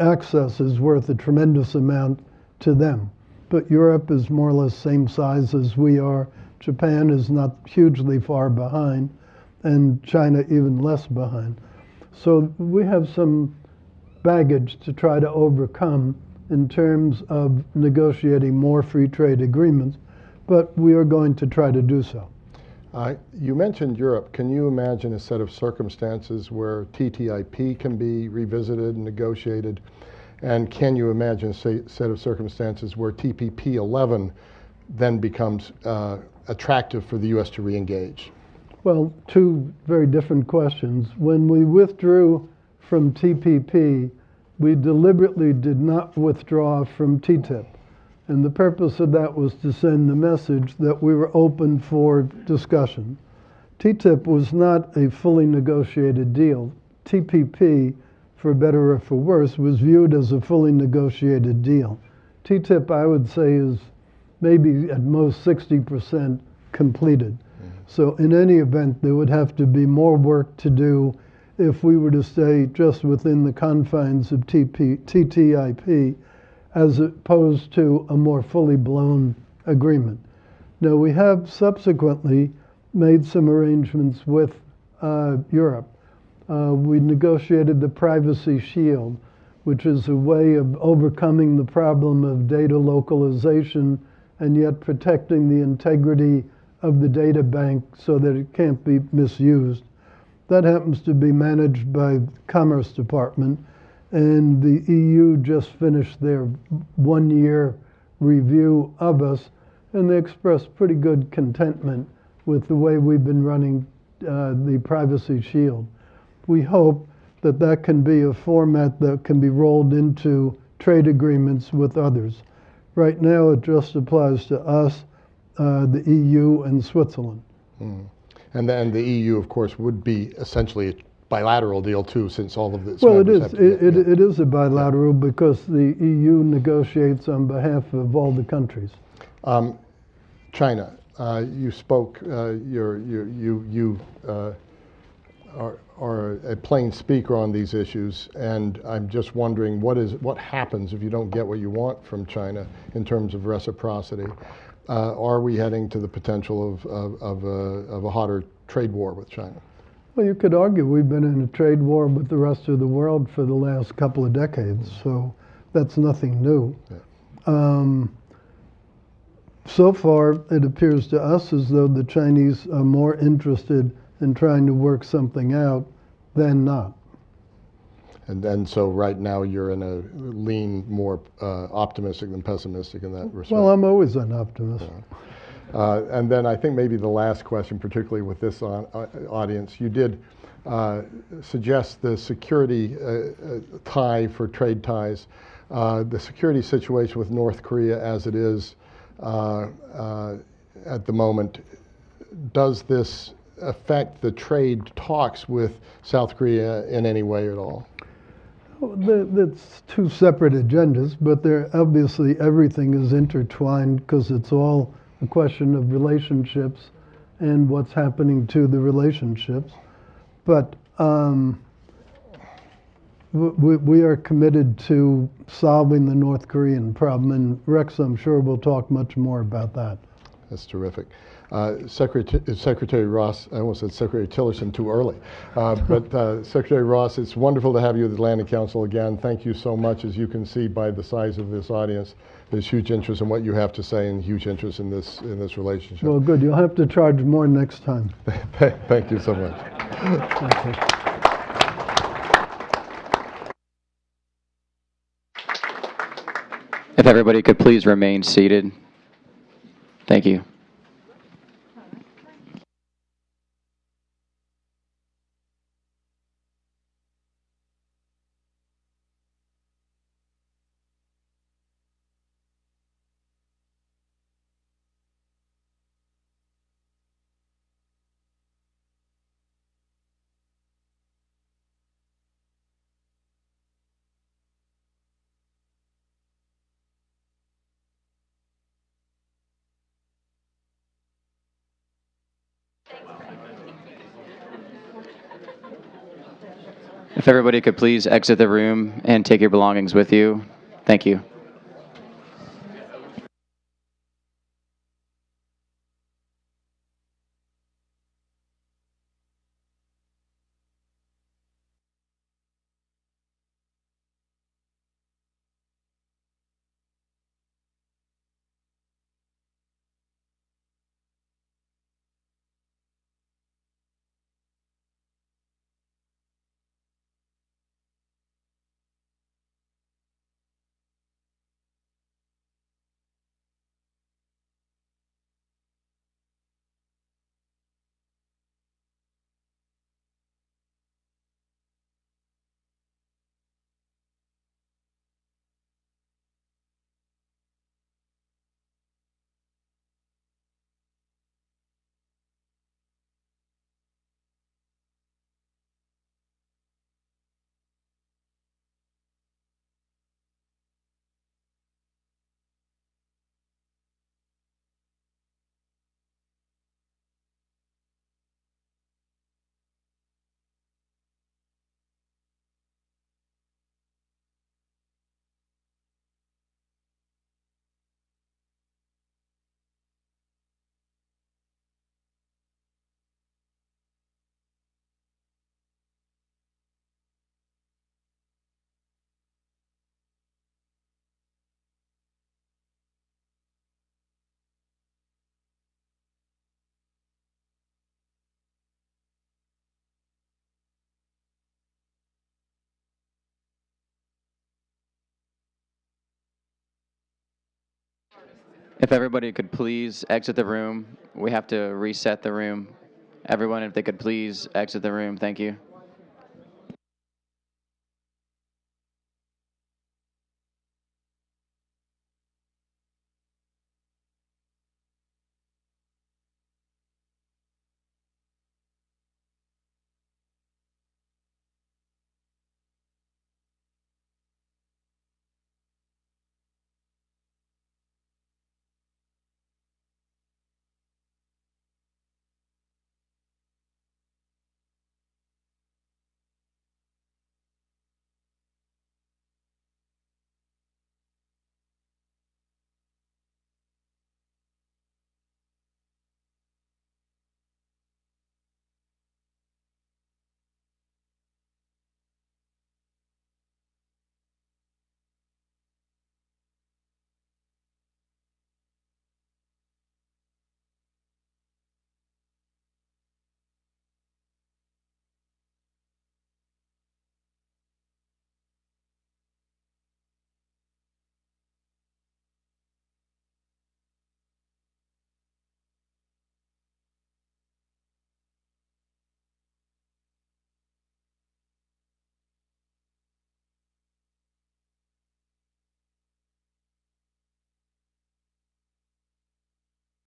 access is worth a tremendous amount to them. But Europe is more or less same size as we are. Japan is not hugely far behind, and China even less behind. So we have some baggage to try to overcome in terms of negotiating more free trade agreements, but we are going to try to do so. You mentioned Europe. Can you imagine a set of circumstances where TTIP can be revisited and negotiated? And can you imagine a set of circumstances where TPP-11 then becomes attractive for the U.S. to re-engage? Well, two very different questions. When we withdrew from TPP, we deliberately did not withdraw from TTIP. And the purpose of that was to send the message that we were open for discussion. TTIP was not a fully negotiated deal. TPP, for better or for worse, was viewed as a fully negotiated deal. TTIP, I would say, is maybe at most 60% completed. So in any event, there would have to be more work to do if we were to stay just within the confines of TTIP, as opposed to a more fully blown agreement. Now, we have subsequently made some arrangements with Europe. We negotiated the Privacy Shield, which is a way of overcoming the problem of data localization and yet protecting the integrity of the data bank so that it can't be misused. That happens to be managed by the Commerce Department, and the EU just finished their one-year review of us, and they expressed pretty good contentment with the way we've been running the Privacy Shield. We hope that that can be a format that can be rolled into trade agreements with others. Right now, it just applies to us, the EU, and Switzerland. And then the EU, of course, would be essentially a bilateral deal too, since all of this. Well, it is. It is a bilateral because the EU negotiates on behalf of all the countries. China, you spoke. You are a plain speaker on these issues, and I'm just wondering what happens if you don't get what you want from China in terms of reciprocity. Are we heading to the potential of a hotter trade war with China? Well, you could argue we've been in a trade war with the rest of the world for the last couple of decades, so that's nothing new. Yeah. So far, it appears to us as though the Chinese are more interested in trying to work something out than not. And so right now you're in a lean more optimistic than pessimistic in that respect. Well, I'm always an optimist. And then I think maybe the last question, particularly with this audience, you did suggest the security tie for trade ties. The security situation with North Korea as it is at the moment, does this affect the trade talks with South Korea in any way at all? That's two separate agendas, but they're obviously everything is intertwined because it's all a question of relationships and what's happening to the relationships. But we are committed to solving the North Korean problem, and Rex, I'm sure, will talk much more about that. That's terrific. Secretary Ross, I almost said Secretary Tillerson too early, but Secretary Ross, it's wonderful to have you at the Atlantic Council again. Thank you so much. As you can see by the size of this audience, there's huge interest in what you have to say and huge interest in this relationship. Well, good. You'll have to charge more next time. Thank you so much. Thank you. If everybody could please remain seated. Thank you. If everybody could please exit the room and take your belongings with you. Thank you. If everybody could please exit the room, we have to reset the room. Everyone, if they could please exit the room, thank you.